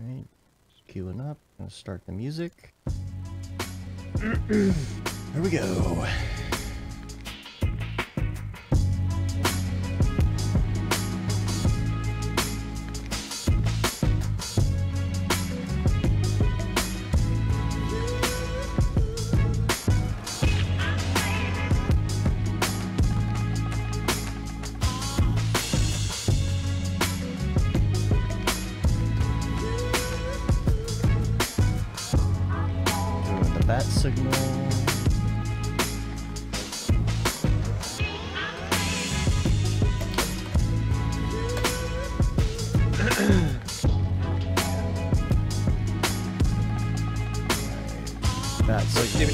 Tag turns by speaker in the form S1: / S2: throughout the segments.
S1: Alright, queuing up. Gonna start the music. Here we go. Bat signal. Bat signal.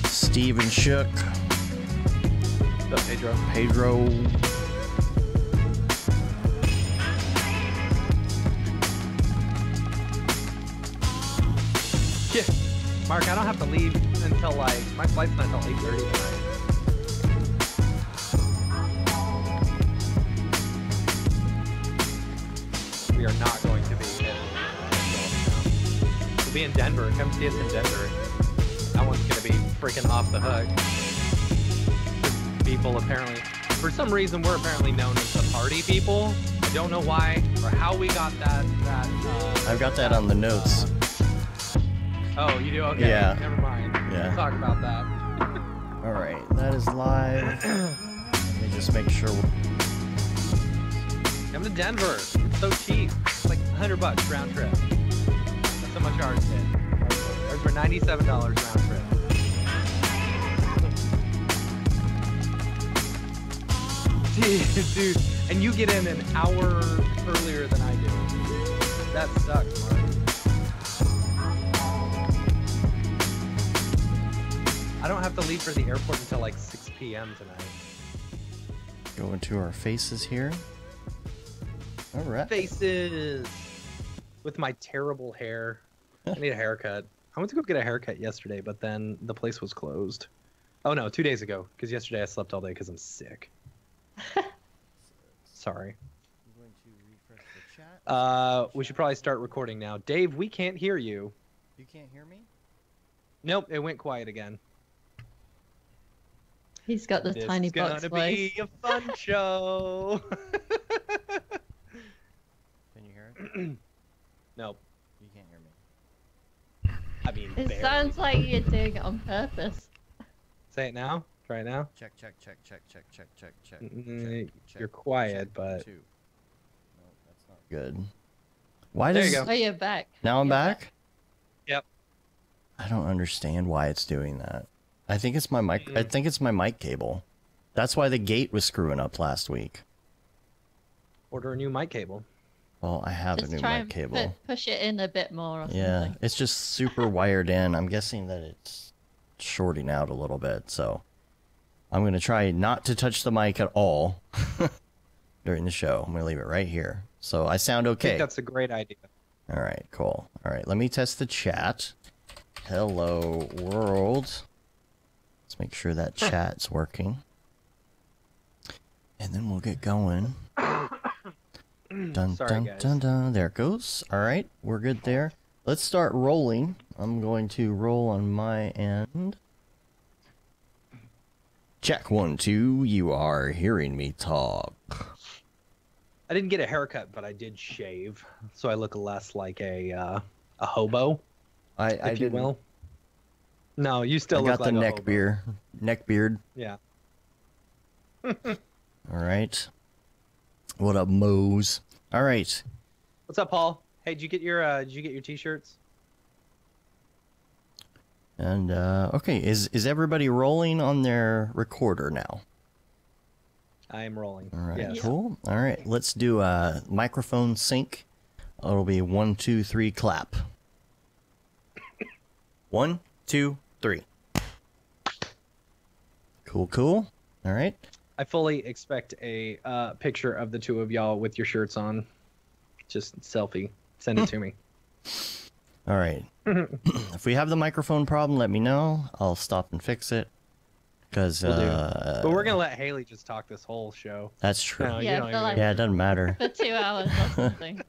S1: Steven Shook.
S2: What's up, Pedro?
S1: Pedro.
S2: Yeah. Mark, I don't have to leave until like my flight's not until 8:30 tonight. We are not going to be in. We'll be in Denver. Come see us in Denver. That one's gonna be freaking off the hook. People apparently, for some reason, we're apparently known as the party people. I don't know why or how we got that.
S1: I've got that on the notes.
S2: Oh, you do? Okay.
S1: Yeah.
S2: Never mind.
S1: Yeah.
S2: We'll talk about that.
S1: All right, that is live. Let me just make sure.
S2: Come to Denver. It's so cheap. It's like $100 round trip. That's how much ours did. Ours were $97 round trip. Dude, and you get in an hour earlier than I do. That sucks, Mark. I don't have to leave for the airport until like 6 p.m. tonight.
S1: Go into our faces here. All right.
S2: Faces! With my terrible hair. I need a haircut. I went to go get a haircut yesterday, but then the place was closed. Oh no, 2 days ago. Because yesterday I slept all day because I'm sick. Sorry.
S1: I'm going to refresh the chat.
S2: We should probably start recording now. Dave, we can't hear you.
S1: You can't hear me?
S2: Nope, it went quiet again.
S3: He's got the tiny box
S2: It's
S3: voice.
S2: gonna be a fun show.
S1: Can you hear it?
S2: Nope.
S1: You can't hear me.
S2: I mean,
S3: It
S2: barely.
S3: sounds like you're doing it on purpose.
S2: Say it now. Try it now.
S1: Check.
S2: You're quiet, but...
S1: No, that's not good. Why
S2: There
S1: does...
S2: you go.
S3: Oh, you're back.
S1: Now I'm
S3: You're
S1: back?
S2: Yep.
S1: I don't understand why it's doing that. I think it's my mic. I think it's my mic cable. That's why the gate was screwing up last week.
S2: Order a new mic cable.
S1: Well, I have
S3: Just
S1: a new
S3: try
S1: mic
S3: and
S1: cable.
S3: push it in a bit more or
S1: Yeah,
S3: something.
S1: it's just super wired in. I'm guessing that it's shorting out a little bit, so I'm going to try not to touch the mic at all during the show. I'm going to leave it right here. So I sound
S2: I
S1: okay.
S2: think that's a great idea.
S1: All right, cool. All right, let me test the chat. Hello, world. Let's make sure that chat's working. And then we'll get going. Dun,
S2: Sorry,
S1: dun,
S2: guys.
S1: dun, dun. There it goes. All right, we're good there. Let's start rolling. I'm going to roll on my end. Check 1, 2. You are hearing me talk.
S2: I didn't get a haircut, but I did shave, so I look less like a hobo,
S1: I
S2: if you
S1: didn't.
S2: will. No, you still
S1: I
S2: look
S1: got
S2: like
S1: the
S2: a
S1: neck
S2: hobo.
S1: beard.
S2: Yeah.
S1: All right. What up, Moes? All right.
S2: What's up, Paul? Hey, did you get your t-shirts?
S1: And okay, is everybody rolling on their recorder now?
S2: I am rolling.
S1: All right,
S2: Yes.
S1: cool. All right, let's do a microphone sync. It'll be 1, 2, 3, clap. 1, 2, 3. Cool. All right.
S2: I fully expect a picture of the two of y'all with your shirts on. Just selfie. Send it to me.
S1: All right. If we have the microphone problem, let me know. I'll stop and fix it. Because
S2: But we're gonna let Hayley just talk this whole show.
S1: That's true.
S2: No,
S3: Yeah,
S2: you don't
S3: for like-
S1: Yeah, it doesn't matter.
S3: For 2 hours or something.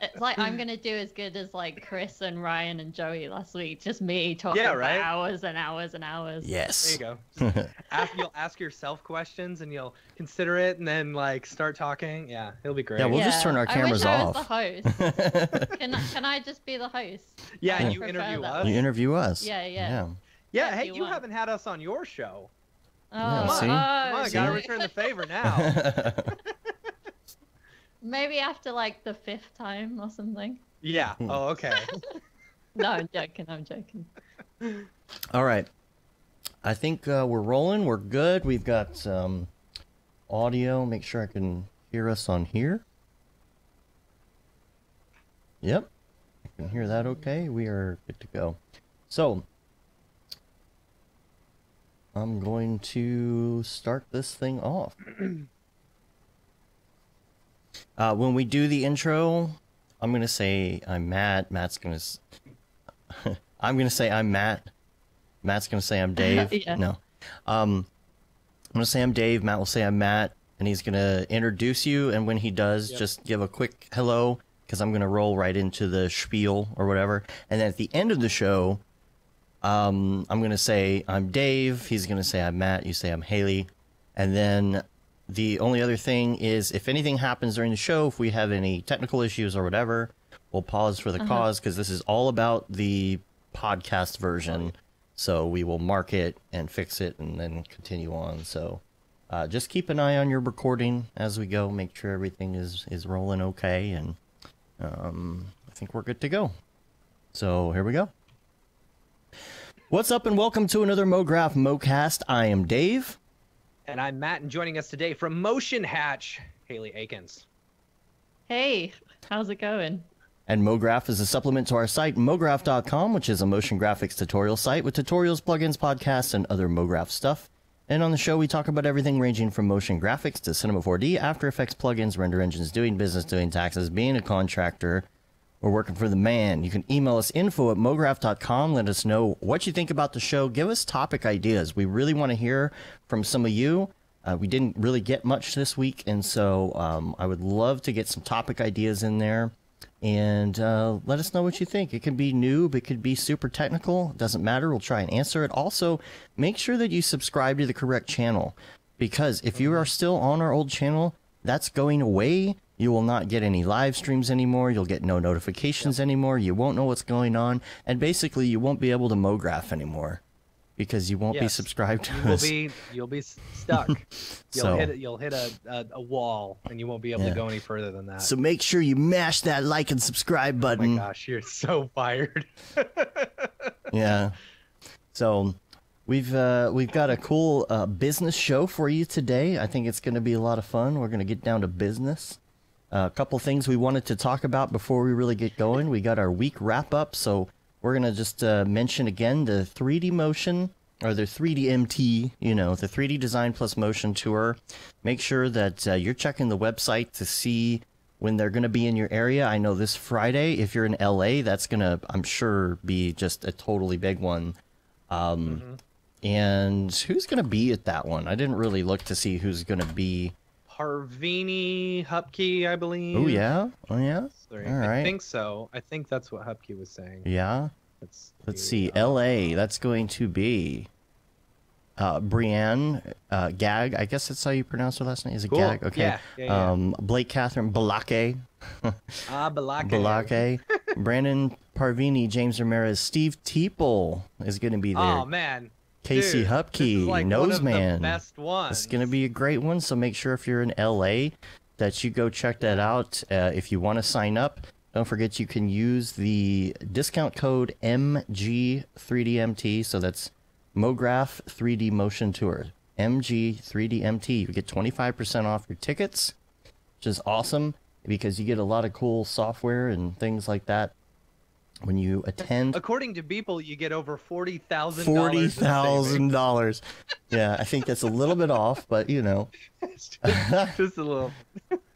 S3: It's like I'm gonna do as good as like Chris and Ryan and Joey last week. Just me talking
S2: Yeah, right?
S3: for hours and hours and hours.
S1: Yes.
S2: There you go. You'll ask yourself questions and you'll consider it and then like start talking. Yeah, it'll be great.
S1: Yeah, we'll just turn our cameras
S3: I wish
S1: off.
S3: I was the host. Can I just be the host?
S2: Yeah,
S3: I
S2: and you
S3: prefer
S2: interview
S3: that
S2: us.
S3: way.
S1: You interview us.
S3: Yeah, yeah.
S1: Yeah.
S2: Yeah,
S3: If
S2: hey,
S3: you
S2: you
S3: want.
S2: haven't had us on your show.
S3: Oh,
S1: Yeah, see?
S2: Come on,
S1: See?
S2: gotta return the favor now.
S3: Maybe after like the 5th time or something.
S2: Yeah. Oh, okay.
S3: No, I'm joking. I'm joking.
S1: All right. I think we're rolling. We're good. We've got some audio. Make sure I can hear us on here. Yep. I can hear that okay. We are good to go. So, I'm going to start this thing off. When we do the intro, I'm going to say I'm Matt. Matt's going to... I'm going to say I'm Matt. Matt's going to say I'm Dave.
S3: Yeah.
S1: No. I'm going to say I'm Dave. Matt will say I'm Matt. And he's going to introduce you. And when he does, just give a quick hello. Because I'm going to roll right into the spiel or whatever. And then at the end of the show, I'm going to say I'm Dave. He's going to say I'm Matt. You say I'm Hayley. And then the only other thing is if anything happens during the show, if we have any technical issues or whatever, we'll pause for the cause because this is all about the podcast version. So we will mark it and fix it and then continue on. So just keep an eye on your recording as we go. Make sure everything is rolling okay. And I think we're good to go. So here we go. What's up and welcome to another Mograph Mocast. I am Dave.
S2: And I'm Matt, and joining us today from Motion Hatch, Hayley Akins.
S3: Hey, how's it going?
S1: And Mograph is a supplement to our site, mograph.com, which is a motion graphics tutorial site with tutorials, plugins, podcasts, and other Mograph stuff. And on the show, we talk about everything ranging from motion graphics to Cinema 4D, After Effects plugins, render engines, doing business, doing taxes, being a contractor, or working for the man. You can email us info@mograph.com. Let us know what you think about the show. Give us topic ideas. We really want to hear from some of you. We didn't really get much this week, and so I would love to get some topic ideas in there. And let us know what you think. It could be noob. It could be super technical. It doesn't matter. We'll try and answer it. Also, make sure that you subscribe to the correct channel. Because if you are still on our old channel, that's going away. You will not get any live streams anymore. You'll get no notifications anymore. You won't know what's going on. And basically, you won't be able to Mograph anymore. Because you won't be subscribed to us.
S2: You'll be stuck.
S1: So-
S2: You'll hit a wall, and you won't be able to go any further than that.
S1: So make sure you mash that like and subscribe
S2: Oh
S1: button.
S2: my gosh, you're so fired.
S1: Yeah. So we've got a cool business show for you today. I think it's going to be a lot of fun. We're going to get down to business. A couple things we wanted to talk about before we really get going. We got our week wrap up, so we're going to just mention again the 3D Motion, or the 3D MT, the 3D Design Plus Motion Tour. Make sure that you're checking the website to see when they're going to be in your area. I know this Friday, if you're in LA, that's going to, I'm sure, be just a totally big one. And who's going to be at that one? I didn't really look to see who's going to be.
S2: Parvini Hupke, I believe.
S1: Oh, yeah? Oh, yeah?
S2: Sorry,
S1: All right.
S2: I think so. I think that's what Hupke was saying.
S1: Yeah? Let's see. LA, that's going to be Brienne Gag. I guess that's how you pronounce her last name. Is it
S2: Cool.
S1: Gag? Okay.
S2: Yeah.
S1: Blake Catherine Balake.
S2: Balake.
S1: Balake. Brandon Parvini, James Ramirez, Steve Teeple is going to be there.
S2: Oh man.
S1: Casey
S2: Dude,
S1: Hupke,
S2: this is like one of the
S1: Noseman.
S2: best ones.
S1: It's going to be a great one, so make sure if you're in LA that you go check that out. If you want to sign up, don't forget you can use the discount code MG3DMT, so that's Mograph 3D Motion Tour, MG3DMT. You get 25% off your tickets, which is awesome because you get a lot of cool software and things like that when you attend.
S2: According to Beeple, you get over $40,000.
S1: $40,000. Yeah, I think that's a little bit off, but
S2: just a little.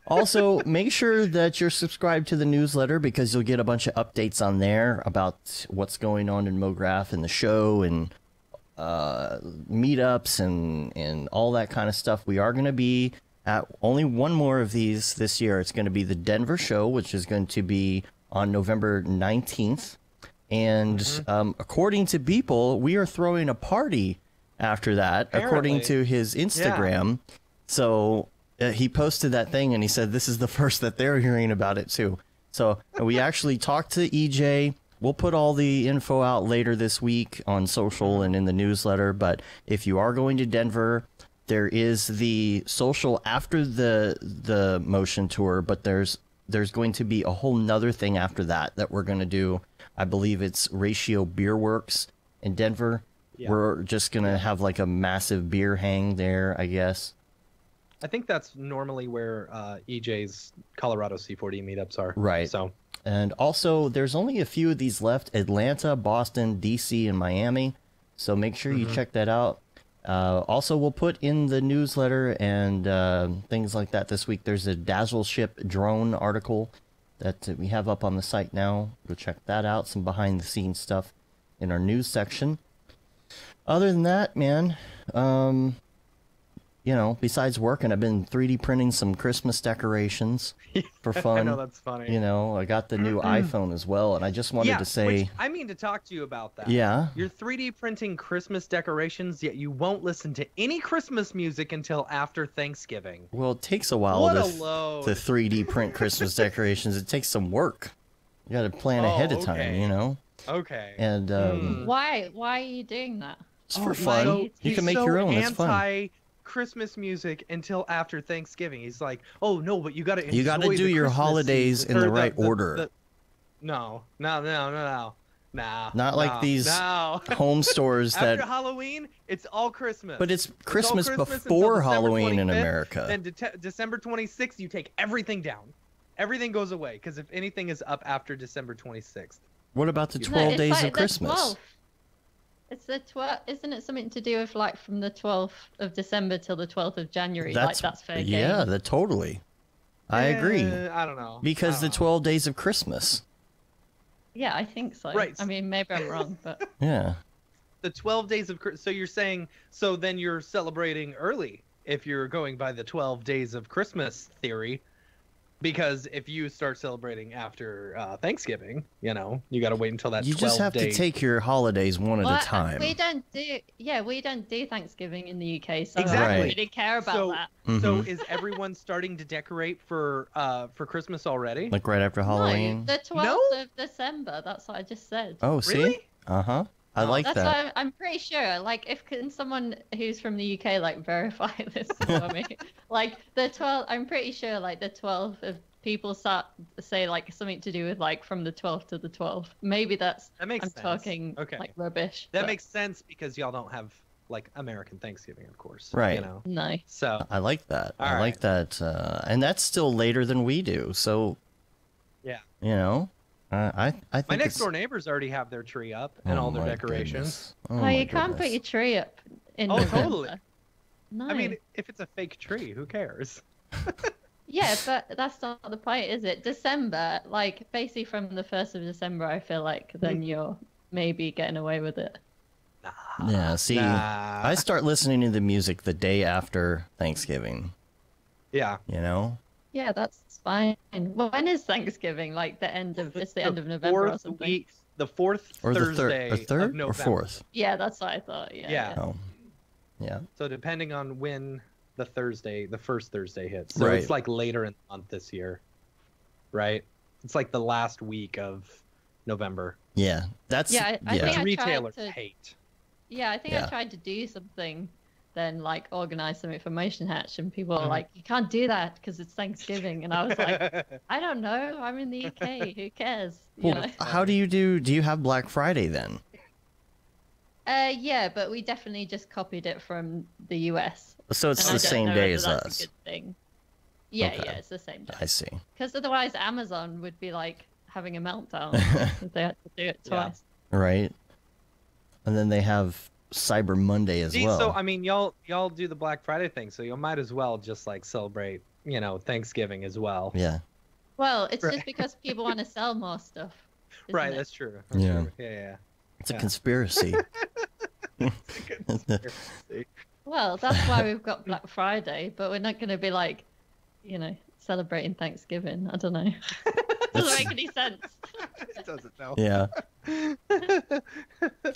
S1: Also, make sure that you're subscribed to the newsletter because you'll get a bunch of updates on there about what's going on in Mograph and the show and meetups and all that kind of stuff. We are going to be at only one more of these this year. It's going to be the Denver show, which is going to be on November 19th. And according to Beeple, we are throwing a party after that, according to his Instagram. Yeah. So he posted that thing and he said this is the first that they're hearing about it too. So we actually talked to EJ. We'll put all the info out later this week on social and in the newsletter. But if you are going to Denver, there is the social after the motion tour, but there's going to be a whole nother thing after that we're going to do. I believe it's Ratio Beer Works in Denver. Yeah. We're just going to have like a massive beer hang there, I guess.
S2: I think that's normally where EJ's Colorado C4D meetups are.
S1: Right.
S2: So,
S1: and also, there's only a few of these left: Atlanta, Boston, DC, and Miami. So make sure you check that out. Also, we'll put in the newsletter and things like that this week. There's a Dazzle Ship drone article that we have up on the site now. Go check that out. Some behind-the-scenes stuff in our news section. Other than that, man, you know, besides working, I've been 3D printing some Christmas decorations for fun.
S2: I know, that's funny.
S1: You know, I got the new iPhone as well, and I just wanted to say...
S2: I mean to talk to you about that.
S1: Yeah?
S2: You're 3D printing Christmas decorations, yet you won't listen to any Christmas music until after Thanksgiving.
S1: Well, it takes a while to 3D print Christmas decorations. It takes some work. You got to plan ahead of time, you know?
S2: Okay.
S1: And
S3: why are you doing that?
S1: It's for fun. You can make your own. It's fun.
S2: Christmas music until after Thanksgiving. He's like, oh no, but you got to
S1: do your holidays in the right order.
S2: No.
S1: Not like these home stores that
S2: after Halloween, it's all Christmas.
S1: But it's Christmas before Halloween in America.
S2: Then December 26th, you take everything down. Everything goes away because if anything is up after December 26th.
S1: What about the 12 days of Christmas?
S3: It's the 12th. Isn't it something to do with like from the 12th of December till the 12th of January? That's fair game.
S1: Yeah, totally. I agree.
S2: I don't know.
S1: Because the 12 days of Christmas.
S3: Yeah, I think so.
S2: Right.
S3: I mean, maybe I'm wrong, but
S1: yeah.
S2: The 12 days of Christmas. So you're saying, so then you're celebrating early if you're going by the 12 days of Christmas theory. Because if you start celebrating after Thanksgiving, you know, you got to wait until that 12 days.
S1: You just have to take your holidays one at a time.
S3: We don't do Thanksgiving in the UK, so
S2: exactly.
S3: I don't really care about that.
S2: So is everyone starting to decorate for Christmas already?
S1: Like right after Halloween?
S3: No, the 12th of December. That's what I just said.
S1: Oh, see?
S2: Really?
S1: Uh-huh. I like that.
S3: That's why I'm pretty sure. Like, can someone who's from the UK like verify this for me? Like the 12th, I'm pretty sure like the 12th of people say like something to do with like from the 12th to the 12th. Maybe that makes sense. Talking like rubbish.
S2: That makes sense because y'all don't have like American Thanksgiving, of course.
S1: Right.
S2: You know?
S3: No.
S2: So
S1: I like that. I like that, and that's still later than we do. So
S2: yeah,
S1: you know. I think
S2: my next door neighbors already have their tree up and all their decorations.
S3: You can't put your tree up in November.
S2: Totally.
S3: No.
S2: I mean, if it's a fake tree, who cares?
S3: Yeah, but that's not the point, is it? December, like basically from the 1st of December, I feel like then you're maybe getting away with it.
S1: Yeah, see, I start listening to the music the day after Thanksgiving.
S2: Yeah.
S1: You know?
S3: Yeah, that's fine. When is Thanksgiving? Like the end of end of November or something?
S2: The fourth
S1: or
S2: Thursday
S1: the third
S2: of November.
S1: or fourth?
S3: Yeah, that's what I thought. Yeah.
S1: Oh. Yeah.
S2: So depending on when the first Thursday hits. So it's like later in the month this year. Right? It's like the last week of November.
S1: Yeah. I
S2: think retailers hate.
S3: Yeah, I think I tried to do something then like organize some information hatch and people are like, you can't do that because it's Thanksgiving, and I was like, I don't know, I'm in the UK, who cares?
S1: How do you have Black Friday then?
S3: Yeah, but we definitely just copied it from the US,
S1: so it's the same day as us.
S3: That's a good thing. Yeah, it's the same day.
S1: I see.
S3: Because otherwise Amazon would be like having a meltdown if they had to do it twice.
S1: Right. And then they have Cyber Monday as well.
S2: So I mean, y'all do the Black Friday thing, so you might as well just like celebrate, Thanksgiving as well.
S1: Yeah.
S3: Well, it's
S2: Right.
S3: just because people want to sell more stuff. isn't
S2: Right,
S3: it?
S2: that's true. That's
S1: Yeah.
S2: true. Yeah.
S1: It's a
S2: Yeah.
S1: conspiracy.
S2: Conspiracy.
S3: Well, that's why we've got Black Friday, but we're not going to be like, celebrating Thanksgiving. I don't know. Doesn't make any sense.
S2: It doesn't know.
S1: Yeah.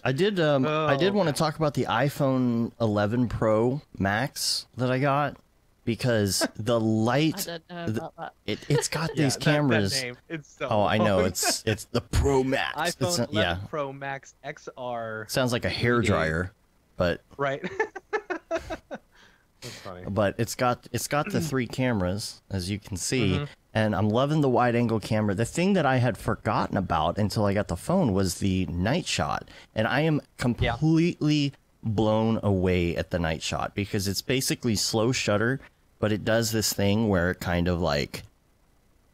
S1: I did want to talk about the iPhone 11 Pro Max that I got because the light
S3: I don't know about that.
S1: it's got
S2: Yeah,
S1: these
S2: that
S1: cameras.
S2: name, it's so
S1: Oh, I know
S2: long.
S1: it's the Pro Max.
S2: iPhone 11
S1: yeah.
S2: Pro Max XR.
S1: Sounds like a hair
S2: 3D.
S1: dryer, but
S2: Right. That's funny.
S1: it's got the three cameras, as you can see,
S2: Mhm.
S1: and I'm loving the wide angle camera. The thing that I had forgotten about until I got the phone was the night shot, and I am completely blown away at the night shot because it's basically slow shutter, but it does this thing where it kind of like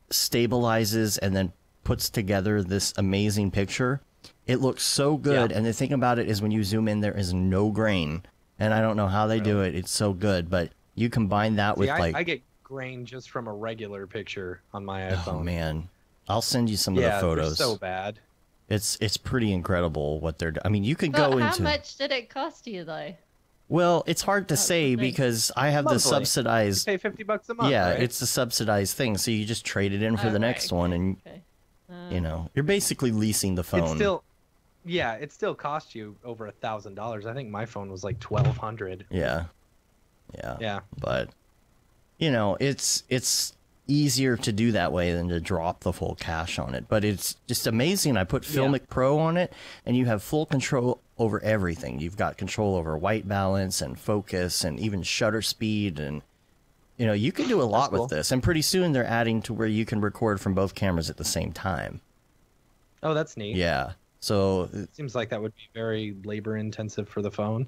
S1: stabilizes and then puts together this amazing picture. It looks so good, and the thing about it is when you zoom in, there is no grain. And I don't know how they do it. It's so good, but you combine that with
S2: I get grain just from a regular picture on my iPhone.
S1: Oh man, I'll send you some of the photos.
S2: They're so bad.
S1: It's pretty incredible what they're. I mean, you could
S3: But
S1: go
S3: how
S1: into.
S3: much did it cost you though?
S1: Well, it's hard to
S3: That's
S1: say
S3: the thing.
S1: because I have the
S2: Monthly.
S1: subsidized.
S2: You pay $50 a month.
S1: Yeah,
S2: right?
S1: it's a subsidized thing, so you just trade it in for
S3: Oh,
S1: the
S3: right,
S1: next one, and
S3: okay.
S1: you're basically leasing the phone.
S2: It's still. Yeah, it still costs you over $1,000. I think my phone was like $1,200.
S1: Yeah. But it's easier to do that way than to drop the full cash on it. But it's just amazing. I put Filmic Pro on it, and you have full control over everything. You've got control over white balance and focus and even shutter speed, and you can do a lot
S2: cool.
S1: with this. And pretty soon they're adding to where you can record from both cameras at the same time.
S2: Oh, that's neat.
S1: Yeah. So
S2: Seems like that would be very labor intensive for the phone.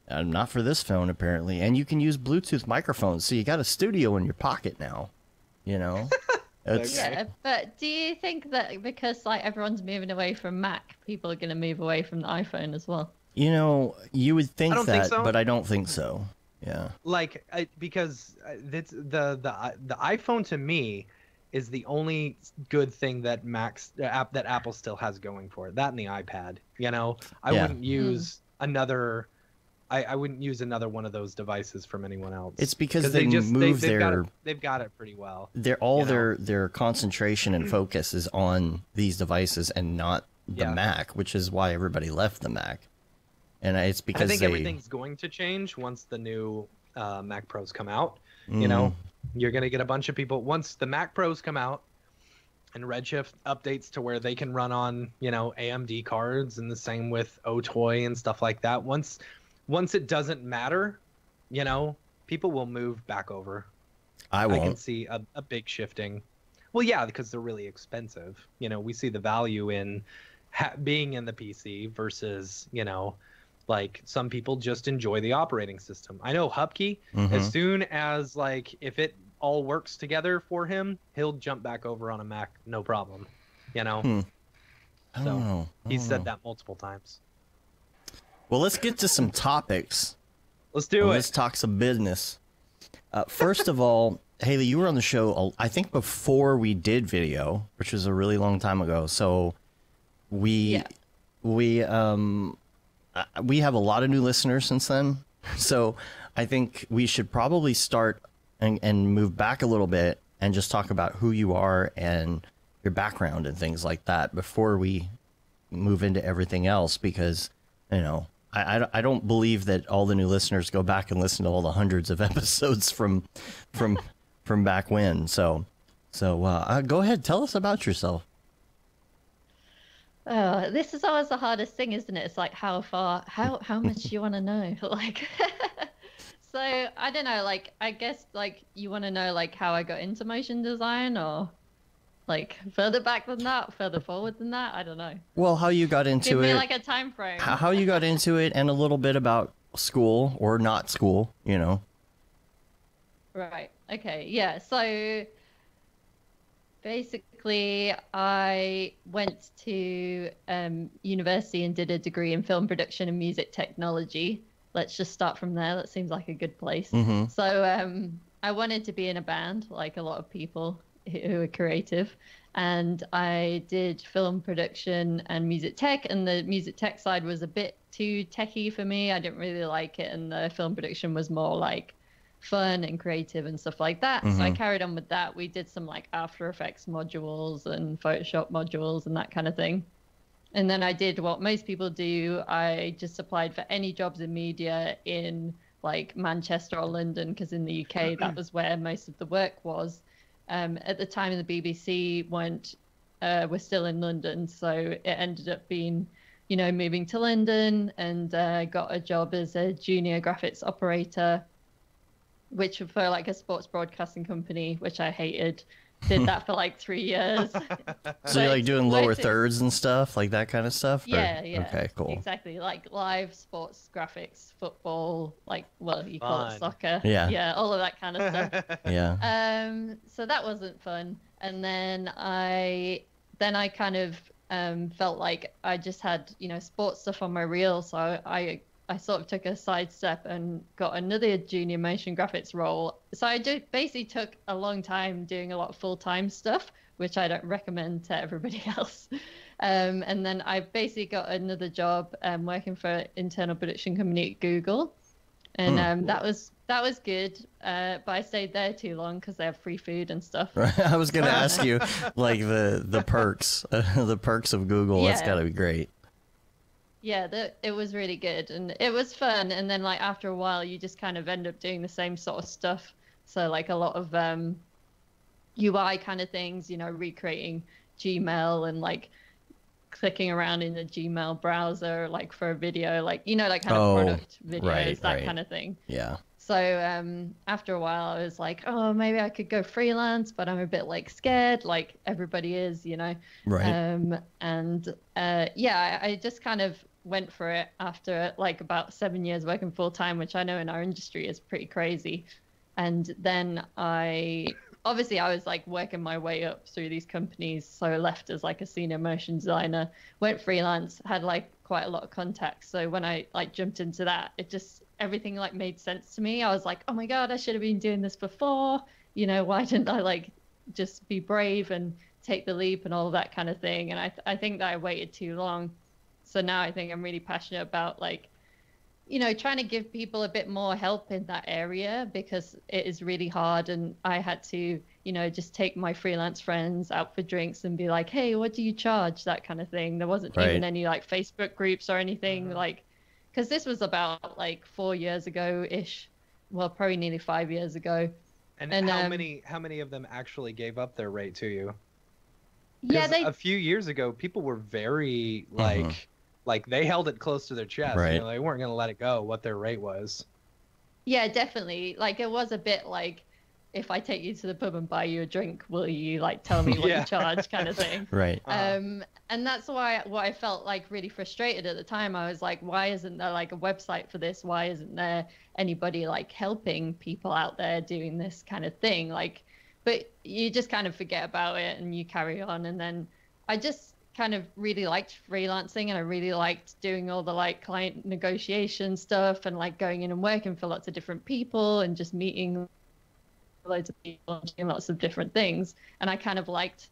S1: not for this phone apparently, and you can use Bluetooth microphones. So you got a studio in your pocket now. It's,
S3: Yeah, but do you think that because like everyone's moving away from Mac, people are going to move away from the iPhone as well?
S1: you would think
S2: I don't
S1: that,
S2: think so.
S1: but I don't think so. Yeah.
S2: Like, because it's the iPhone to me is the only good thing that that Apple still has going for it. That and the iPad. I wouldn't use another. I wouldn't use another one of those devices from anyone else.
S1: It's because
S2: they've
S1: they've
S2: got it pretty well.
S1: their concentration and focus is on these devices and not the
S2: Yeah.
S1: Mac, which is why everybody left the Mac. And it's
S2: I
S1: because
S2: think everything's going to change once the new Mac Pros come out. You're going to get a bunch of people once the Mac Pros come out and Redshift updates to where they can run on, AMD cards, and the same with OTOY and stuff like that. Once it doesn't matter, people will move back over.
S1: I
S2: I can
S1: won't.
S2: see a big shifting. Well, yeah, because they're really expensive. We see the value in being in the PC versus, like some people just enjoy the operating system. I know Hupkey, as soon as if it all works together for him, he'll jump back over on a Mac, no problem.
S1: I don't know.
S2: He's said that multiple times.
S1: Well, let's get to some topics.
S2: Let's do it.
S1: Let's talk some business. First of all, Hayley, you were on the show, I think, before we did video, which was a really long time ago. So we have a lot of new listeners since then. So I think we should probably start and move back a little bit and just talk about who you are and your background and things like that before we move into everything else, because, I don't believe that all the new listeners go back and listen to all the hundreds of episodes from back when. So go ahead, tell us about yourself.
S3: This is always the hardest thing, isn't it? It's like how much you want to know. So I don't know, I guess you want to know how I got into motion design, or further back than that, further forward than that. I don't know.
S1: Well, how you got into
S3: Give me
S1: it,
S3: a time frame.
S1: how you got into it, and a little bit about school or not school,
S3: Right. Okay. Yeah. So basically, I went to university and did a degree in film production and music technology. Let's just start from there. That seems like a good place.
S1: Mm-hmm.
S3: So I wanted to be in a band, like a lot of people who are creative. And I did film production and music tech, and the music tech side was a bit too techy for me. I didn't really like it, and the film production was more like fun and creative and stuff like that. So I carried on with that. We did some like After Effects modules and Photoshop modules and that kind of thing. And then I did what most people do. I just applied for any jobs in media in like Manchester or London, because in the UK that was where most of the work was. At the time, the BBC were still in London, so it ended up being, moving to London, and got a job as a junior graphics operator, which for like a sports broadcasting company, which I hated. Did that for like 3 years.
S1: So you're like doing lower thirds and stuff, like that kind of stuff?
S3: Yeah, yeah.
S1: Okay, cool.
S3: Exactly, like live sports graphics, football, like you call it soccer.
S1: Yeah.
S3: Yeah, all of that kind of stuff.
S1: Yeah.
S3: So that wasn't fun. And then I kind of felt like I just had, sports stuff on my reel. So I sort of took a sidestep and got another junior motion graphics role. So I basically took a long time doing a lot of full-time stuff, which I don't recommend to everybody else. And then I basically got another job working for an internal production company at Google. And that was good, but I stayed there too long because they have free food and stuff.
S1: Right. I was going to ask you, like, the perks, the perks of Google.
S3: Yeah.
S1: That's got to be great.
S3: Yeah, it was really good, and it was fun. And then, like, after a while, you just kind of end up doing the same sort of stuff. So, like, a lot of UI kind of things, recreating Gmail and, like, clicking around in the Gmail browser, like, for a video, like, like, kind of product videos, that kind of thing.
S1: Yeah.
S3: So after a while, I was like, oh, maybe I could go freelance, but I'm a bit, like, scared, like everybody is,
S1: Right.
S3: I just kind of went for it after like about 7 years working full time, which I know in our industry is pretty crazy. And then I was like working my way up through these companies. So I left as like a senior motion designer, went freelance, had like quite a lot of contacts. So when I like jumped into that, everything like made sense to me. I was like, oh my God, I should have been doing this before. Why didn't I like just be brave and take the leap and all that kind of thing? And I think that I waited too long. So now I think I'm really passionate about like, trying to give people a bit more help in that area, because it is really hard. And I had to, just take my freelance friends out for drinks and be like, hey, what do you charge? That kind of thing. There wasn't even any like Facebook groups or anything like, because this was about like 4 years ago-ish. Well, probably nearly 5 years ago.
S2: And how many of them actually gave up their rate to you?
S3: Yeah,
S2: a few years ago, people were very like they held it close to their chest.
S1: Right.
S2: They weren't going to let it go what their rate was.
S3: Yeah, definitely. Like it was a bit like, if I take you to the pub and buy you a drink, will you like tell me what you charge, kind of thing.
S1: Right.
S3: And that's why what I felt like really frustrated at the time. I was like, why isn't there like a website for this? Why isn't there anybody like helping people out there doing this kind of thing? Like, but you just kind of forget about it and you carry on. And then I just kind of really liked freelancing, and I really liked doing all the like client negotiation stuff and like going in and working for lots of different people and just meeting loads of people and doing lots of different things. And I kind of liked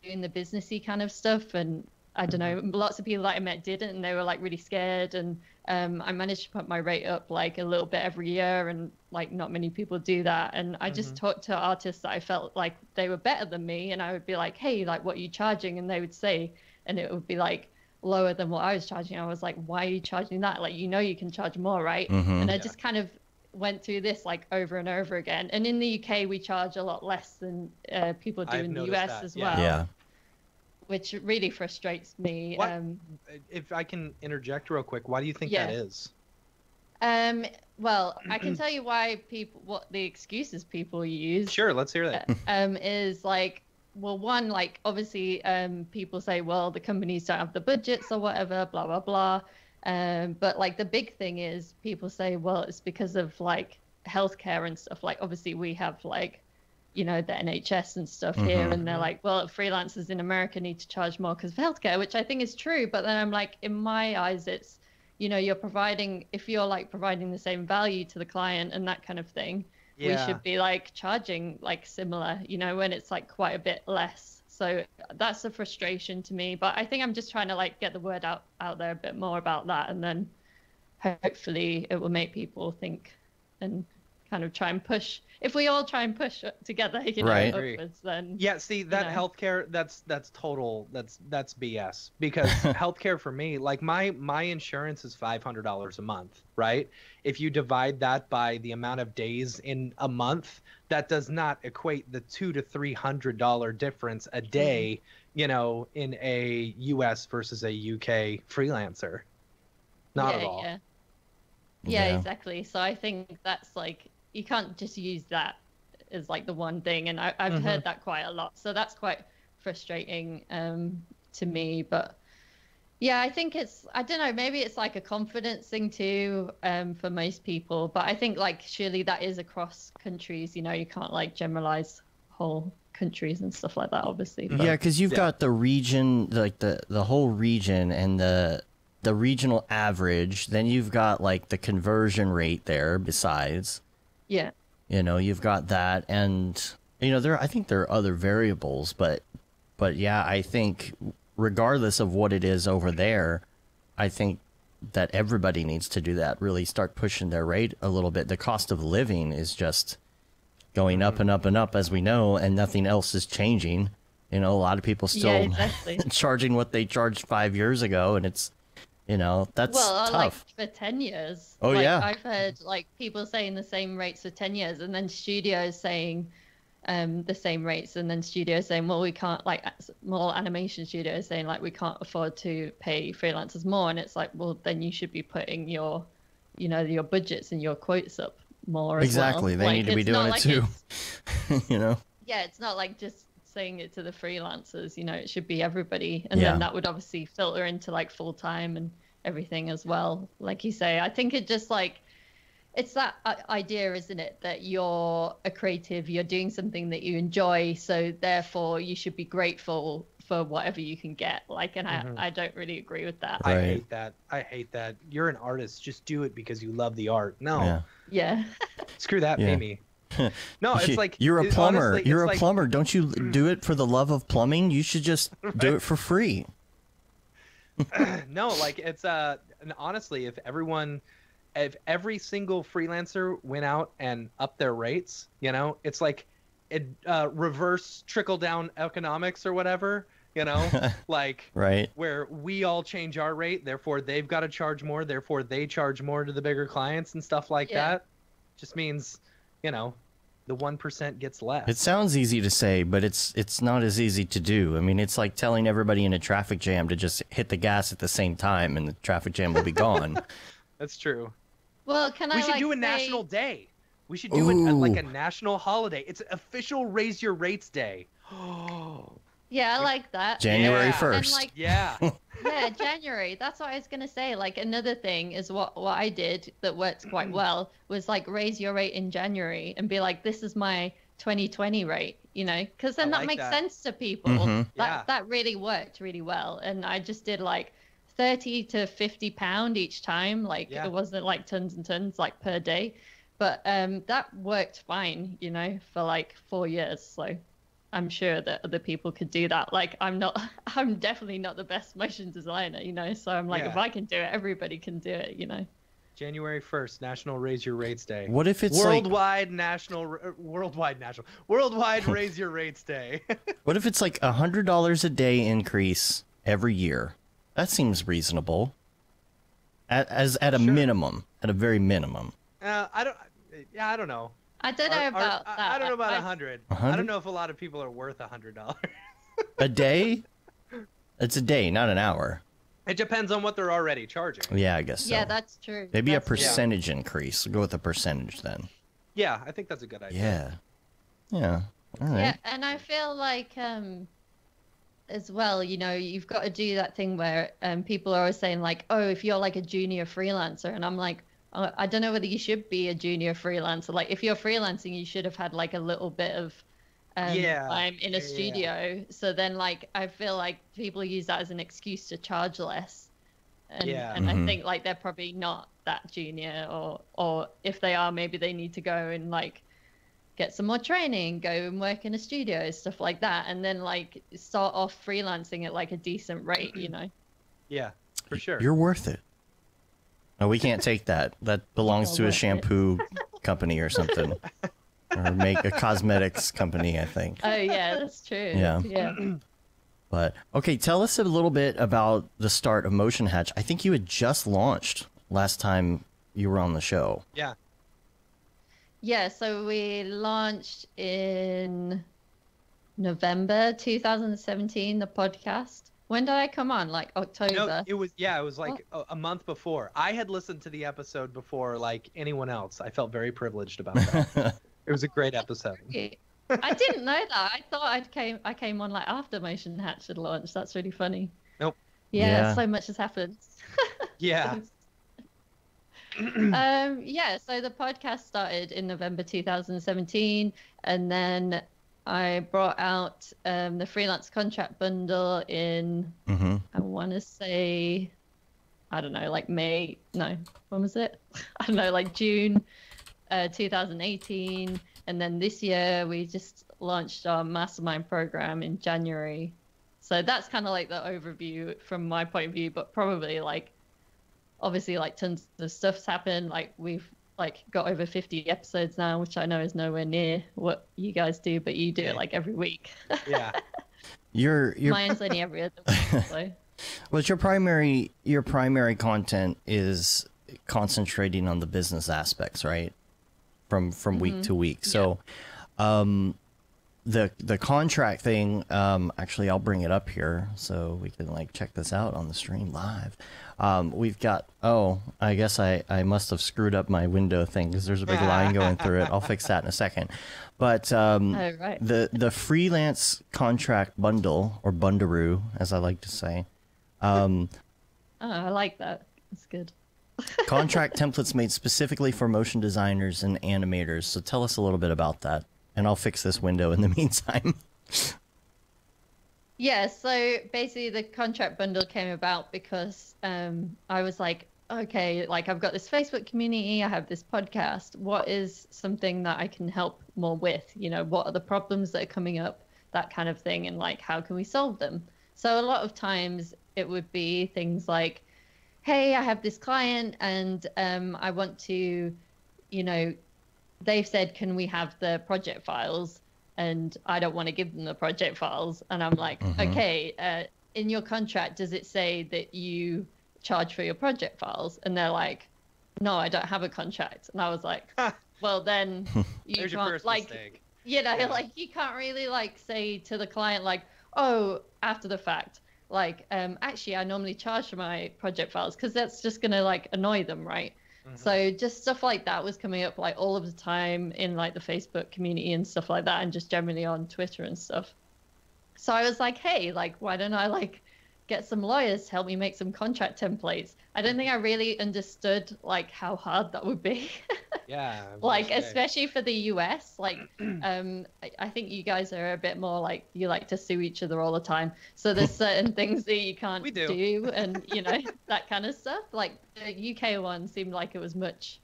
S3: doing the businessy kind of stuff. And I don't know, lots of people that I met didn't, and they were like really scared. And I managed to put my rate up like a little bit every year, and like not many people do that. And I just talked to artists that I felt like they were better than me, and I would be like, hey, like what are you charging? And they would say, and it would be like lower than what I was charging. I was like, why are you charging that? Like, you can charge more, right? And I just kind of went through this like over and over again. And in the UK, we charge a lot less than people do in the US as well.
S1: Yeah.
S3: Which really frustrates me.
S2: If I can interject real quick, why do you think that is?
S3: Well, I can tell you what the excuses people use.
S2: Sure, let's hear that.
S3: Is like, well, one, like obviously people say, well, the companies don't have the budgets or whatever, blah, blah, blah. But like the big thing is people say, well, it's because of like healthcare and stuff. Like obviously we have like, the NHS and stuff here, and they're like, well, freelancers in America need to charge more because of healthcare, which I think is true. But then I'm like, in my eyes, it's, you're providing, if you're like providing the same value to the client and that kind of thing, we
S2: Yeah.
S3: should be like charging like similar, when it's like quite a bit less. So that's a frustration to me, but I think I'm just trying to like get the word out there a bit more about that, and then hopefully it will make people think and kind of try and push. If we all try and push together,
S1: Right.
S3: upwards, then
S2: Yeah, see that healthcare, that's BS, because healthcare for me, like my insurance is $500 a month, right? If you divide that by the amount of days in a month, that does not equate the $200 to $300 difference a day, in a US versus a UK freelancer. Not at all.
S3: Yeah, exactly. So I think that's like, you can't just use that as like the one thing, and I've heard that quite a lot, so that's quite frustrating to me. But yeah, I think I don't know, maybe it's like a confidence thing too, for most people, but I think like surely that is across countries, you can't like generalize whole countries and stuff like that, obviously. But...
S1: Yeah, because you've got the region, like the whole region, and the regional average, then you've got like the conversion rate there besides.
S3: Yeah.
S1: You've got that, and I think there are other variables, but yeah, I think regardless of what it is over there, I think that everybody needs to do that, really start pushing their rate a little bit. The cost of living is just going up and up and up, as we know, and nothing else is changing. A lot of people still charging what they charged 5 years ago, and it's that's tough.
S3: Like for 10 years.
S1: Oh, yeah.
S3: I've heard like people saying the same rates for 10 years, and then studios saying the same rates, and then studios saying, well, we can't, like more animation studios saying like we can't afford to pay freelancers more, and it's like, well, then you should be putting your your budgets and your quotes up more as
S1: exactly.
S3: well.
S1: They need to be doing it too.
S3: Yeah, it's not like just saying it to the freelancers, it should be everybody, and then that would obviously filter into like full-time and everything as well, like you say. I think it just like, it's that idea, isn't it, that you're a creative, you're doing something that you enjoy, so therefore you should be grateful for whatever you can get, like, and I don't really agree with that.
S1: Right.
S2: I hate that you're an artist, just do it because you love the art. No.
S3: Yeah.
S2: Screw that, Mimi. No, it's like,
S1: you're a plumber.
S2: Honestly,
S1: you're a plumber. Don't you do it for the love of plumbing? You should just do it for free.
S2: No, like it's and honestly, if every single freelancer went out and upped their rates, it's like reverse trickle down economics or whatever, like
S1: right,
S2: where we all change our rate, therefore they've got to charge more, therefore they charge more to the bigger clients and stuff like that. Just means, the 1% gets less.
S1: It sounds easy to say, but it's not as easy to do. I mean, it's like telling everybody in a traffic jam to just hit the gas at the same time, and the traffic jam will be gone.
S2: That's true.
S3: Well,
S2: we should do a national day. We should do like a national holiday. It's official Raise Your Rates Day.
S3: Yeah, I like that.
S1: January 1st.
S3: And like, yeah, January. That's what I was gonna say. Like, another thing is what I did that works quite well was like raise your rate in January and be like, this is my 2020 rate, because then that makes sense to people. That really worked really well, and I just did like £30 to £50 each time. Like, it wasn't like tons and tons like per day, but that worked fine, for like 4 years. So I'm sure that other people could do that. Like, I'm definitely not the best motion designer, so I'm like, if I can do it, everybody can do it,
S2: January 1st, National Raise Your Rates Day.
S1: What if it's
S2: worldwide Raise Your Rates Day?
S1: What if it's like $100 a day increase every year? That seems reasonable. At a minimum, at a very minimum.
S2: I don't know.
S3: I don't know about that.
S2: I don't know about 100. I don't know if a lot of people are worth $100.
S1: A day? It's a day, not an hour.
S2: It depends on what they're already charging.
S1: Yeah, I guess so.
S3: Yeah, that's true.
S1: Maybe a percentage increase. We'll go with a percentage then.
S2: Yeah, I think that's a good idea.
S1: Yeah. All right.
S3: Yeah, and I feel like as well, you've got to do that thing where people are always saying like, oh, if you're like a junior freelancer, and I'm like, I don't know whether you should be a junior freelancer. Like, if you're freelancing, you should have had like a little bit of time in a studio. So then, like, I feel like people use that as an excuse to charge less. And I think like they're probably not that junior, or if they are, maybe they need to go and like get some more training, go and work in a studio, stuff like that, and then like start off freelancing at like a decent rate, you know.
S2: Yeah, for sure.
S1: You're worth it. No, we can't take that. That belongs to a shampoo company or something. Or make a cosmetics company, I think.
S3: Oh yeah, that's true.
S1: Yeah. But okay, tell us a little bit about the start of Motion Hatch. I think you had just launched last time you were on the show.
S2: Yeah.
S3: Yeah, so we launched in November 2017, the podcast. When did I come on? Like October?
S2: No, it was like a month before. I had listened to the episode before like anyone else. I felt very privileged about that. It was a great episode.
S3: I didn't know that. I thought I came on like after Motion Hatch had launched. That's really funny.
S2: Nope.
S3: Yeah. So much has happened.
S2: Yeah.
S3: Yeah, so the podcast started in November 2017, and then I brought out the freelance contract bundle in, I want to say, I don't know, like May. No, when was it? I don't know, like June 2018. And then this year we just launched our Mastermind Program in January. So that's kind of like the overview from my point of view, but probably like, obviously like tons of stuff's happened. Like we've like got over 50 episodes now, which I know is nowhere near what you guys do, but you do it like every week.
S2: Yeah.
S3: Mine's only every other week. So.
S1: Well, your primary content is concentrating on the business aspects, right? From week to week. So, the contract thing, actually I'll bring it up here so we can like check this out on the stream live. We've got, I guess I must have screwed up my window thing because there's a big line going through it. I'll fix that in a second. But
S3: right.
S1: the freelance contract bundle, or bundaroo as I like to say.
S3: I like that. That's good.
S1: Contract templates made specifically for motion designers and animators. So tell us a little bit about that, and I'll fix this window in the meantime.
S3: Yeah, so basically the contract bundle came about because I was like, okay, like I've got this Facebook community, I have this podcast. What is something that I can help more with? You know, what are the problems that are coming up, that kind of thing, and like how can we solve them? So a lot of times it would be things like, hey, I have this client and I want to, you know, they've said, can we have the project files? And I don't want to give them the project files. And I'm like, okay, in your contract, does it say that you charge for your project files? And they're like, no, I don't have a contract. And I was like, well, then you can't, like, mistake. You know, like you can't really like say to the client, like, oh, after the fact, like, actually, I normally charge for my project files because that's just going to like annoy them, right? So just stuff like that was coming up like all of the time in like the Facebook community and stuff like that, and just generally on Twitter and stuff. So I was like, hey, like, why don't I like get some lawyers to help me make some contract templates? I don't think I really understood like how hard that would be.
S2: Yeah.
S3: Like, especially for the US, like, I think you guys are a bit more like, you like to sue each other all the time. So there's certain things that you can't do and, you know, that kind of stuff. Like the UK one seemed like it was much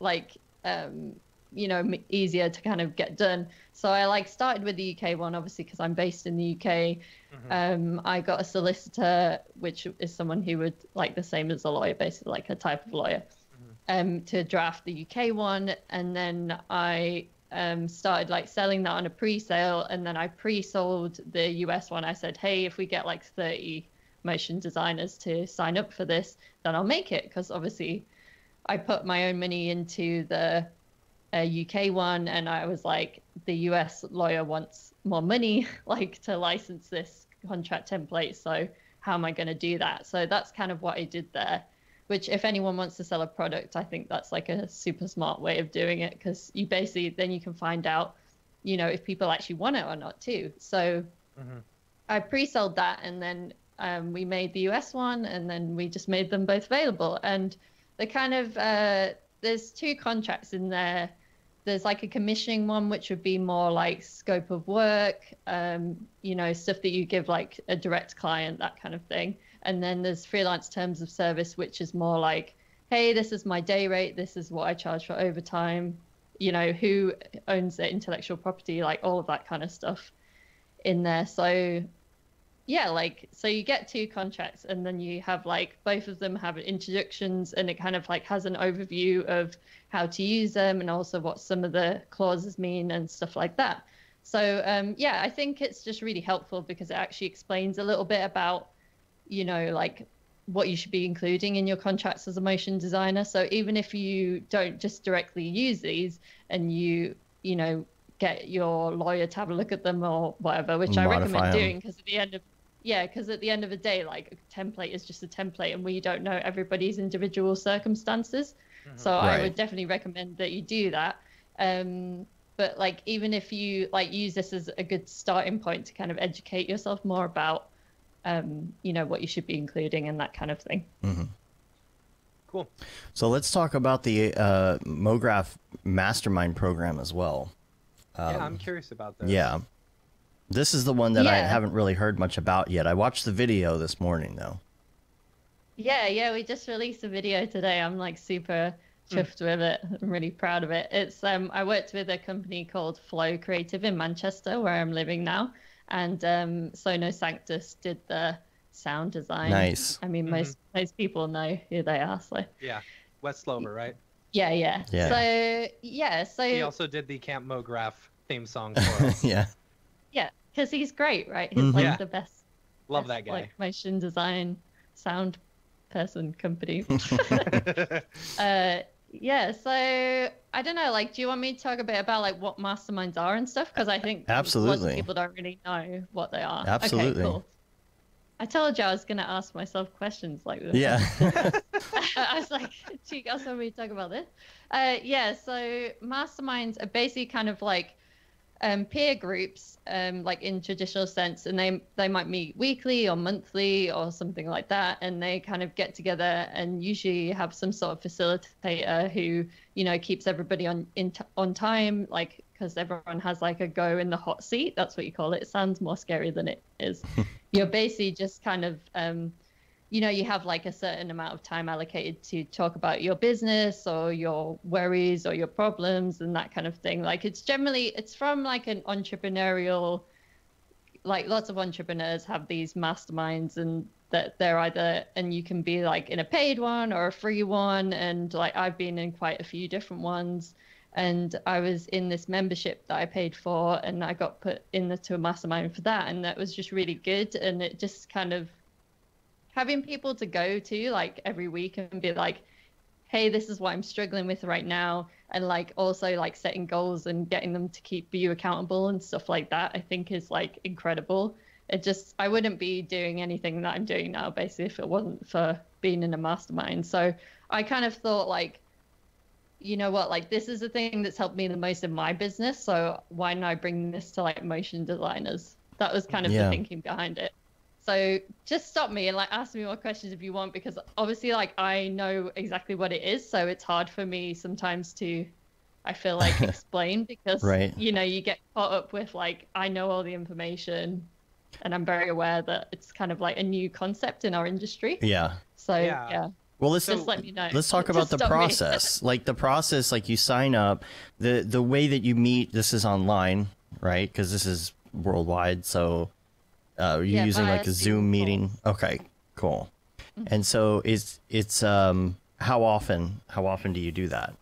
S3: like, you know, easier to kind of get done. So I like started with the UK one, obviously, because I'm based in the UK. I got a solicitor, which is someone who would like the same as a lawyer, basically like a type of lawyer. To draft the UK one, and then I started like selling that on a pre-sale, and then I pre-sold the US one. I said, hey, if we get like 30 motion designers to sign up for this, then I'll make it, because obviously I put my own money into the UK one, and I was like, the US lawyer wants more money like to license this contract template, so how am I going to do that? So that's kind of what I did there. Which, if anyone wants to sell a product, I think that's like a super smart way of doing it, because you basically then you can find out, you know, if people actually want it or not too. So I pre-sold that, and then we made the US one, and then we just made them both available. And the kind of there's two contracts in there. There's like a commissioning one, which would be more like scope of work, you know, stuff that you give like a direct client, that kind of thing. And then there's freelance terms of service, which is more like, hey, this is my day rate. This is what I charge for overtime. you know, who owns the intellectual property, like all of that kind of stuff in there. So yeah, like, so you get 2 contracts, and then you have like both of them have introductions, and it kind of like has an overview of how to use them and also what some of the clauses mean and stuff like that. So yeah, I think it's just really helpful because it actually explains a little bit about, you know, like what you should be including in your contracts as a motion designer. So even if you don't just directly use these, and you know, get your lawyer to have a look at them or whatever, which I recommend doing, because at the end of the day, like, a template is just a template, and we don't know everybody's individual circumstances. So I would definitely recommend that you do that. But like, even if you like use this as a good starting point to kind of educate yourself more about, you know, what you should be including and that kind of thing.
S2: Cool.
S1: So let's talk about the Mograph Mastermind Program as well.
S2: Yeah, I'm curious about that.
S1: Yeah. This is the one that I haven't really heard much about yet. I watched the video this morning, though.
S3: Yeah, we just released a video today. I'm like super chuffed with it. I'm really proud of it. It's I worked with a company called Flow Creative in Manchester, where I'm living now, and Sono Sanctus did the sound design.
S1: Nice.
S3: I mean, most people know who they are. So
S2: yeah, Wes Slover, right?
S3: Yeah. So
S2: he also did the Camp Mograph theme song for us.
S1: Yeah,
S3: because he's great, right? He's like the best.
S2: Love that guy.
S3: Like motion design, sound person company. Yeah, so I don't know, like, do you want me to talk a bit about like what masterminds are and stuff? Because I think lots of people don't really know what they are.
S1: Absolutely.
S3: Okay, cool. I told you I was going to ask myself questions like this.
S1: Yeah.
S3: I was like, do you guys want me to talk about this? Yeah, so masterminds are basically kind of like peer groups, like in traditional sense, and they might meet weekly or monthly or something like that, and they kind of get together and usually have some sort of facilitator who, you know, keeps everybody on time, like, because everyone has like a go in the hot seat. That's what you call it. It sounds more scary than it is. You're basically just kind of you know, you have like a certain amount of time allocated to talk about your business or your worries or your problems and that kind of thing. Like, it's from like an entrepreneurial, like lots of entrepreneurs have these masterminds, and that they're either, and you can be like in a paid one or a free one. And like, I've been in quite a few different ones, and I was in this membership that I paid for, and I got put into a mastermind for that. And that was just really good. And it just kind of, having people to go to like every week and be like, hey, this is what I'm struggling with right now. And like also like setting goals and getting them to keep you accountable and stuff like that, I think is like incredible. I wouldn't be doing anything that I'm doing now basically if it wasn't for being in a mastermind. So I kind of thought like, you know what, like this is the thing that's helped me the most in my business. So why not bring this to like motion designers? That was kind of the thinking behind it. So just stop me and like ask me more questions if you want, because obviously like I know exactly what it is. So it's hard for me sometimes to, I feel like, explain because, you know, you get caught up with like, I know all the information and I'm very aware that it's kind of like a new concept in our industry.
S1: Yeah.
S3: So yeah.
S1: Well, let's
S3: just let me know.
S1: Let's talk about the process. Like the process, like you sign up, the way that you meet. This is online, right? Because this is worldwide. So you're using like a Zoom meeting. Okay, cool. And so it's how often do you do that?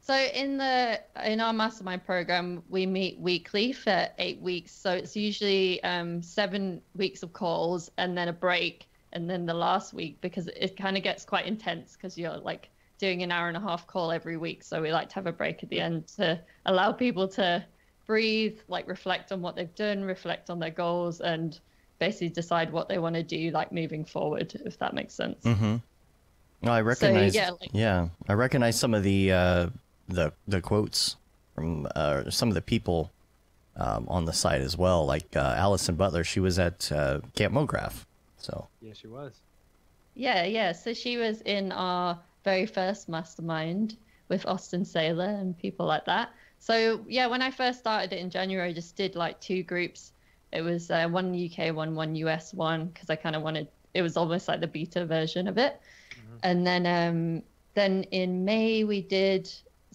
S3: So in our mastermind program, we meet weekly for 8 weeks. So it's usually 7 weeks of calls and then a break. And then the last week, because it kind of gets quite intense because you're like doing an 1.5 hour call every week. So we like to have a break at the end to allow people to breathe, like reflect on what they've done, reflect on their goals, and basically decide what they want to do, like moving forward, if that makes sense.
S1: Mm-hmm. No, I recognize.
S3: So,
S1: I recognize some of the quotes from some of the people on the site as well. Like Allison Butler, she was at Camp Mograph. So
S2: yeah, she was.
S3: Yeah. So she was in our very first mastermind with Austin Saylor and people like that. So yeah, when I first started it in January, I just did like 2 groups. It was one UK one US one, because I kind of wanted, it was almost like the beta version of it. And then in May we did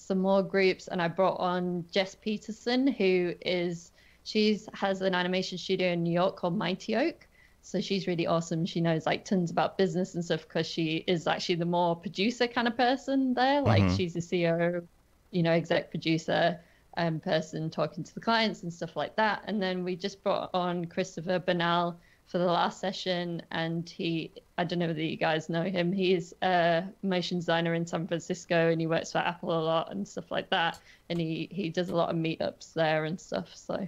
S3: some more groups, and I brought on Jess Peterson, she has an animation studio in New York called Mighty Oak. So she's really awesome. She knows like tons about business and stuff because she is actually the more producer kind of person there. Like she's the CEO, exec producer person talking to the clients and stuff like that. And then we just brought on Christopher Bernal for the last session, and I don't know whether you guys know him. He's a motion designer in San Francisco, and he works for Apple a lot and stuff like that. And he does a lot of meetups there and stuff. So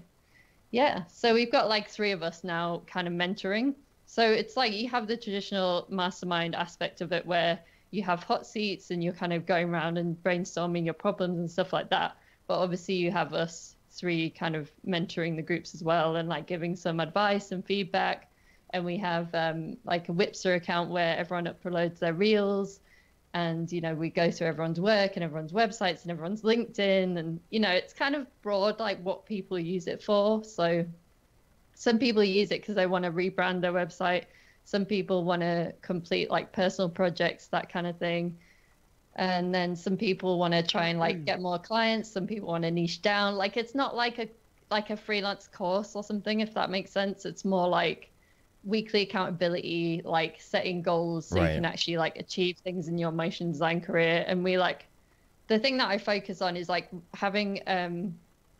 S3: yeah, so we've got like 3 of us now kind of mentoring. So it's like you have the traditional mastermind aspect of it where you have hot seats and you're kind of going around and brainstorming your problems and stuff like that. But obviously you have us 3 kind of mentoring the groups as well and like giving some advice and feedback. And we have like a Whipster account where everyone uploads their reels. And, we go through everyone's work and everyone's websites and everyone's LinkedIn. And, it's kind of broad, like what people use it for. So some people use it because they want to rebrand their website. Some people want to complete like personal projects, that kind of thing. And then some people want to try and like get more clients. Some people want to niche down. Like it's not like a freelance course or something, if that makes sense. It's more like weekly accountability, like setting goals so you can actually like achieve things in your motion design career. And we like the thing that I focus on is like having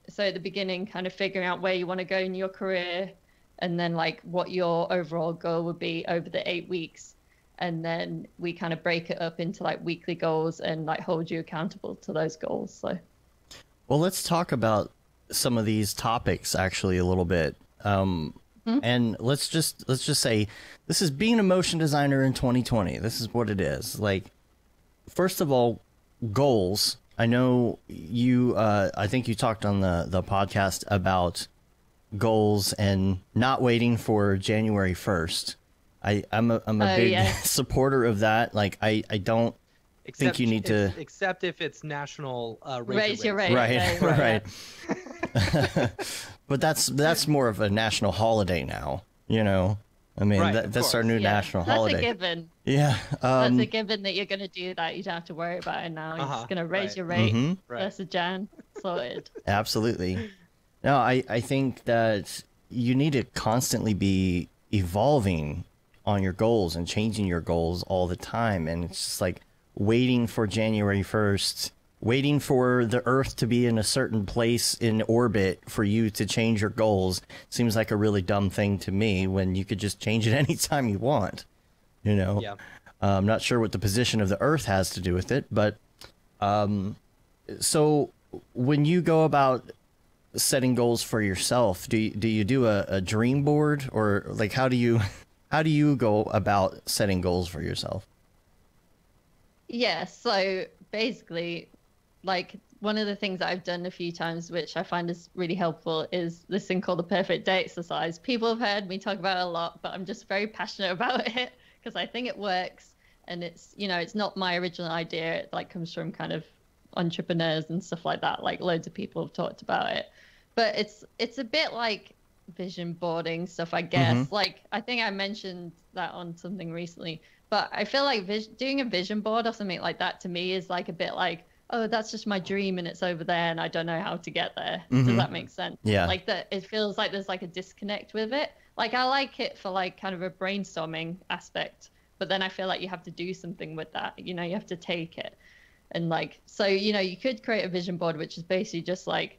S3: so at the beginning kind of figuring out where you want to go in your career, and then like what your overall goal would be over the 8 weeks, and then we kind of break it up into like weekly goals and like hold you accountable to those goals. So
S1: well, let's talk about some of these topics actually a little bit. And let's just say this is being a motion designer in 2020. This is what it is. Like, first of all, goals. I know you, I think you talked on the podcast about goals and not waiting for January 1st. I'm a big supporter of that. Like, I don't think you need to.
S2: Except if it's national
S3: raise your rate.
S1: Right. But that's more of a national holiday now, I mean, that's our new national holiday.
S3: That's a given.
S1: Yeah.
S3: That's a given that you're going to do that. You don't have to worry about it now. You're just going to raise your rate. That's a Jan. Sorted.
S1: Absolutely. No, I think that you need to constantly be evolving on your goals and changing your goals all the time. And it's just like waiting for January 1st, waiting for the Earth to be in a certain place in orbit for you to change your goals seems like a really dumb thing to me when you could just change it anytime you want, Yeah. I'm not sure what the position of the Earth has to do with it, but so when you go about setting goals for yourself, do you do a dream board, or like how do you go about setting goals for yourself?
S3: Yeah, so basically, like one of the things that I've done a few times, which I find is really helpful, is this thing called the perfect day exercise. People have heard me talk about it a lot, but I'm just very passionate about it because I think it works. And it's, it's not my original idea. It like comes from kind of entrepreneurs and stuff like that. Like loads of people have talked about it, but it's a bit like vision boarding stuff, I guess. Like I think I mentioned that on something recently, but I feel like doing a vision board or something like that to me is like a bit like, oh, that's just my dream and it's over there and I don't know how to get there. Does that make sense?
S1: Yeah.
S3: Like that, it feels like there's like a disconnect with it. Like I like it for like kind of a brainstorming aspect, but then I feel like you have to do something with that. You have to take it. And like, so, you could create a vision board, which is basically just like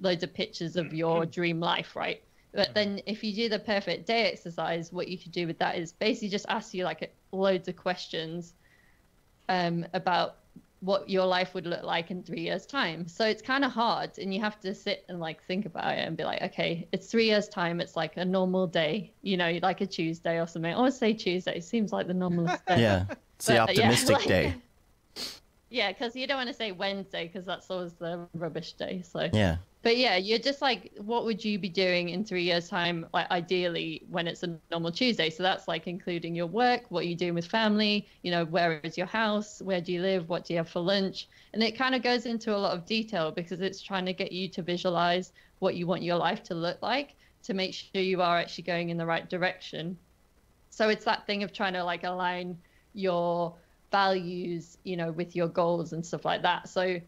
S3: loads of pictures of your dream life, right? But then if you do the perfect day exercise, what you could do with that is basically just ask you like loads of questions about what your life would look like in 3 years' time. So it's kind of hard, and you have to sit and like think about it and be like, okay, it's 3 years' time. It's like a normal day, like a Tuesday or something. I always say Tuesday. It seems like the normalest day.
S1: Yeah, it's the optimistic day.
S3: Yeah, because you don't want to say Wednesday because that's always the rubbish day. So
S1: yeah.
S3: But yeah, you're just like, what would you be doing in 3 years' time? Like ideally when it's a normal Tuesday. So that's like including your work, what are you doing with family, where is your house, where do you live, what do you have for lunch? And it kind of goes into a lot of detail because it's trying to get you to visualize what you want your life to look like to make sure you are actually going in the right direction. So it's that thing of trying to like align your values, with your goals and stuff like that. So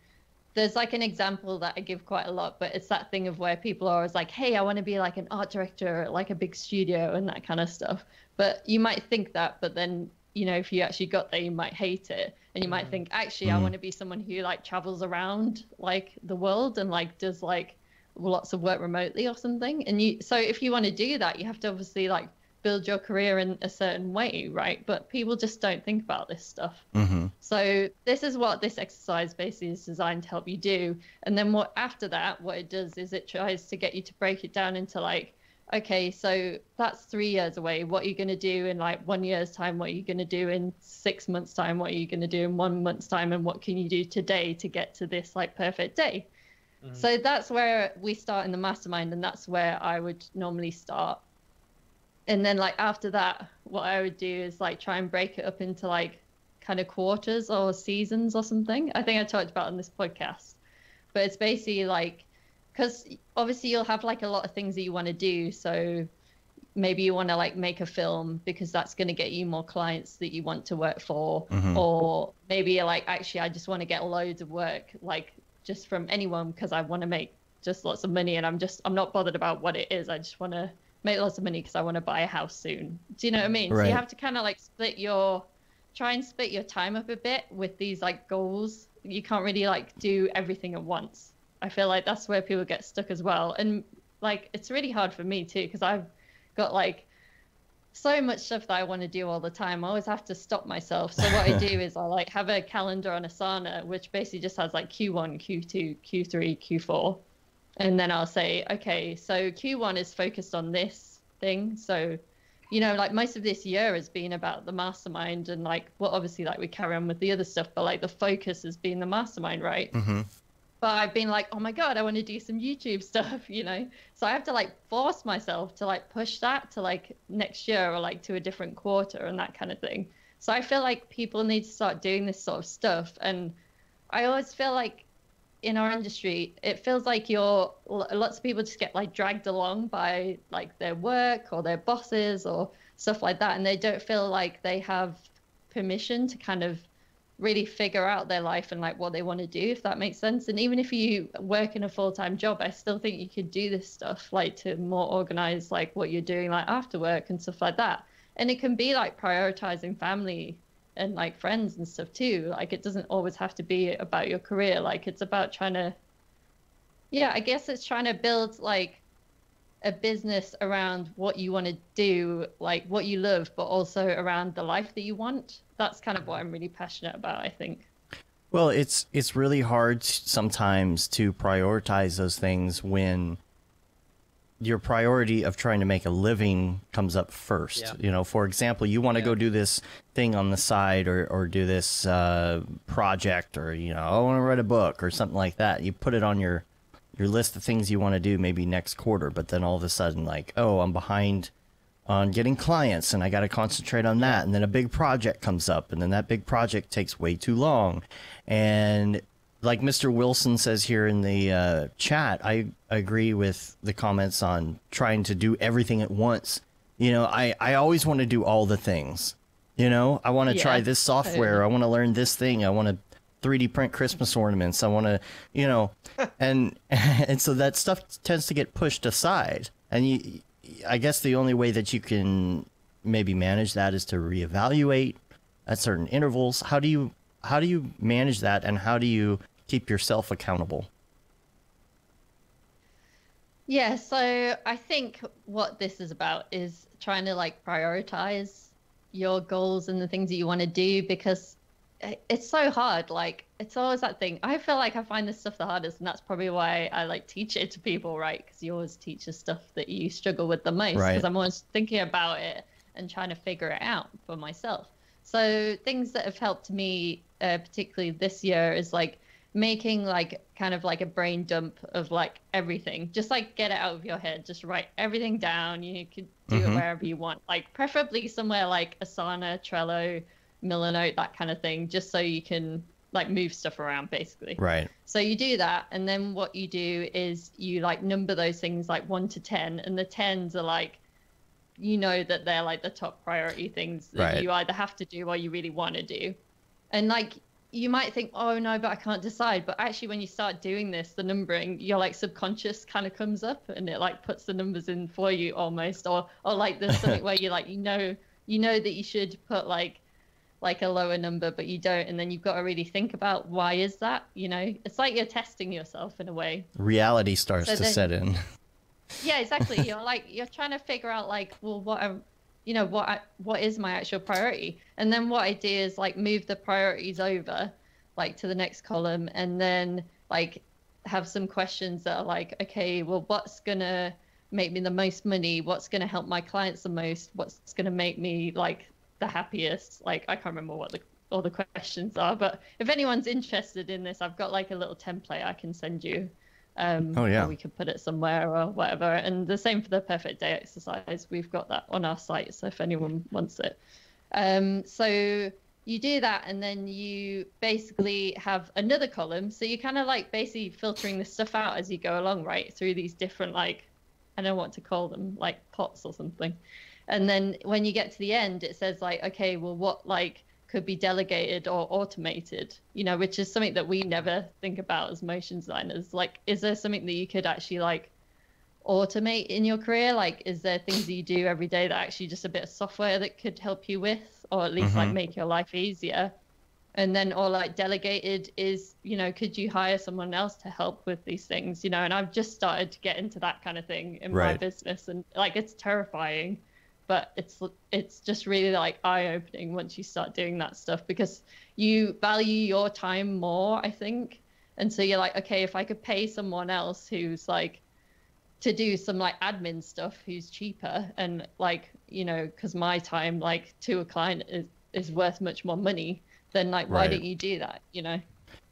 S3: there's like an example that I give quite a lot, but it's that thing of where people are always like, hey, I want to be like an art director at like a big studio and that kind of stuff. But you might think that, but then, you know, if you actually got there, you might hate it. And you might think, actually, I want to be someone who like travels around like the world and like does like lots of work remotely or something. And so if you want to do that, you have to obviously like build your career in a certain way, right? But people just don't think about this stuff. So this is what this exercise basically is designed to help you do. And then after that, what it does is it tries to get you to break it down into like, okay, so that's 3 years away. What are you going to do in like 1 year's time? What are you going to do in 6 months' time? What are you going to do in 1 month's time? And what can you do today to get to this like perfect day? So that's where we start in the mastermind, and that's where I would normally start. And then like after that, what I would do is like try and break it up into like kind of quarters or seasons or something. I think I talked about on this podcast, but it's basically like, because obviously you'll have like a lot of things that you want to do. So maybe you want to like make a film because that's going to get you more clients that you want to work for. Or maybe you're like, actually, I just want to get loads of work, like just from anyone, because I want to make just lots of money, and I'm not bothered about what it is. I just want to make lots of money because I want to buy a house soon. Do you know what I mean?
S1: Right.
S3: So you have to kind of like try and split your time up a bit with these like goals. You can't really like do everything at once. I feel like that's where people get stuck as well. And like, it's really hard for me too, because I've got like so much stuff that I want to do all the time. I always have to stop myself. So what I do is I like have a calendar on Asana, which basically just has like Q1, Q2, Q3, Q4. And then I'll say, okay, so Q1 is focused on this thing. So, you know, like most of this year has been about the mastermind, and like, well, obviously like we carry on with the other stuff, but like the focus has been the mastermind, right? But I've been like, oh my God, I want to do some YouTube stuff, you know? So I have to like force myself to like push that to like next year, or like to a different quarter and that kind of thing. So I feel like people need to start doing this sort of stuff. And I always feel like in our industry, it feels like lots of people just get like dragged along by like their work or their bosses or stuff like that. And they don't feel like they have permission to kind of really figure out their life and like what they want to do, if that makes sense. And even if you work in a full-time job, I still think you could do this stuff like to more organize like what you're doing like after work and stuff like that. And it can be like prioritizing family and like friends and stuff too. Like it doesn't always have to be about your career. Like it's about trying to, yeah, I guess it's trying to build like a business around what you want to do, like what you love, but also around the life that you want. That's kind of what I'm really passionate about, I think.
S1: Well, it's really hard sometimes to prioritize those things when your priority of trying to make a living comes up first.
S2: Yeah.
S1: You know, for example, you want to go do this thing on the side, or do this project, or, you know, I want to write a book or something like that. You put it on your list of things you want to do maybe next quarter, but then all of a sudden like, oh, I'm behind on getting clients and I got to concentrate on that. And then a big project comes up, and then that big project takes way too long. And like Mr. Wilson says here in the chat, I agree with the comments on trying to do everything at once. You know, I always want to do all the things. You know, I want to try this software.
S3: Totally.
S1: I want to learn this thing. I want to 3D print Christmas ornaments. I want to, you know, and so that stuff tends to get pushed aside. And I guess the only way that you can maybe manage that is to reevaluate at certain intervals. How do you manage that, and how do you keep yourself accountable?
S3: Yeah, so I think what this is about is trying to like prioritize your goals and the things that you want to do, because it's so hard. Like it's always that thing. I feel like I find this stuff the hardest, and that's probably why I like teach it to people, right? Because you always teach the stuff that you struggle with the most,
S1: Right.
S3: because I'm always thinking about it and trying to figure it out for myself. So things that have helped me particularly this year is like making like kind of like a brain dump of like everything. Just like get it out of your head, just write everything down. You could do it wherever you want, like preferably somewhere like Asana, Trello, Milanote, that kind of thing, just so you can like move stuff around basically.
S1: Right.
S3: So you do that, and then what you do is you like number those things like 1 to 10, and the 10s are like, you know, that they're like the top priority things that
S1: Right.
S3: you either have to do or you really want to do. And like you might think, oh no, but I can't decide. But actually, when you start doing this, the numbering, your like subconscious kind of comes up and it like puts the numbers in for you almost. Or like there's something where you like, you know that you should put like a lower number, but you don't. And then you've got to really think about why is that, you know? It's like you're testing yourself in a way.
S1: Reality starts to set in.
S3: Yeah, exactly. You're trying to figure out like, well, what is my actual priority? And then what I do is like move the priorities over like to the next column, and then like have some questions that are like, okay, well, what's gonna make me the most money? What's gonna help my clients the most? What's gonna make me like the happiest? Like, I can't remember what all the questions are, but if anyone's interested in this, I've got like a little template I can send you.
S1: Oh yeah,
S3: we could put it somewhere or whatever. And the same for the perfect day exercise. We've got that on our site, so if anyone wants it. So you do that, and then you basically have another column. So you're kind of like basically filtering this stuff out as you go along, right? Through these different, like, I don't know what to call them, like pots or something. And then when you get to the end, it says like, okay, well, what like could be delegated or automated, you know, which is something that we never think about as motion designers. Like, is there something that you could actually like automate in your career? Like, is there things that you do every day that actually just a bit of software that could help you with, or at least like make your life easier? And then, or like delegated is, you know, could you hire someone else to help with these things, you know? And I've just started to get into that kind of thing in my business, and like, it's terrifying, but it's just really like eye-opening once you start doing that stuff, because you value your time more, I think. And so you're like, okay, if I could pay someone else who's like to do some like admin stuff, who's cheaper, and like, you know, because my time like to a client is worth much more money, then like why don't you do that, you know?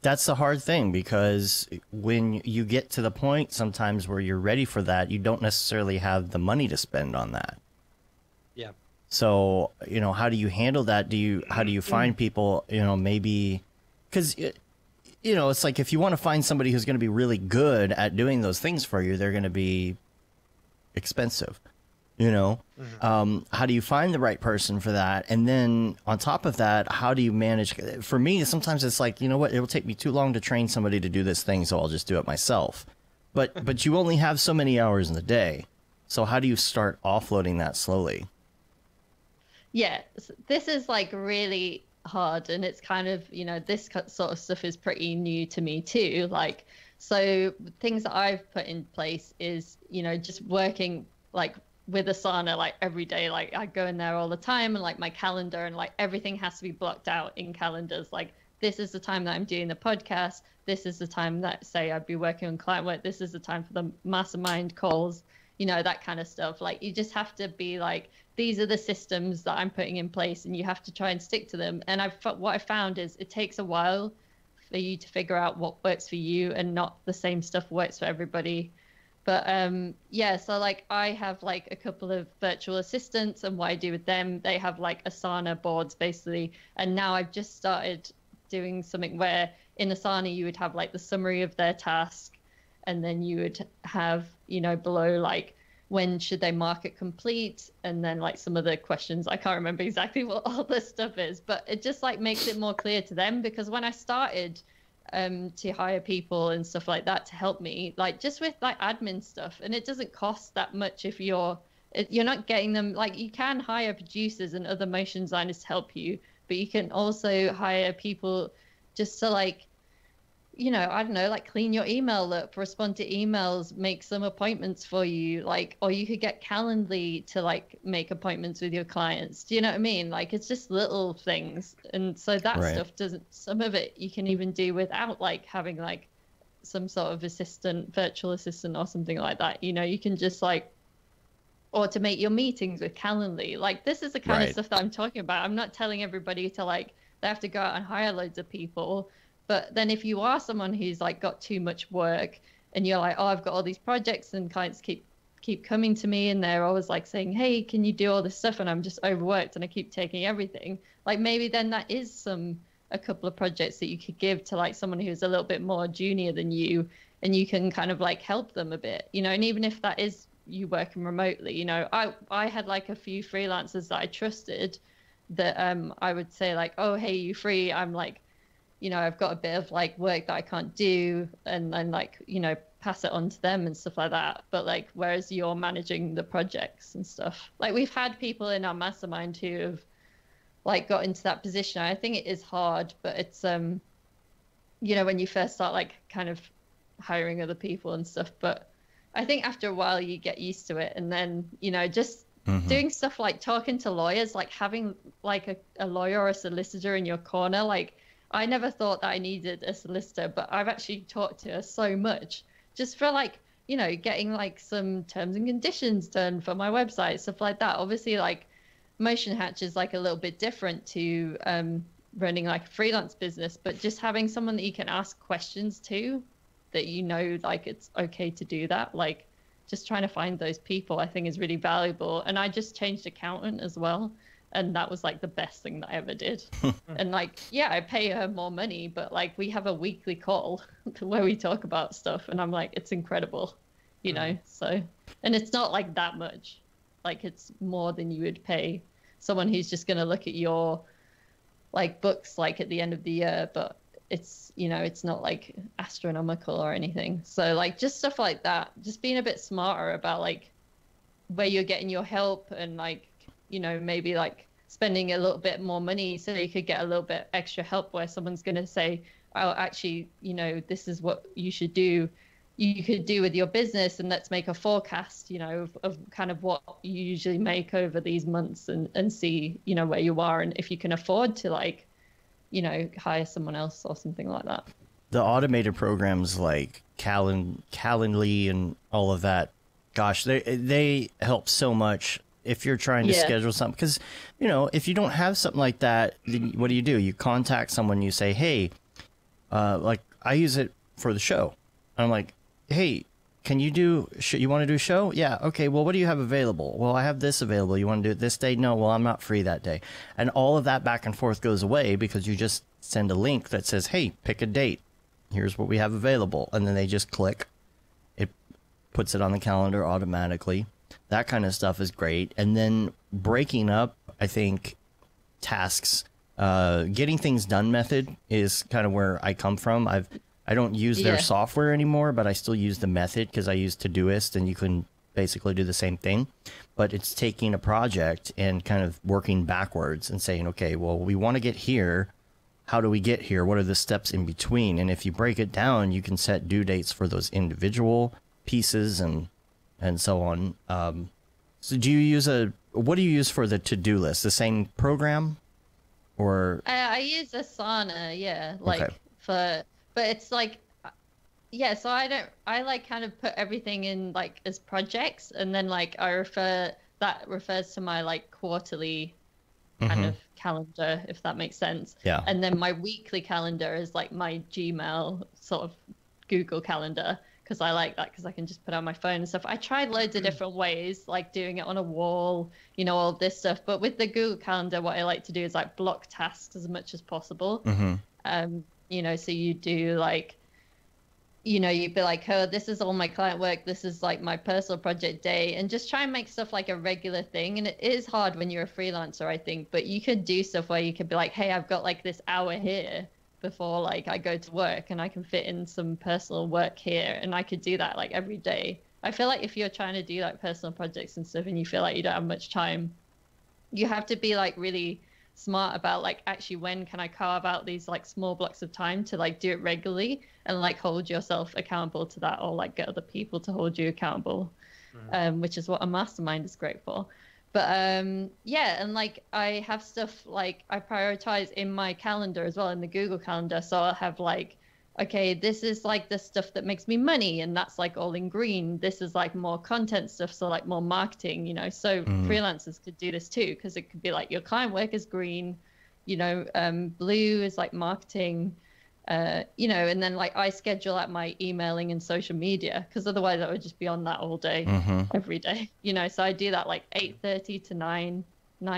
S1: That's the hard thing, because when you get to the point sometimes where you're ready for that, you don't necessarily have the money to spend on that.
S2: Yeah.
S1: So, you know, how do you handle that? How do you find people, you know, maybe, because, you know, it's like if you want to find somebody who's going to be really good at doing those things for you, they're going to be expensive, you know? How do you find the right person for that? And then on top of that, how do you manage? For me, sometimes it's like, you know what, it will take me too long to train somebody to do this thing, so I'll just do it myself. But you only have so many hours in the day. So how do you start offloading that slowly?
S3: Yeah, this is like really hard, and it's kind of, you know, this sort of stuff is pretty new to me too. Like, so things that I've put in place is, you know, just working like with Asana like every day. Like, I go in there all the time, and like my calendar and like everything has to be blocked out in calendars. Like, this is the time that I'm doing the podcast. This is the time that, say, I'd be working on client work. This is the time for the mastermind calls, you know, that kind of stuff. Like, you just have to be like, these are the systems that I'm putting in place, and you have to try and stick to them. And what I found is it takes a while for you to figure out what works for you, and not the same stuff works for everybody. But yeah, so like I have like a couple of virtual assistants, and what I do with them, they have like Asana boards basically. And now I've just started doing something where in Asana you would have like the summary of their task, and then you would have, you know, below like, when should they mark it complete? And then like some of the questions, I can't remember exactly what all this stuff is, but it just like makes it more clear to them. Because when I started to hire people and stuff like that to help me, like just with like admin stuff, and it doesn't cost that much if you're not getting them, like you can hire producers and other motion designers to help you, but you can also hire people just to like, you know, I don't know, like clean your email up, respond to emails, make some appointments for you, like, or you could get Calendly to like make appointments with your clients. Do you know what I mean? Like, it's just little things. And so that stuff some of it you can even do without like having like some sort of virtual assistant or something like that. You know, you can just like automate your meetings with Calendly. Like, this is the kind of stuff that I'm talking about. I'm not telling everybody to like, they have to go out and hire loads of people. But then if you are someone who's like got too much work, and you're like, oh, I've got all these projects, and clients keep coming to me, and they're always like saying, hey, can you do all this stuff? And I'm just overworked and I keep taking everything. Like, maybe then that is a couple of projects that you could give to like someone who's a little bit more junior than you, and you can kind of like help them a bit, you know. And even if that is you working remotely, you know, I had like a few freelancers that I trusted that I would say like, oh, hey, you free? I'm like, I've got a bit of like work that I can't do, and then like, pass it on to them and stuff like that. But like, whereas you're managing the projects and stuff, like we've had people in our mastermind who have like got into that position. I think it is hard, but it's when you first start like kind of hiring other people and stuff. But I think after a while you get used to it, and then just doing stuff like talking to lawyers, like having like a lawyer or a solicitor in your corner. Like I never thought that I needed a solicitor, but I've actually talked to her so much just for like getting like some terms and conditions done for my website, stuff like that. Obviously, like Motion Hatch is like a little bit different to running like a freelance business, but just having someone that you can ask questions to, that like it's okay to do that, like just trying to find those people, I think is really valuable. And I just changed accountant as well, and that was like the best thing that I ever did. And like, yeah, I pay her more money, but like we have a weekly call where we talk about stuff, and I'm like, it's incredible, so, and it's not like that much, like it's more than you would pay someone who's just going to look at your like books like at the end of the year, but it's it's not like astronomical or anything. So like just stuff like that, just being a bit smarter about like where you're getting your help, and like maybe like spending a little bit more money so you could get a little bit extra help, where someone's going to say, oh, actually this is what you should do, you could do with your business, and let's make a forecast of kind of what you usually make over these months, and see where you are, and if you can afford to like hire someone else or something like that.
S1: The automated programs like Calendly and all of that, gosh, they help so much if you're trying to schedule something. Because, if you don't have something like that, then what do? You contact someone, you say, hey, like I use it for the show. And I'm like, hey, can you you want to do a show? Yeah. Okay. Well, what do you have available? Well, I have this available. You want to do it this day? No. Well, I'm not free that day. And all of that back and forth goes away, because you just send a link that says, hey, pick a date. Here's what we have available. And then they just click. It puts it on the calendar automatically. That kind of stuff is great. And then breaking up, I think, tasks, getting things done method is kind of where I come from. I don't use their software anymore, but I still use the method, because I use Todoist, and you can basically do the same thing. But it's taking a project and kind of working backwards and saying, okay, well, we want to get here. How do we get here? What are the steps in between? And if you break it down, you can set due dates for those individual pieces and so on. So do you use what do you use for the to-do list? The same program, or?
S3: I use Asana, but it's like, so I like kind of put everything in like as projects, and then like that refers to my like quarterly kind of calendar, if that makes sense.
S1: Yeah.
S3: And then my weekly calendar is like my Gmail sort of Google calendar, because I like that, because I can just put on my phone and stuff. I tried loads of different ways, like doing it on a wall, all this stuff. But with the Google Calendar, what I like to do is like block tasks as much as possible. So you do like, you'd be like, oh, this is all my client work, this is like my personal project day, and just try and make stuff like a regular thing. And it is hard when you're a freelancer, I think, but you could do stuff where you could be like, hey, I've got like this hour here before like I go to work, and I can fit in some personal work here, and I could do that like every day. I feel like if you're trying to do like personal projects and stuff, and you feel like you don't have much time, you have to be like really smart about like, actually, when can I carve out these like small blocks of time to like do it regularly, and like hold yourself accountable to that, or like get other people to hold you accountable, which is what a mastermind is great for. But and like I have stuff like I prioritize in my calendar as well, in the Google Calendar. So I'll have like, okay, this is like the stuff that makes me money, and that's like all in green. This is like more content stuff, so like more marketing, so freelancers could do this too, because it could be like your client work is green, blue is like marketing, and then like I schedule out my emailing and social media, because otherwise I would just be on that all day, every day, so I do that like 8:30 to 9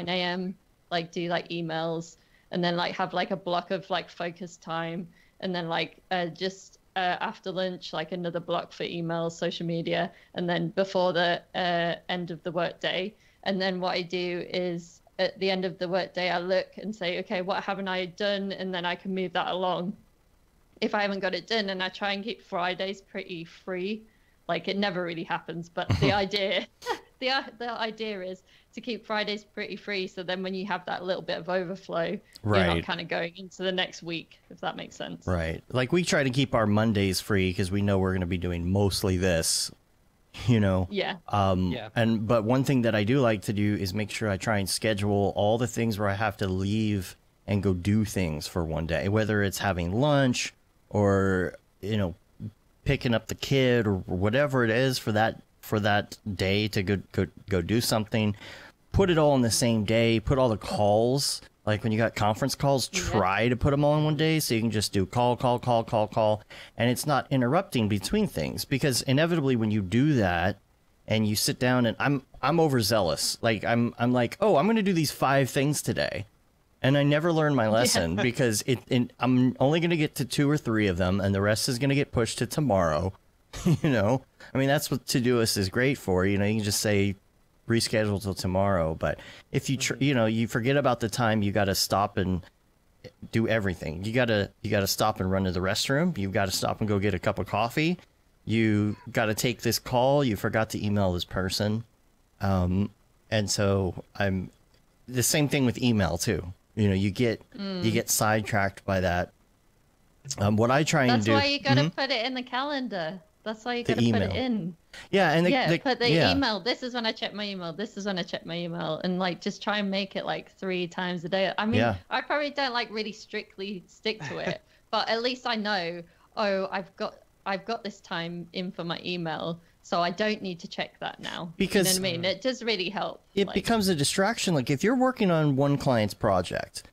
S3: a.m, like do like emails, and then like have like a block of like focus time, and then like just after lunch, like another block for emails, social media, and then before the end of the work day. And then what I do is at the end of the workday, I look and say, okay, what haven't I done? And then I can move that along. If I haven't got it done, and I try and keep Fridays pretty free, like it never really happens, but the idea, the idea is to keep Fridays pretty free. So then when you have that little bit of overflow, you're not kind of going into the next week, if that makes sense.
S1: Right. Like we try to keep our Mondays free because we know we're going to be doing mostly this, you know?
S3: Yeah.
S1: But one thing that I do like to do is make sure I try and schedule all the things where I have to leave and go do things for one day, whether it's having lunch or, you know, picking up the kid or whatever it is for that day to go do something. Put it all in the same day. Put all the calls, like when you got conference calls, try to put them all in one day so you can just do call, and it's not interrupting between things, because inevitably when you do that and you sit down, and I'm overzealous, like I'm like, oh, I'm going to do these 5 things today. And I never learned my lesson because I'm only going to get to 2 or 3 of them, and the rest is going to get pushed to tomorrow. You know, I mean, that's what Todoist is great for. You know, you can just say reschedule till tomorrow. But if you you know, you forget about the time, you got to stop and do everything. You got to stop and run to the restroom. You've got to stop and go get a cup of coffee. You got to take this call. You forgot to email this person. And so I'm the same thing with email too. You know, you get sidetracked by that. What I try and do.
S3: That's why you got to put it in the calendar. That's why you got to put it in.
S1: Yeah, and
S3: put the email. This is when I check my email. This is when I check my email, and like just try and make it like 3 times a day. I mean, I probably don't like really strictly stick to it, but at least I know. Oh, I've got this time in for my email, so I don't need to check that now.
S1: Because
S3: you know what I mean, it does really help.
S1: It becomes a distraction. Like if you're working on one client's project,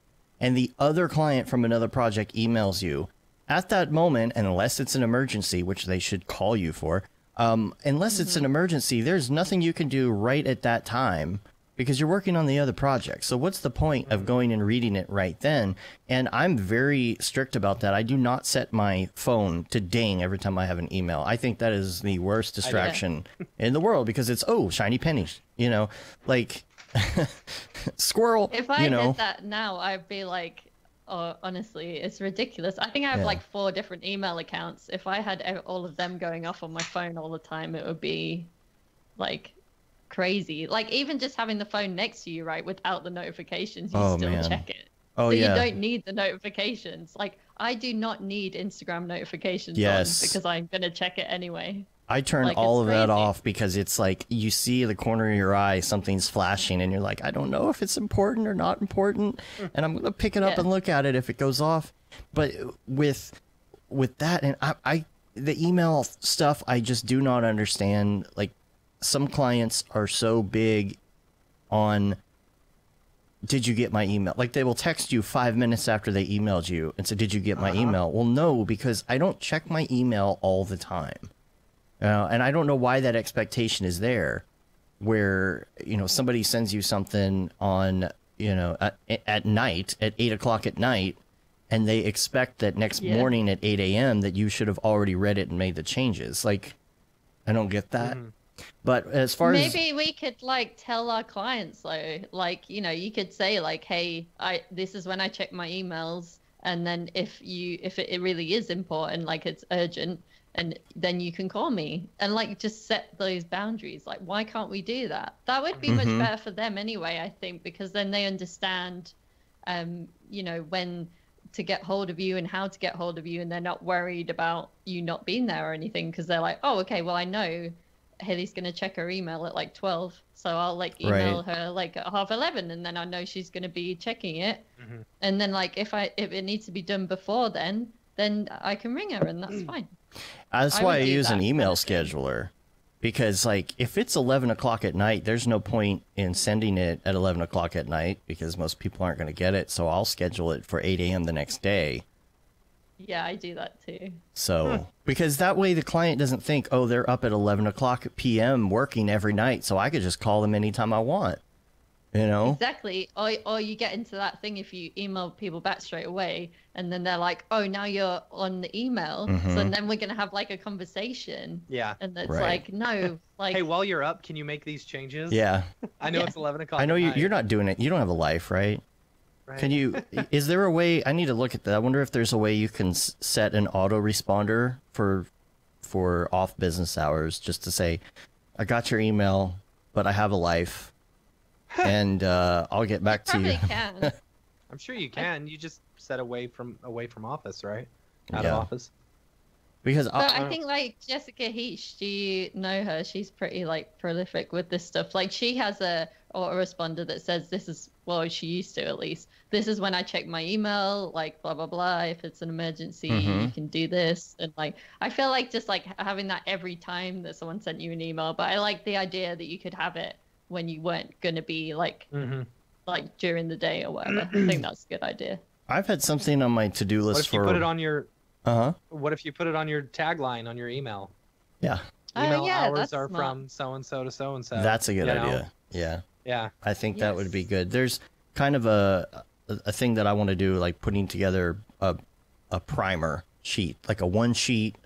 S1: and the other client from another project emails you. At that moment, and unless it's an emergency, which they should call you for, unless it's an emergency, there's nothing you can do right at that time because you're working on the other project. So what's the point of going and reading it right then? And I'm very strict about that. I do not set my phone to ding every time I have an email. I think that is the worst distraction in the world because it's, oh, shiny pennies, you know, like squirrel.
S3: If I did that now, I'd be like, oh, honestly, it's ridiculous. I think I have like 4 different email accounts. If I had all of them going off on my phone all the time, it would be like crazy. Like even just having the phone next to you, right, without the notifications, you still check it.
S1: Oh,
S3: so you don't need the notifications. Like I do not need Instagram notifications on because I'm going to check it anyway.
S1: I turn all of that off because it's like you see the corner of your eye, something's flashing, and you're like, I don't know if it's important or not important, and I'm going to pick it up and look at it if it goes off. But with that, and the email stuff, I just do not understand. Like some clients are so big on, did you get my email? Like they will text you 5 minutes after they emailed you and say, did you get my email? Well, no, because I don't check my email all the time. And I don't know why that expectation is there where, you know, somebody sends you something on, you know, at night, at 8 o'clock at night, and they expect that next morning at 8 a.m. that you should have already read it and made the changes. Like, I don't get that. But as far as
S3: maybe we could like tell our clients though, like, you know, you could say like, hey, this is when I check my emails. And then if it really is important, like it's urgent, and then you can call me and like just set those boundaries. Like, why can't we do that? That would be much better for them anyway, I think, because then they understand, you know, when to get hold of you and how to get hold of you, and they're not worried about you not being there or anything, because they're like, oh, okay, well, I know Hayley's going to check her email at like 12, so I'll like email her like at 11:30, and then I know she's going to be checking it. And then like if it needs to be done before then I can ring her, and that's fine.
S1: That's why I use an email scheduler, because like if it's 11 o'clock at night, there's no point in sending it at 11 o'clock at night because most people aren't going to get it. So I'll schedule it for 8 a.m. the next day.
S3: Yeah, I do that too.
S1: So because that way the client doesn't think, oh, they're up at 11 o'clock p.m. working every night, so I could just call them anytime I want. You know?
S3: Exactly. Or you get into that thing if you email people back straight away and then they're like, oh, now you're on the email. So then we're going to have like a conversation.
S2: Yeah.
S3: And it's
S1: Right.
S3: like, no, like,
S2: Hey, while you're up, can you make these changes?
S1: Yeah.
S2: I know
S3: Yeah.
S2: it's 11 o'clock.
S1: I know
S2: at
S1: you,
S2: night,
S1: you're not doing it. You don't have a life, right?
S2: right?
S1: Can you, is there a way, I need to look at that. I wonder if there's a way you can set an autoresponder for off business hours, just to say, I got your email, but I have a life. And I'll get back to you.
S3: probably can.
S2: I'm sure you can. You just set away from office, right? Out
S1: Yeah.
S2: of office.
S1: Because
S3: But I think like Jessica Heach, do you know her? She's pretty like prolific with this stuff. Like she has a autoresponder that says this is, well, she used to at least. This is when I check my email, like blah blah blah. If it's an emergency, you can do this. And like I feel like just like having that every time that someone sent you an email. But I like the idea that you could have it when you weren't gonna be like like during the day or whatever. I think that's a good idea.
S1: I've had something on my to-do
S2: What
S1: list
S2: if you
S1: for...
S2: put it on your
S1: Uh-huh.
S2: What if you put it on your tagline on your email?
S1: Yeah.
S2: Email
S3: yeah,
S2: hours
S3: that's
S2: are
S3: smart.
S2: from so and so to so and so.
S1: That's a good
S2: you know?
S1: idea. Yeah.
S2: Yeah.
S1: I think that would be
S3: Yes.
S1: good. There's kind of a thing that I want to do, like putting together a primer sheet, like a one sheet,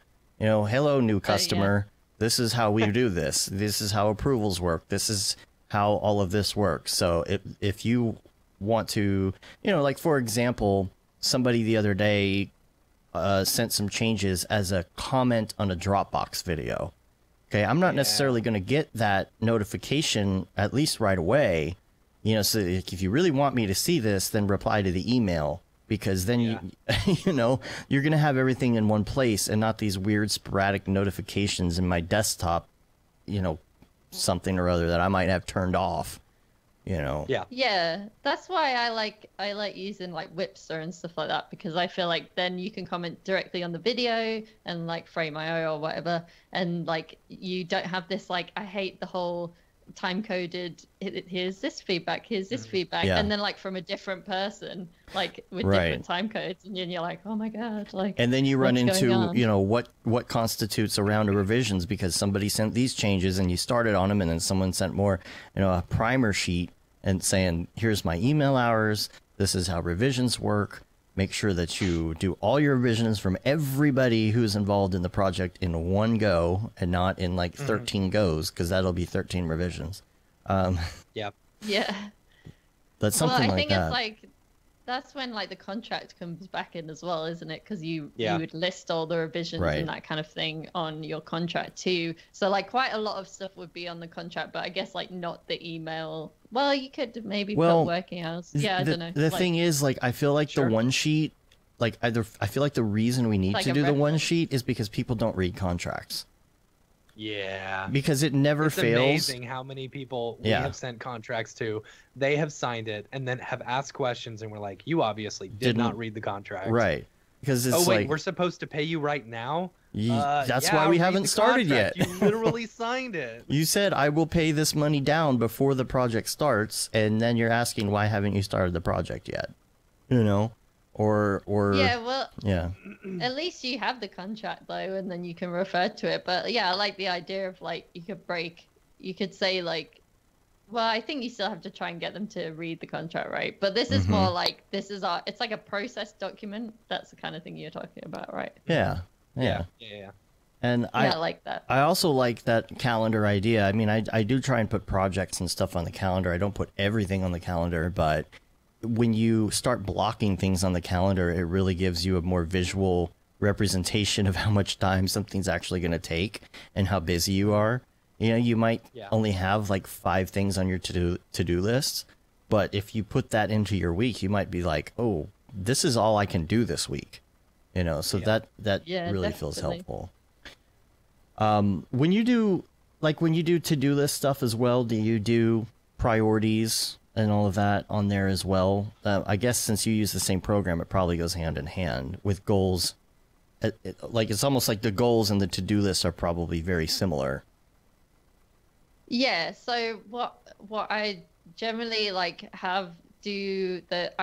S1: you know, hello new customer. This is how we do this. This is how approvals work. This is how all of this works. So if you want to, you know, like for example, somebody the other day sent some changes as a comment on a Dropbox video. Okay, I'm not necessarily going to get that notification at least right away. You know, so if you really want me to see this, then reply to the email, because then you know, you're going to have everything in one place and not these weird sporadic notifications in my desktop, you know, something or other that I might have turned off, you know.
S2: Yeah.
S3: Yeah, that's why I like using like Whipster and stuff like that, because I feel like then you can comment directly on the video and like Frame.io or whatever, and like you don't have this like, I hate the whole time coded, here's this feedback, here's this feedback,
S1: Yeah.
S3: and then like from a different person, like with
S1: Right.
S3: different time codes, and you're like, oh my god, like.
S1: And then you run
S3: what's going
S1: into,
S3: on?
S1: you know, what constitutes a round of revisions, because somebody sent these changes and you started on them, and then someone sent more, you know, a primer sheet and saying, here's my email hours. This is how revisions work. Make sure that you do all your revisions from everybody who's involved in the project in one go and not in like 13 goes, because that'll be 13 revisions.
S2: Yeah.
S3: Yeah.
S1: But something
S3: Well, I
S1: like
S3: think
S1: that.
S3: it's like that's when like the contract comes back in as well, isn't it? Because you
S2: Yeah.
S3: would list all the revisions
S1: Right.
S3: and that kind of thing on your contract too. So like quite a lot of stuff would be on the contract, but I guess like not the email. Well, you could maybe
S1: Well,
S3: put working hours. Yeah, I don't know.
S1: The
S3: Like,
S1: thing is, like, I feel like
S2: Sure.
S1: the one sheet, like, I feel like the reason we need
S3: Like
S1: to
S3: a
S1: do the one
S3: reference.
S1: sheet is because people don't read contracts.
S2: Yeah.
S1: Because it never
S2: It's
S1: fails.
S2: amazing how many people we
S1: Yeah.
S2: have sent contracts to. They have signed it and then have asked questions, and we're like, you obviously did not
S1: Didn't-
S2: read the contract.
S1: Right. Because it's
S2: Oh wait,
S1: like,
S2: we're supposed to pay you right now.
S1: that's
S2: Yeah,
S1: why we
S2: read
S1: haven't
S2: the
S1: started
S2: contract.
S1: yet.
S2: You literally signed it.
S1: You said I will pay this money down before the project starts, and then you're asking why haven't you started the project yet? You know, or
S3: yeah, well,
S1: yeah,
S3: at least you have the contract though, and then you can refer to it. But yeah, I like the idea of like you could say like, well, I think you still have to try and get them to read the contract, right? But this is more like it's like a process document. That's the kind of thing you're talking about, right?
S1: yeah.
S2: Yeah.
S1: And
S3: Yeah, I like that.
S1: I also like that calendar idea. I mean, I do try and put projects and stuff on the calendar. I don't put everything on the calendar, but when you start blocking things on the calendar, it really gives you a more visual representation of how much time something's actually going to take and how busy you are. You know, you might only have like 5 things on your to-do list, but if you put that into your week, you might be like, oh, this is all I can do this week. You know, so that
S3: Yeah,
S1: really feels
S3: definitely.
S1: helpful. When you do to-do list stuff as well, do you do priorities and all of that on there as well? I guess since you use the same program, it probably goes hand in hand with goals. Like it's almost like the goals and the to-do lists are probably very similar.
S3: Yeah, so what I generally like I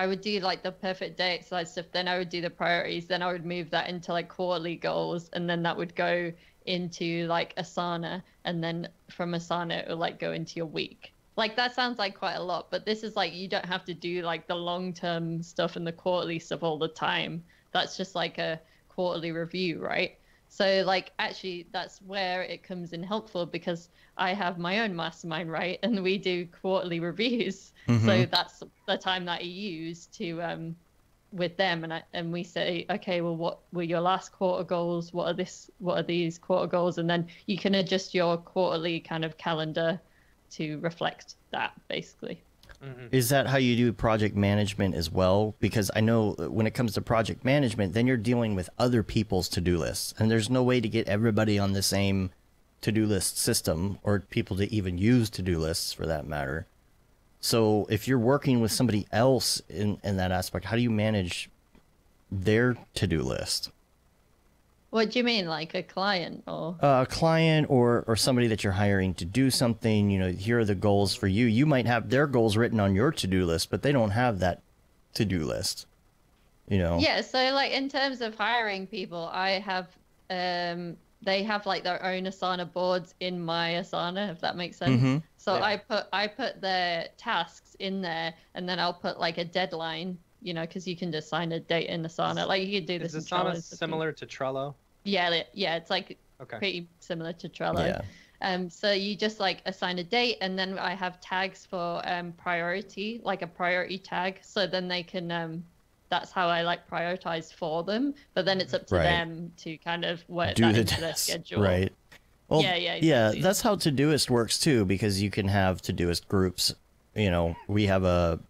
S3: would do like the perfect day exercise stuff, then I would do the priorities, then I would move that into like quarterly goals, and then that would go into like Asana, and then from Asana it would like go into your week. like that sounds like quite a lot, but this is like you don't have to do like the long-term stuff and the quarterly stuff all the time. That's just like a quarterly review, right? So like actually that's where it comes in helpful, because I have my own mastermind, right? And we do quarterly reviews. So that's the time that I use to with them, and we say, okay, well, what were your last quarter goals? What are these quarter goals? And then you can adjust your quarterly kind of calendar to reflect that, basically.
S1: Is that how you do project management as well? Because I know when it comes to project management, then you're dealing with other people's to-do lists, and there's no way to get everybody on the same to-do list system, or people to even use to-do lists for that matter. So if you're working with somebody else in that aspect, how do you manage their to-do list?
S3: What do you mean, like a client or
S1: a client or somebody that you're hiring to do something? You know, here are the goals for you. You might have their goals written on your to-do list, but they don't have that to-do list, you know?
S3: Yeah, so like in terms of hiring people, I have they have like their own Asana boards in my Asana, if that makes sense. So yeah. I put their tasks in there, and then I'll put like a deadline, you know, because you can just assign a date in Asana. Like you could do this.
S2: Is Asana similar to Trello?
S3: Yeah, it's like pretty similar to Trello. Yeah. So you just like assign a date, and then I have tags for priority, like a priority tag. So then they can that's how I like prioritize for them. But then it's up to them to kind of work that into their schedule.
S1: Right. Well,
S3: yeah, exactly.
S1: Yeah, that's how Todoist works too, because you can have Todoist groups. You know, we have a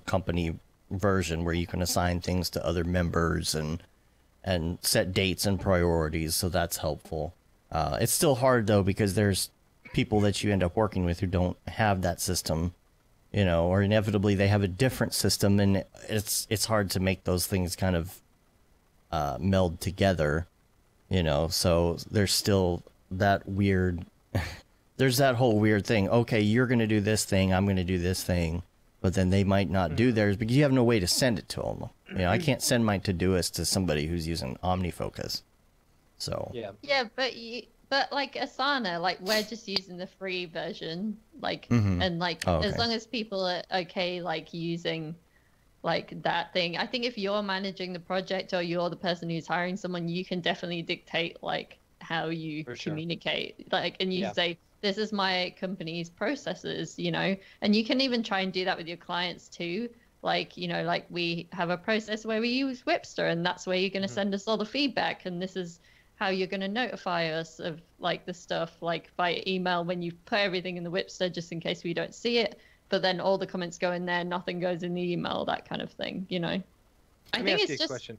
S1: company version where you can assign things to other members and set dates and priorities, so that's helpful. It's still hard though, because there's people that you end up working with who don't have that system, you know, or inevitably they have a different system, and it's hard to make those things kind of meld together, you know. So there's still that weird there's that whole weird thing. Okay, you're going to do this thing, I'm going to do this thing, but then they might not do theirs because you have no way to send it to them. You know, I can't send my Todoist to somebody who's using OmniFocus. So
S3: yeah, but like Asana, like we're just using the free version, like and like as long as people are okay like using like that thing. I think if you're managing the project or you're the person who's hiring someone, you can definitely dictate like how you communicate, like, and you say, this is my company's processes, you know, and you can even try and do that with your clients too. Like, you know, like we have a process where we use Whipster, and that's where you're going to send us all the feedback, and this is how you're going to notify us of like the stuff, like by email when you put everything in the Whipster, just in case we don't see it, but then all the comments go in there, nothing goes in the email, that kind of thing, you know.
S2: I think it's just a question.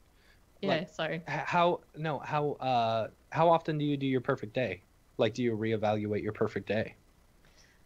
S3: Yeah, like, sorry.
S2: How often do you do your perfect day? Like, do you reevaluate your perfect day?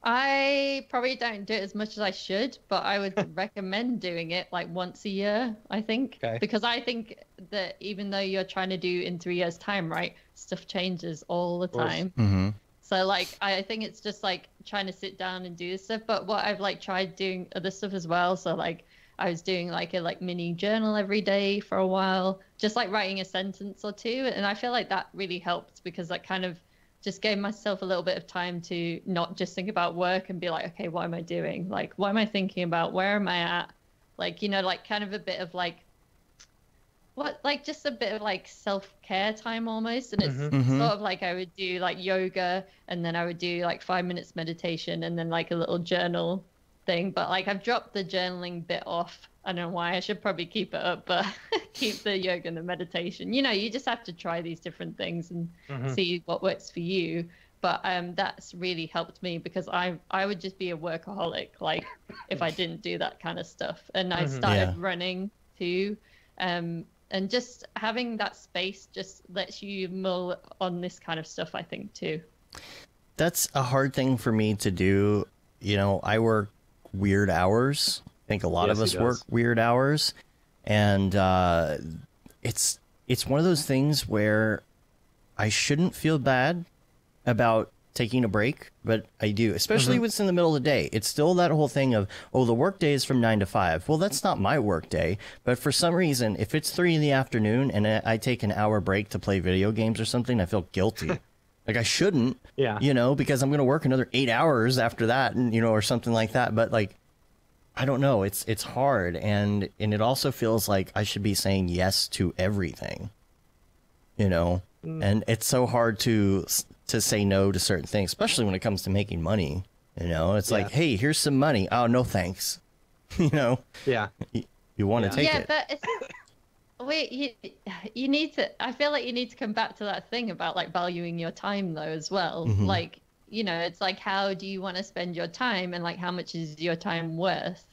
S3: I probably don't do it as much as I should, but I would recommend doing it like once a year, I think. Okay. Because I think that even though you're trying to do in 3 years' time, right, stuff changes all the time. So like, I think it's just like trying to sit down and do this stuff. But what I've like tried doing other stuff as well. So like, I was doing like a mini journal every day for a while, just like writing a sentence or two. And I feel like that really helped, because that kind of just gave myself a little bit of time to not just think about work and be like, okay, what am I doing? Like, what am I thinking about? Where am I at? Like, you know, like kind of a bit of like, just a bit of like self-care time almost. And it's sort of like I would do like yoga, and then I would do like 5 minutes meditation, and then like a little journal thing. But like I've dropped the journaling bit off. I don't know why. I should probably keep it up, but keep the yoga and the meditation. You know, you just have to try these different things and see what works for you. But that's really helped me, because I would just be a workaholic, like if I didn't do that kind of stuff. And I started running too. And just having that space just lets you mull on this kind of stuff, I think, too.
S1: That's a hard thing for me to do. You know, I work weird hours. I think a lot of us work weird hours, and it's one of those things where I shouldn't feel bad about taking a break, but I do, especially when it's in the middle of the day. It's still that whole thing of, oh, the work day is from 9 to 5. Well, that's not my work day, but for some reason, if it's 3 in the afternoon and I take an hour break to play video games or something, I feel guilty. Like I shouldn't,
S2: Yeah.
S1: because I'm going to work another 8 hours after that, and or something like that. But like, I don't know. It's hard, and it also feels like I should be saying yes to everything, and it's so hard to say no to certain things, especially when it comes to making money. It's like, hey, here's some money. Oh, no, thanks.
S2: Yeah.
S1: You want to take it.
S3: Yeah, but you need to. I feel like you need to come back to that thing about like valuing your time though as well.
S1: Mm-hmm.
S3: Like, it's like, how do you want to spend your time, and like how much is your time worth?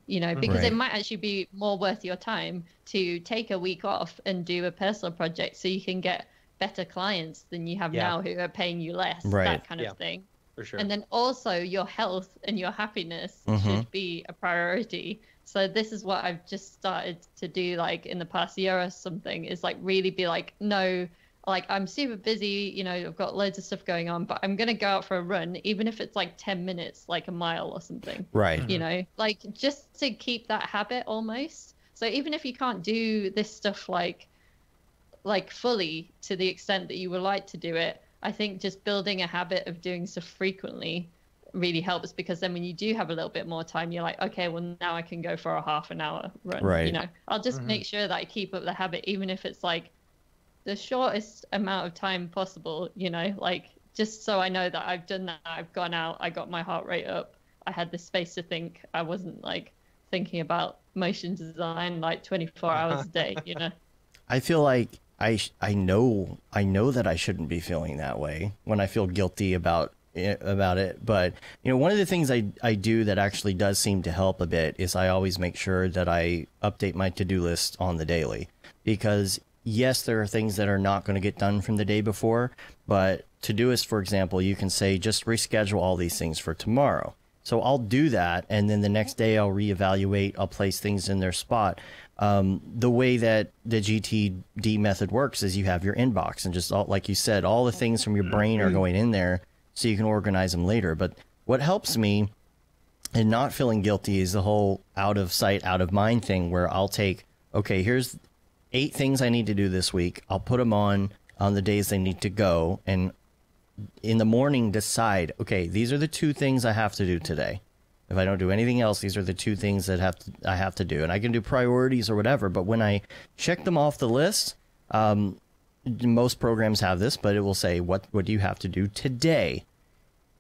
S3: Because
S1: Right.
S3: it might actually be more worth your time to take a week off and do a personal project so you can get better clients than you have now who are paying you less.
S1: Right.
S3: That kind of thing.
S2: For sure.
S3: And then also your health and your happiness
S1: Mm-hmm.
S3: should be a priority. So this is what I've just started to do, like in the past year or something, is like really be like, no, like I'm super busy, I've got loads of stuff going on, but I'm going to go out for a run, even if it's like 10 minutes, like a mile or something.
S1: Right.
S3: Like just to keep that habit almost. So even if you can't do this stuff like fully to the extent that you would like to do it, I think just building a habit of doing stuff frequently really helps, because then when you do have a little bit more time, you're like, okay, well now I can go for a half an hour run.
S1: Right.
S3: I'll just make sure that I keep up the habit, even if it's like the shortest amount of time possible, like just so I know that I've done that, I've gone out, I got my heart rate up, I had the space to think, I wasn't like thinking about motion design like 24 hours a day.
S1: I feel like I know that I shouldn't be feeling that way when I feel guilty about it. But, one of the things I do that actually does seem to help a bit is I always make sure that I update my to-do list on the daily, because yes, there are things that are not going to get done from the day before, but Todoist, for example, you can say, just reschedule all these things for tomorrow. So I'll do that, and then the next day I'll reevaluate, I'll place things in their spot. The way that the GTD method works is you have your inbox, and just like you said, all the things from your brain are going in there so you can organize them later. But what helps me in not feeling guilty is the whole out of sight, out of mind thing, where I'll take, okay, here's 8 things I need to do this week. I'll put them on the days they need to go, and in the morning decide, okay, these are the 2 things I have to do today. If I don't do anything else, these are the 2 things that I have to do. And I can do priorities or whatever, but when I check them off the list, most programs have this, but it will say, what do you have to do today?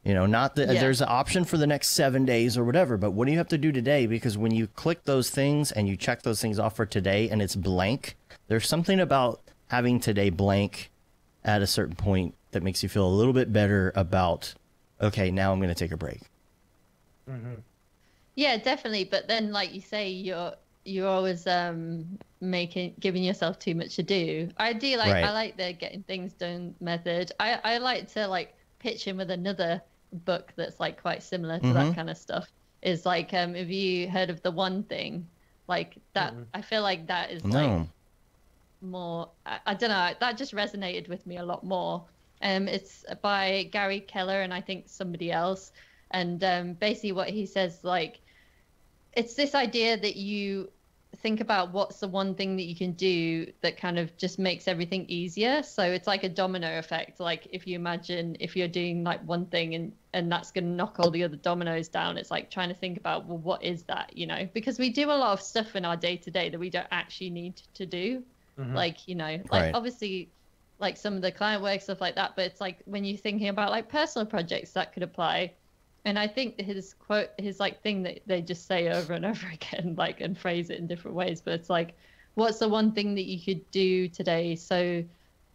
S1: Not that there's an option for the next 7 days or whatever, but what do you have to do today? Because when you click those things and you check those things off for today and it's blank, there's something about having today blank at a certain point that makes you feel a little bit better about, okay, now I'm going to take a break.
S2: Mm-hmm.
S3: Yeah, definitely. But then, like you say, you're always giving yourself too much to do. I do like
S1: Right.
S3: I like the getting things done method. I like to like pitch in with another book that's like quite similar to that kind of stuff. Is like have you heard of The One Thing? Like that. I feel like that is like more. I don't know. That just resonated with me a lot more. It's by Gary Keller and I think somebody else. And basically what he says, like, it's this idea that you think about what's the one thing that you can do that kind of just makes everything easier. So it's like a domino effect. Like if you imagine if you're doing like one thing and that's going to knock all the other dominoes down, it's like trying to think about, well, what is that, because we do a lot of stuff in our day to day that we don't actually need to do. Like,
S1: Right.
S3: obviously like some of the client work, stuff like that. But it's like when you're thinking about like personal projects that could apply. And I think his quote, his like thing that they just say over and over again, like, and phrase it in different ways. But it's like, what's the one thing that you could do today so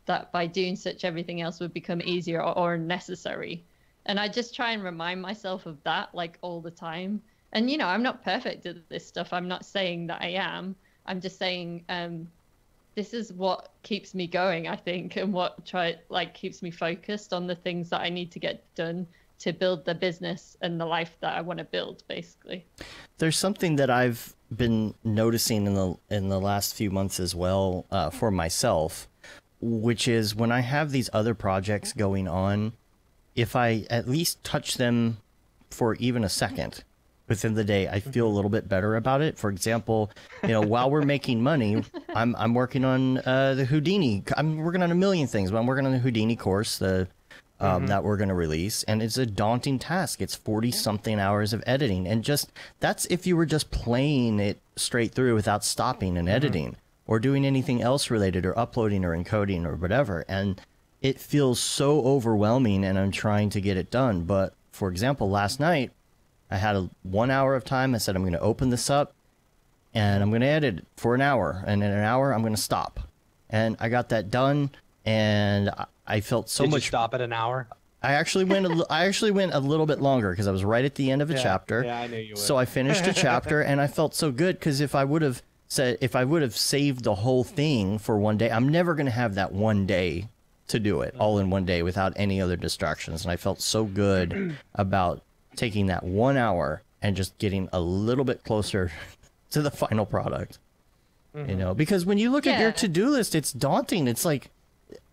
S3: that by doing such everything else would become easier or necessary? And I just try and remind myself of that like all the time. And, I'm not perfect at this stuff. I'm not saying that I am. I'm just saying this is what keeps me going, I think, and what keeps me focused on the things that I need to get done to build the business and the life that I want to build, basically.
S1: There's something that I've been noticing in the last few months as well for myself, which is when I have these other projects going on, if I at least touch them for even a second within the day, I feel a little bit better about it. For example, while we're making money, I'm working on the Houdini. I'm working on a million things, but I'm working on the Houdini course, the that we're going to release, and it's a daunting task. It's 40 something hours of editing, and just that's if you were just playing it straight through without stopping and editing or doing anything else related or uploading or encoding or whatever. And it feels so overwhelming, and I'm trying to get it done. But for example, last night I had 1 hour of time. I said, I'm going to open this up and I'm going to edit it for an hour, and in an hour I'm going to stop. And I got that done, and I felt so
S2: Did
S1: much.
S2: you stop at an hour?
S1: I actually went. I actually went a little bit longer because I was right at the end of a chapter.
S2: Yeah, I knew you would.
S1: So I finished a chapter, and I felt so good because if I would have saved the whole thing for one day, I'm never going to have that one day to do it all in one day without any other distractions. And I felt so good about taking that 1 hour and just getting a little bit closer to the final product. You know, because when you look at your to-do list, it's daunting. It's like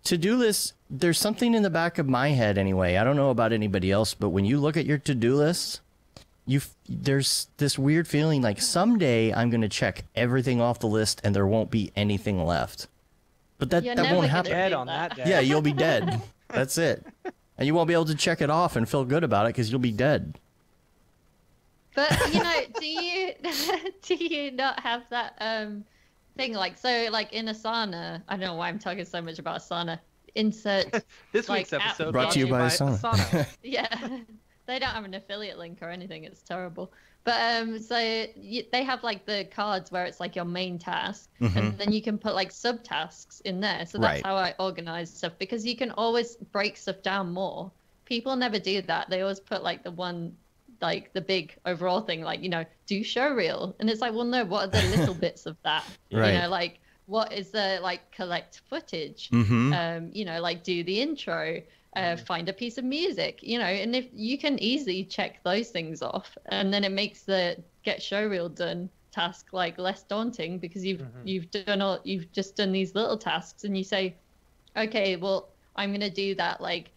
S1: to-do list, there's something in the back of my head anyway. I don't know about anybody else, but when you look at your to-do list, there's this weird feeling like someday I'm going to check everything off the list and there won't be anything left. But that won't happen.
S2: Dead on that day.
S1: Yeah, you'll be dead. That's it. And you won't be able to check it off and feel good about it because you'll be dead.
S3: But do you not have that thing like in Asana? I don't know why I'm talking so much about Asana. Insert
S2: This week's episode
S1: brought to you by Asana.
S3: Yeah, they don't have an affiliate link or anything. It's terrible. But they have like the cards where it's like your main task, and then you can put like subtasks in there. So that's how I organize stuff, because you can always break stuff down more. People never do that. They always put like the one, like the big overall thing, like, you know, do show reel. And it's like, well, no, what are the little bits of that?
S1: Right.
S3: You know, like what is the like collect footage? You know, like do the intro. Find a piece of music, you know, and if you can easily check those things off, and then it makes the get show reel done task like less daunting, because you've just done these little tasks, and you say, okay, well, I'm gonna do that, like,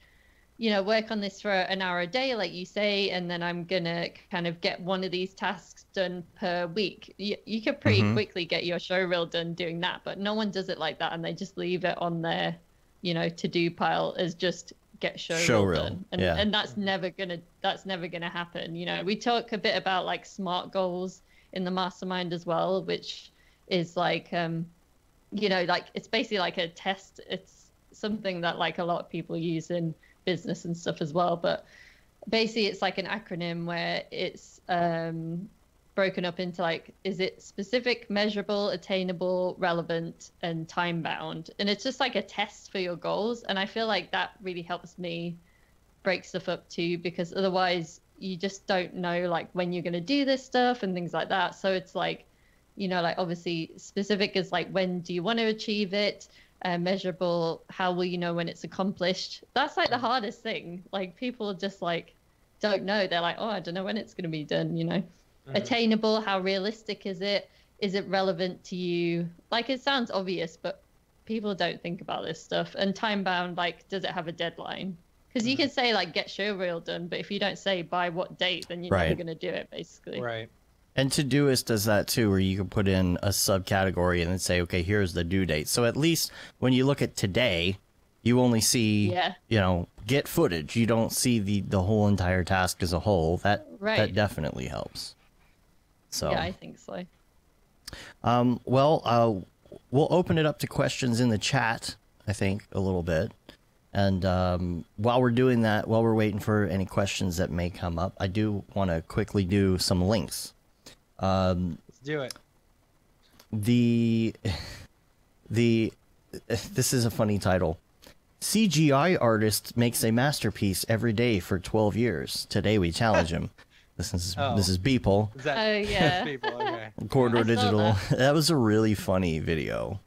S3: you know, work on this for an hour a day, like you say, and then I'm gonna kind of get one of these tasks done per week. You could pretty quickly get your show reel done doing that, but no one does it like that, and they just leave it on their, you know, to-do pile as just get show reel done. And that's never gonna happen. You know, we talk a bit about like SMART goals in the mastermind as well, which is like you know, like it's basically like a test. It's something that like a lot of people use in business and stuff as well, but basically it's like an acronym where it's broken up into like, is it specific, measurable, attainable, relevant, and time bound? And it's just like a test for your goals. And I feel like that really helps me break stuff up too, because otherwise you just don't know like when you're going to do this stuff and things like that. So it's like, you know, like obviously specific is like, when do you want to achieve it? Measurable, how will you know when it's accomplished? That's like the hardest thing. Like people just like don't know. They're like, oh, I don't know when it's going to be done, you know. Attainable, how realistic is it? Is it relevant to you? Like it sounds obvious, but people don't think about this stuff. And time bound, like, does it have a deadline? Because you can say like get show reel done, but if you don't say by what date, then you're never going to do it, basically.
S2: Right.
S1: And Todoist does that too, where you can put in a subcategory and then say, okay, here's the due date. So at least when you look at today, you only see, you know, get footage. You don't see the whole entire task as a whole. That definitely helps. So
S3: yeah, I think so.
S1: Well, we'll open it up to questions in the chat, I think, a little bit. And while we're doing that, while we're waiting for any questions that may come up, I do want to quickly do some links.
S2: Let's do it.
S1: This is a funny title. CGI artist makes a masterpiece every day for 12 years. Today we challenge him. This is Beeple.
S2: People, okay.
S1: Corridor Digital. That was a really funny video.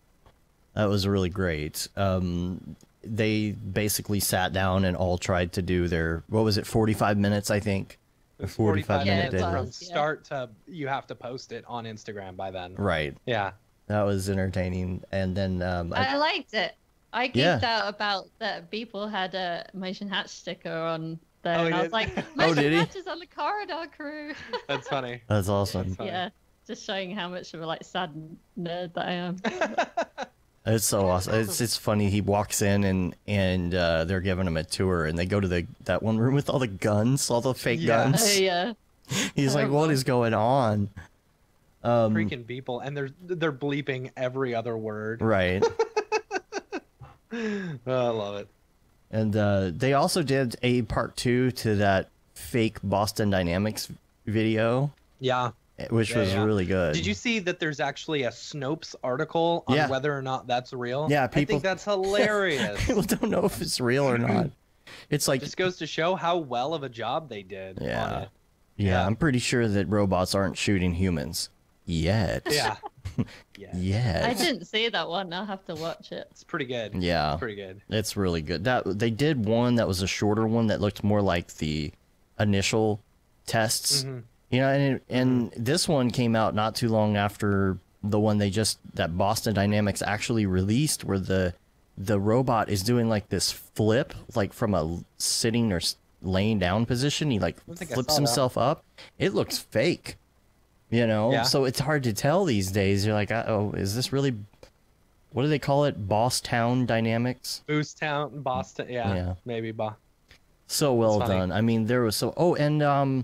S1: That was really great. They basically sat down and all tried to do their, 45 minutes, I think?
S2: 45 minutes
S1: video.
S2: from start to, you have to post it on Instagram by then.
S1: Right.
S2: Yeah.
S1: That was entertaining. And then
S3: I liked it. I geeked out about that Beeple had a Motion Hatch sticker on there. And I was like, Motion Hatch is on the Corridor crew.
S2: That's funny.
S1: That's awesome.
S2: That's funny.
S3: Yeah. Just showing how much of a like sad nerd that I am.
S1: It's so awesome. It's funny. He walks in and they're giving him a tour, and they go to that one room with all the guns, all the fake guns.
S3: Yeah.
S1: He's like, "What is going on?"
S2: Freaking people, and they're bleeping every other word.
S1: Right.
S2: Oh, I love it.
S1: And they also did a part 2 to that fake Boston Dynamics video.
S2: Yeah.
S1: Which was really good.
S2: Did you see that there's actually a Snopes article on whether or not that's real?
S1: Yeah,
S2: I think that's hilarious.
S1: People don't know if it's real or not. It's like
S2: just goes to show how well of a job they did on it.
S1: Yeah, I'm pretty sure that robots aren't shooting humans yet.
S2: Yeah.
S1: Yet.
S3: I didn't see that one. I'll have to watch it.
S2: It's pretty good.
S1: Yeah.
S2: It's pretty good.
S1: It's really good. They did one that was a shorter one that looked more like the initial tests.
S2: Mm-hmm.
S1: You know, and this one came out not too long after the one that Boston Dynamics actually released, where the robot is doing like this flip, like from a sitting or laying down position. He like flips himself up. It looks fake, you know?
S2: Yeah.
S1: So it's hard to tell these days. You're like, oh, is this really, what do they call it? Boss Town Dynamics?
S2: Boost Town, Boston. Yeah. Maybe.
S1: So well done. I mean, there was and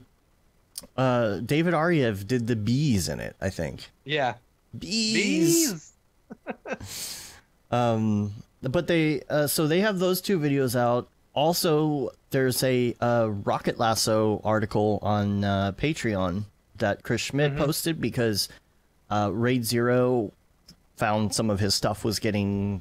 S1: David Ariev did the bees in it, I think.
S2: Yeah.
S1: Bees. But they so they have those 2 videos out. Also, there's a Rocket Lasso article on Patreon that Chris Schmidt posted because Raid Zero found some of his stuff was getting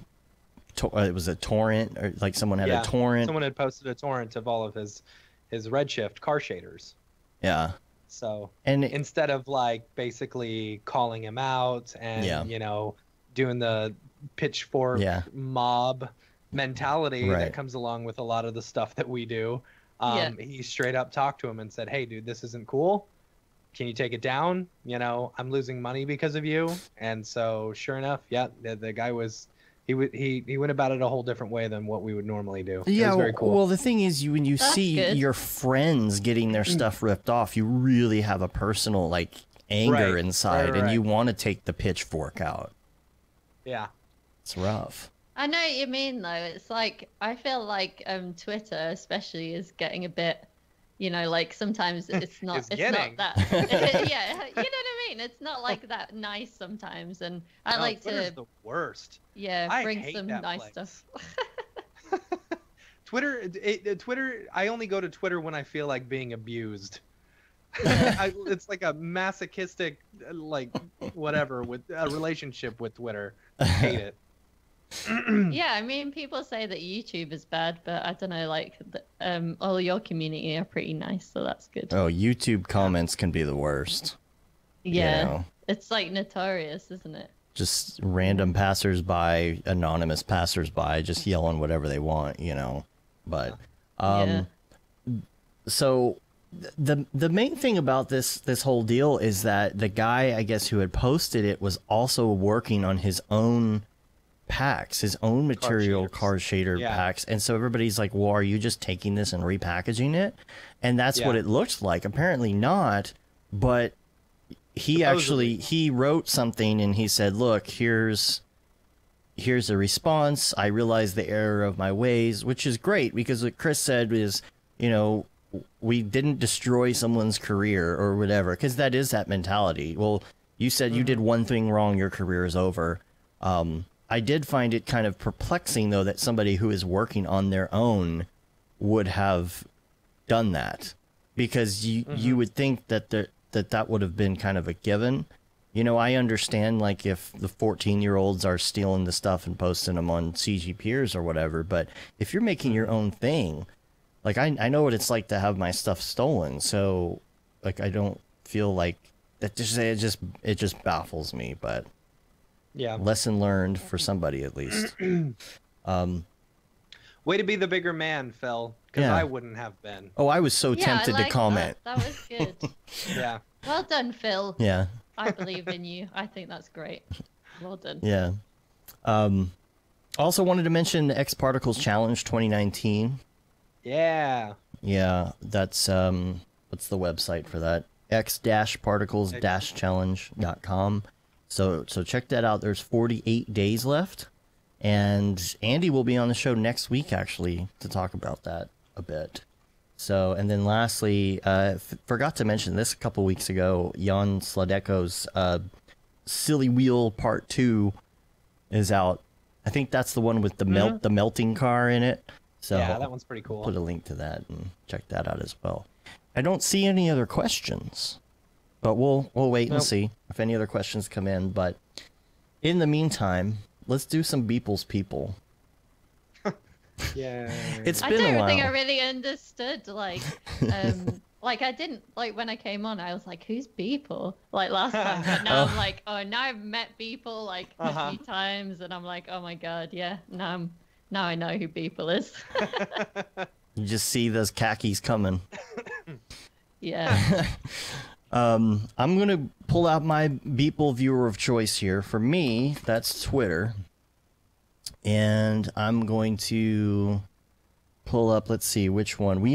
S1: it was a torrent, or like someone had a torrent.
S2: Someone had posted a torrent of all of his Redshift car shaders.
S1: Yeah.
S2: So,
S1: and
S2: instead of like basically calling him out and doing the pitchfork mob mentality that comes along with a lot of the stuff that we do, he straight up talked to him and said, "Hey, dude, this isn't cool. Can you take it down? You know, I'm losing money because of you." And so, sure enough, the guy was. He went about it a whole different way than what we would normally do.
S1: Yeah,
S2: it was very cool.
S1: Well, the thing is, when you see
S3: good.
S1: your friends getting their stuff ripped off, you really have a personal like anger inside, and you want to take the pitchfork out.
S2: Yeah,
S1: it's rough.
S3: I know what you mean, though. It's like I feel like Twitter, especially, is getting a bit. You know, like sometimes it's not. It's not that. Yeah, you know what I mean. It's not like that nice sometimes, and I like
S2: Twitter's
S3: to.
S2: the worst.
S3: Yeah, bring some nice stuff.
S2: Twitter. I only go to Twitter when I feel like being abused. It's like a masochistic, like whatever, with a relationship with Twitter. I hate it.
S3: Yeah, I mean, people say that YouTube is bad, but I don't know, like, all your community are pretty nice, so that's good.
S1: Oh, YouTube comments can be the worst.
S3: Yeah,
S1: you know?
S3: It's like notorious, isn't it?
S1: Just random passersby, anonymous passersby, just yelling whatever they want, you know. But, so the main thing about this whole deal is that the guy, I guess, who had posted it was also working on his own packs, his own material car shader packs, and so everybody's like, well, are you just taking this and repackaging it? And that's what it looked like. Apparently not, but he wrote something and he said, look, here's a response. I realize the error of my ways, which is great, because what Chris said is, you know, we didn't destroy someone's career or whatever, because that is that mentality. Well, you said you did one thing wrong, your career is over. I did find it kind of perplexing, though, that somebody who is working on their own would have done that, because you would think that that would have been kind of a given. You know, I understand, like, if the 14-year-olds are stealing the stuff and posting them on CG Peers or whatever, but if you're making your own thing, like, I know what it's like to have my stuff stolen, so, like, I don't feel like that. It just baffles me, but...
S2: Yeah.
S1: Lesson learned for somebody, at least.
S2: Way to be the bigger man, Phil, because I wouldn't have been.
S1: Oh, I was so tempted to comment.
S3: That was good.
S2: Yeah.
S3: Well done, Phil.
S1: Yeah.
S3: I believe in you. I think that's great. Well done.
S1: Yeah. Also wanted to mention the X Particles Challenge 2019.
S2: Yeah.
S1: Yeah, that's what's the website for that? X-particles-challenge.com. So check that out. There's 48 days left. And Andy will be on the show next week, actually, to talk about that a bit. So, and then lastly, forgot to mention this a couple weeks ago, Jan Sladeko's Silly Wheel Part 2 is out. I think that's the one with the melting car in it. So
S2: yeah, that one's pretty cool.
S1: Put a link to that and check that out as well. I don't see any other questions, but we'll wait and see if any other questions come in. But in the meantime, let's do some Beeple's People.
S2: Yeah.
S1: It's
S3: I
S1: been a
S3: don't
S1: while.
S3: think I really understood, like, like I didn't, like when I came on, I was like, who's Beeple? Like last time, but now I'm like, oh, now I've met Beeple like a few times, and I'm like, oh my god, yeah, now I know who Beeple is.
S1: You just see those khakis coming.
S3: Yeah.
S1: I'm going to pull out my Beeple viewer of choice here. For me, that's Twitter. And I'm going to pull up, let's see, which one. We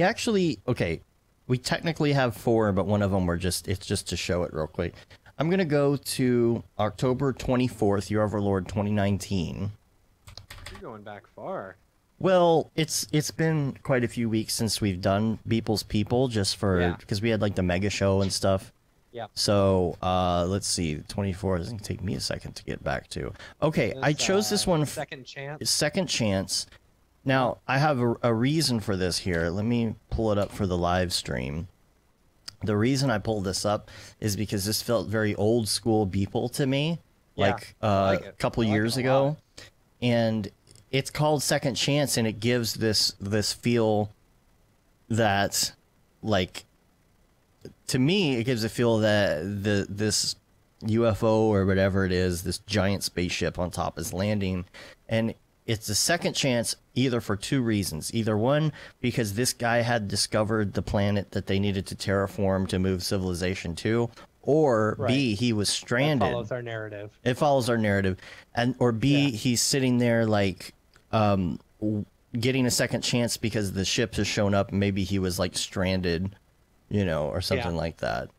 S1: technically have 4, but one of them it's just to show it real quick. I'm going to go to October 24th, Year of Our Lord 2019.
S2: You're going back far.
S1: Well, it's been quite a few weeks since we've done Beeple's People, just for because we had like the mega show and stuff.
S2: Yeah.
S1: So let's see, 24 is going to take me a second to get back to. Okay, I chose this one.
S2: Second Chance.
S1: Second Chance. Now I have a reason for this here. Let me pull it up for the live stream. The reason I pulled this up is because this felt very old school Beeple to me, like a couple years ago, and it's called Second Chance, and it gives this feel that, like, to me, it gives a feel that this UFO or whatever it is, this giant spaceship on top is landing, and it's a second chance either for 2 reasons. Either one, because this guy had discovered the planet that they needed to terraform to move civilization to, or B, he was stranded.
S2: It follows our narrative.
S1: It follows our narrative. Or B, he's sitting there like getting a second chance because the ship has shown up. Maybe he was like stranded, or something like that.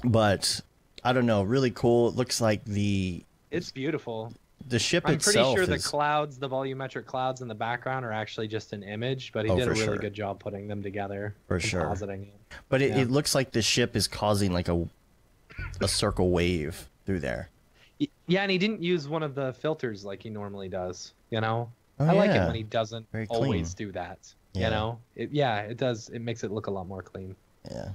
S1: But I don't know. Really cool. It looks like
S2: it's beautiful.
S1: The ship
S2: I'm
S1: itself.
S2: pretty sure the clouds, the volumetric clouds in the background, are actually just an image, but he did a really good job putting them together.
S1: For sure.
S2: Compositing it.
S1: But it looks like the ship is causing like a circle wave through there.
S2: Yeah, and he didn't use one of the filters like he normally does. I
S1: Oh,
S2: like it when he doesn't
S1: Very
S2: always
S1: clean.
S2: do that.
S1: Yeah.
S2: It does. It makes it look a lot more clean.
S1: Yeah.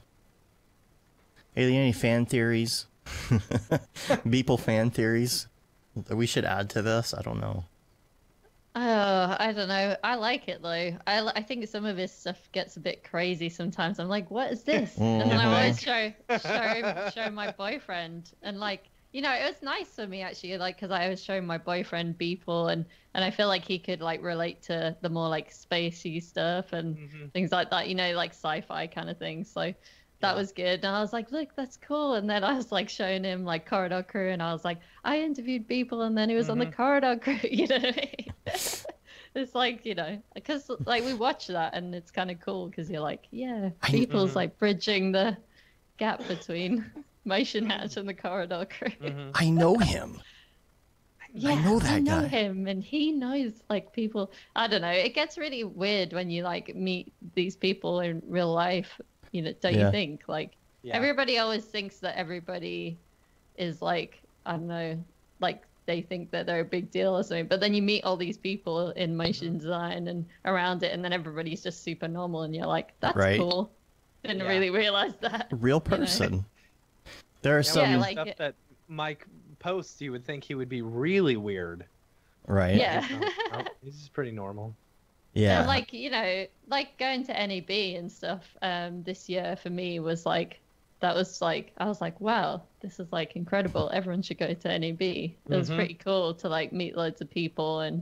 S1: Haley, any fan theories? Beeple fan theories that we should add to this? I don't know.
S3: Oh, I don't know. I like it though. I think some of his stuff gets a bit crazy sometimes. I'm like, what is this? And then I always show my boyfriend, and like, it was nice for me actually, like, because I was showing my boyfriend Beeple, and I feel like he could like relate to the more like spacey stuff and things like that, like sci-fi kind of things. So that was good. And I was like, look, that's cool. And then I was like showing him like Corridor Crew, and I was like, I interviewed Beeple, and then he was on the Corridor Crew. You know what I mean? It's like, because like we watch that, and it's kind of cool because you're like, yeah, Beeple's like bridging the gap between Motion Hatch and the Corridor Crew.
S1: I know him.
S3: Yeah,
S1: I know that
S3: I know
S1: guy.
S3: him, and he knows like people. I don't know. It gets really weird when you like meet these people in real life. Don't you think? Like everybody always thinks that everybody is like, I don't know, like they think that they're a big deal or something. But then you meet all these people in motion design and around it, and then everybody's just super normal, and you're like, that's cool. Didn't really realize that.
S1: Real person. There are some
S2: stuff that Mike posts, you would think he would be really weird.
S1: Right.
S3: Yeah.
S2: He's just pretty normal.
S1: Yeah.
S3: And like, like going to NAB and stuff this year for me was like, that was like, I was like, wow, this is like incredible. Everyone should go to NAB. It was pretty cool to like meet loads of people, and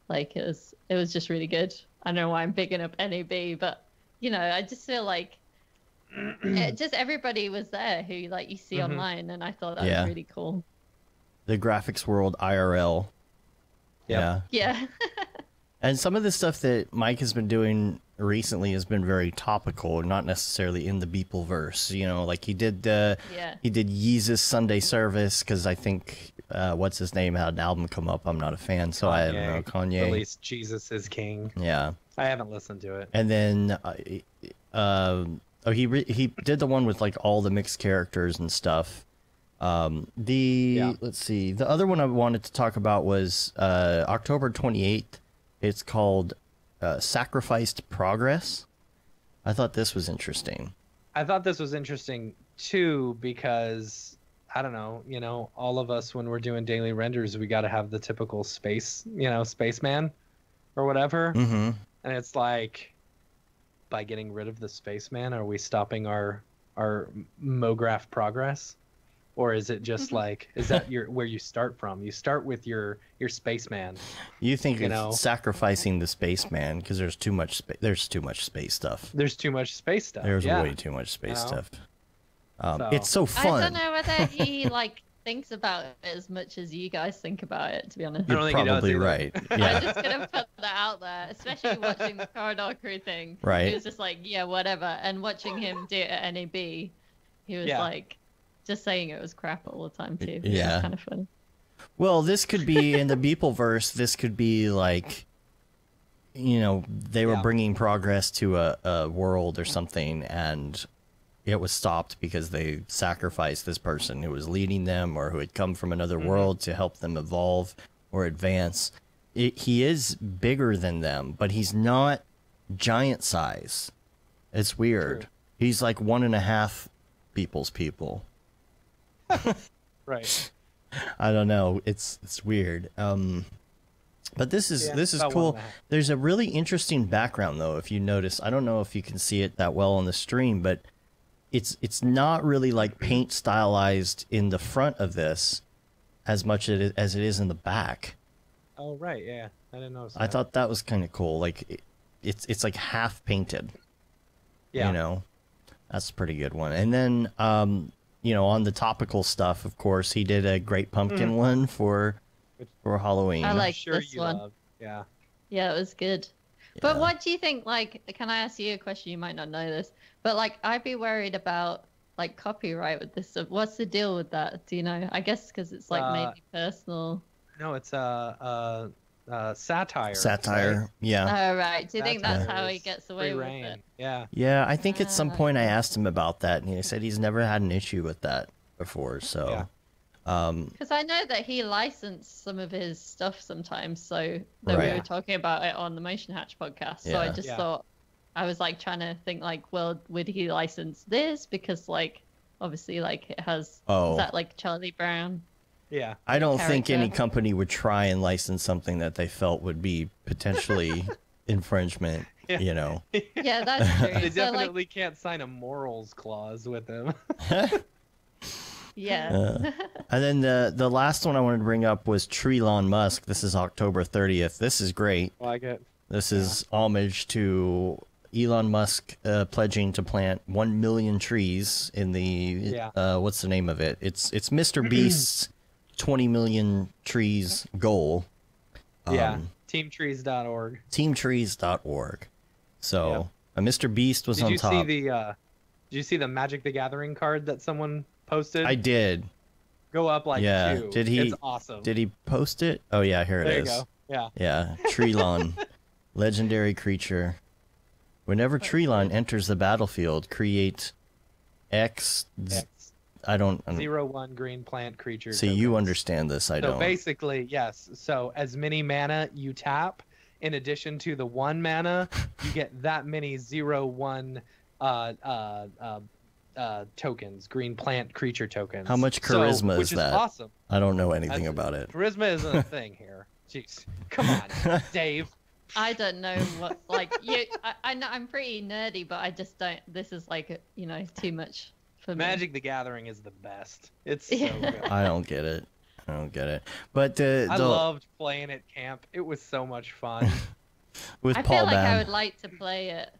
S3: like it was just really good. I don't know why I'm bigging up NAB, but I just feel like just everybody was there who like you see online, and I thought that was really cool.
S1: The graphics world IRL.
S2: Yep.
S3: Yeah.
S1: And some of the stuff that Mike has been doing recently has been very topical, not necessarily in the Beepleverse. You know, like he did Yeezus Sunday Service because I think what's his name had an album come up. I'm not a fan, so I don't know. Kanye
S2: released Jesus is King.
S1: Yeah,
S2: I haven't listened to it.
S1: and then he did the one with like all the mixed characters and stuff. Let's see, the other one I wanted to talk about was October 28th. It's called Sacrificed Progress. I thought this was interesting.
S2: I thought this was interesting too because I don't know, all of us when we're doing daily renders, we got to have the typical spaceman or whatever.
S1: Mm-hmm.
S2: And it's like, by getting rid of the spaceman, are we stopping our Mograph progress? Or is it just like, is that where you start from? You start with your spaceman.
S1: You think it's sacrificing the spaceman because there's too much there's too much space stuff.
S2: There's too much space stuff.
S1: There's way too much space stuff. It's so fun.
S3: I don't know whether he like thinks about it as much as you guys think about it, to be honest.
S1: You're probably right. Yeah.
S3: I'm just gonna put that out there, especially watching the Corridor Crew thing.
S1: Right.
S3: He was just like, yeah, whatever. And watching him do it at NAB, he was like just saying it was crap all the time too.
S1: Yeah.
S3: It's kind of funny.
S1: Well, this could be in the Beepleverse. This could be like, they were bringing progress to a world or something, and it was stopped because they sacrificed this person who was leading them or who had come from another world to help them evolve or advance. He is bigger than them, but he's not giant size. It's weird. True. He's like 1.5 people's people.
S2: Right.
S1: I don't know. It's weird. But this is cool. There's a really interesting background though. If you notice, I don't know if you can see it that well on the stream, but it's not really like paint stylized in the front of this as much as it is in the back.
S2: Oh right, yeah. I didn't notice that.
S1: I thought that was kind of cool. Like it's like half painted.
S2: Yeah.
S1: That's a pretty good one. And then on the topical stuff, of course, he did a Great Pumpkin one for Halloween.
S3: I like
S2: sure
S3: this one.
S2: Love. Yeah.
S3: Yeah, it was good.
S1: Yeah.
S3: But what do you think, like, can I ask you a question? You might not know this, but like, I'd be worried about like copyright with this stuff. What's the deal with that? Do you know? I guess because it's like mainly personal.
S2: No, it's satire.
S1: Satire,
S2: right?
S1: yeah.
S3: Oh, right. Do you think that's how he gets away with
S2: Rain.
S3: it?
S2: Yeah.
S1: Yeah, I think at some point I asked him about that, and he said he's never had an issue with that before. So,
S3: because I know that he licensed some of his stuff sometimes, so that we were talking about it on the Motion Hatch podcast. So I just thought, I was like trying to think like, well, would he license this? Because like, obviously, like it has, is that like Charlie Brown?
S2: Yeah.
S1: I don't think any company would try and license something that they felt would be potentially infringement,
S3: Yeah, that's true.
S2: They definitely can't sign a morals clause with him.
S3: Yeah.
S1: And then the last one I wanted to bring up was Elon Musk. This is October 30th. This is great.
S2: I like it.
S1: This is homage to Elon Musk pledging to plant 1 million trees in the what's the name of it? It's Mr. Beast's 20 million trees goal.
S2: Teamtrees.org.
S1: Teamtrees.org. So Mr. Beast was on top.
S2: Did you see the Magic the Gathering card that someone posted?
S1: I did.
S2: Go up like 2.
S1: Did he?
S2: It's awesome.
S1: Did he post it? Oh yeah, here it is.
S2: There you go.
S1: Yeah. Treelon, legendary creature. Whenever Treelon enters the battlefield, create X. I don't.
S2: 0/1 green plant creature.
S1: See, you understand this. I don't.
S2: So basically, yes. So as many mana you tap, in addition to the 1 mana, you get that many 0/1 tokens, green plant creature tokens.
S1: How much charisma is that?
S2: Which is awesome.
S1: I don't know anything about it.
S2: Charisma isn't a thing here. Jeez, come on, Dave.
S3: I don't know what like you. I know I'm pretty nerdy, but I just don't. This is like too much for me.
S2: Magic the Gathering is the best. It's so good.
S1: I don't get it. But I
S2: loved playing at camp. It was so much fun.
S1: With
S3: I
S1: Paul
S3: feel like
S1: Babb.
S3: I would like to play it,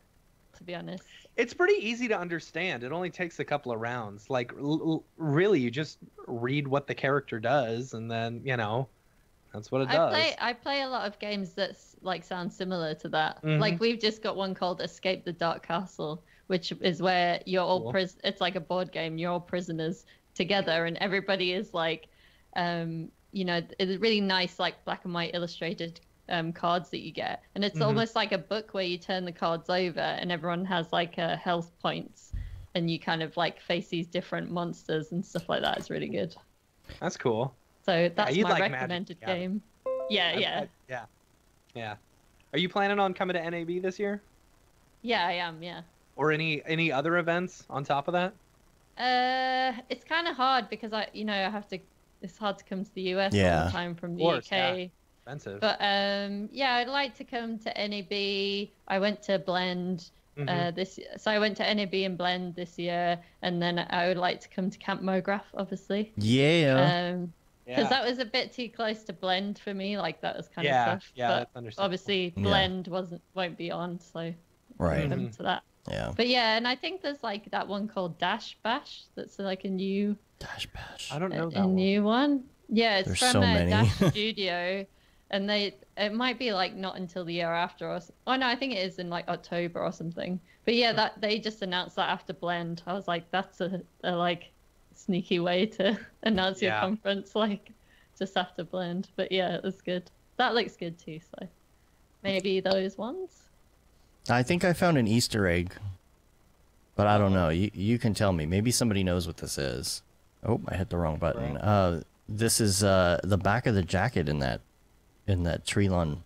S3: to be honest.
S2: It's pretty easy to understand. It only takes a couple of rounds. Like really, you just read what the character does, and then That's what it does.
S3: I play a lot of games that like sound similar to that.
S2: Mhm.
S3: Like we've just got one called Escape the Dark Castle, which is where you're all
S2: Cool.
S3: it's like a board game. You're all prisoners together, and everybody is like, you know, it's really nice like black and white illustrated cards that you get, and it's almost like a book where you turn the cards over, and everyone has like health points, and you kind of like face these different monsters and stuff like that. It's really good.
S2: That's cool.
S3: So that's
S2: you'd
S3: my
S2: like Magic
S3: recommended
S2: the Gathering.
S3: game.
S2: Yeah. Are you planning on coming to NAB this year,
S3: Yeah, I am. Yeah.
S2: or any other events on top of that?
S3: It's kind of hard because I have to. It's hard to come to the US all
S1: Yeah.
S3: the time from the
S2: course,
S3: UK.
S2: Expensive.
S3: But yeah, I'd like to come to NAB. I went to Blend so I went to NAB and Blend this year, and then I would like to come to Camp Mograph, obviously.
S1: Yeah.
S3: Because that was a bit too close to Blend for me, like that was kind of stuff.
S2: Yeah,
S3: but
S2: that's understandable.
S3: obviously Blend won't be on, so
S1: Right.
S3: come to that.
S1: Yeah.
S3: But yeah, and I think there's like that one called Dash Bash. That's like a new
S1: Dash Bash.
S2: I don't know that
S3: a
S2: one.
S3: new one. Yeah, it's
S1: There's
S3: from
S1: so many.
S3: Dash Studio, and it might be like not until the year after, oh no, I think it is in like October or something. But yeah, that they just announced that after Blend. I was like, that's a like sneaky way to announce your
S2: Yeah.
S3: conference, like just after Blend. But yeah, it was good. That looks good too. So maybe those ones.
S1: I think I found an Easter egg, but I don't know. You can tell me. Maybe somebody knows what this is. Oh, I hit the wrong button. This is the back of the jacket in that tree lawn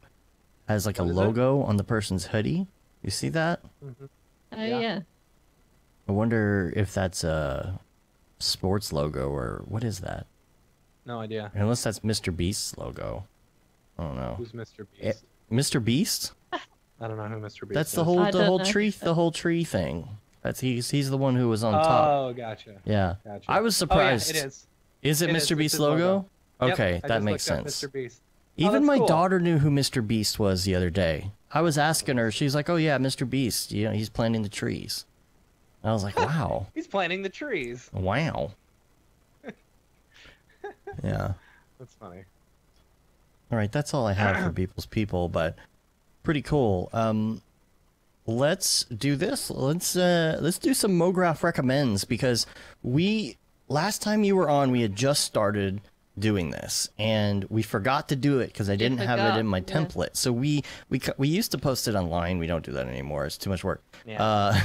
S1: has like a logo on the person's hoodie. You see that?
S3: Oh yeah.
S1: I wonder if that's a sports logo or what is that?
S2: No idea.
S1: Unless that's Mr. Beast's logo. I don't know.
S2: Who's Mr. Beast?
S1: Mr. Beast?
S2: I don't know who Mr. Beast
S1: That's
S2: is.
S1: the whole
S3: I don't know.
S1: the whole tree thing. That's he's the one who was on top.
S2: Oh, gotcha.
S1: Yeah.
S2: Gotcha.
S1: I was surprised.
S2: Oh, yeah, it is.
S1: Is it
S2: It
S1: Mr.
S2: is. It's
S1: Beast's
S2: his
S1: logo?
S2: Yep,
S1: Okay,
S2: I
S1: that
S2: just
S1: makes
S2: looked up
S1: sense.
S2: Mr. Beast.
S1: Even
S2: that's
S1: my
S2: cool.
S1: daughter knew who Mr. Beast was the other day. I was asking her, she's like, "Oh yeah, Mr. Beast. You know, he's planting the trees." And I was like, "Wow,
S2: He's planting the trees.
S1: wow." Yeah.
S2: That's funny.
S1: All right, that's all I have for People's People, but pretty cool. Let's do this. Let's do some Mograph recommends, because last time you were on, we had just started doing this and we forgot to do it because I didn't have it in my template. So we used to post it online. We don't do that anymore. It's too much work.
S2: Yeah.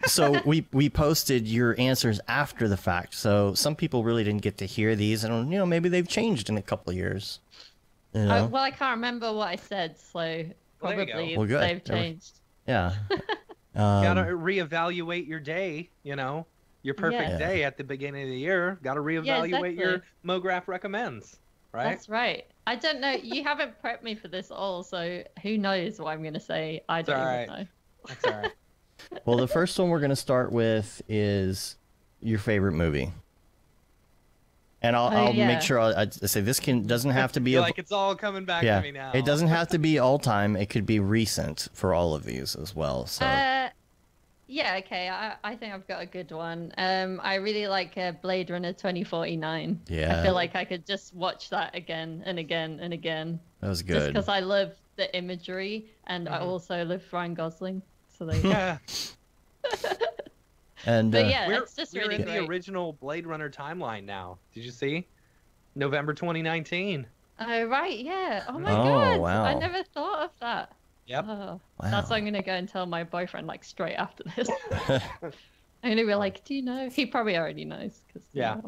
S1: So we posted your answers after the fact. So some people really didn't get to hear these, and maybe they've changed in a couple of years. You know?
S3: Well, I can't remember what I said, so
S2: Well, there you
S3: probably
S1: go. Well, good.
S3: they've changed.
S1: Yeah.
S2: Gotta reevaluate your day, your perfect
S3: Yeah.
S2: day at the beginning of the year. Gotta reevaluate your
S3: exactly.
S2: Mograph recommends, right?
S3: That's right. I don't know. You haven't prepped me for this all, so who knows what I'm going to say? I don't
S2: all
S3: even
S2: right.
S3: know.
S2: That's all right.
S1: Well, the first one we're going to start with is your favorite movie. And I'll
S3: yeah.
S1: make sure I say this doesn't have to be
S2: You're like, it's all coming back to me now.
S1: It doesn't have to be all time. It could be recent for all of these as well. So
S3: Yeah, okay. I think I've got a good one. I really like Blade Runner 2049.
S1: Yeah.
S3: I feel like I could just watch that again and again and again.
S1: that was
S3: Just
S1: good.
S3: because I love the imagery, and I also love Ryan Gosling. So there you go.
S2: Yeah.
S1: And
S3: But yeah,
S2: We're,
S3: it's just
S2: we're
S3: really
S2: in
S3: great.
S2: the original Blade Runner timeline now. Did you see? November 2019.
S3: Oh, right, yeah. Oh my
S1: Oh,
S3: god.
S1: wow.
S3: I never thought of that.
S2: Yep.
S3: Oh,
S1: Wow.
S3: that's what I'm going to go and tell my boyfriend, like, straight after this. I'm going to be like, do you know? He probably already knows.
S2: Yeah.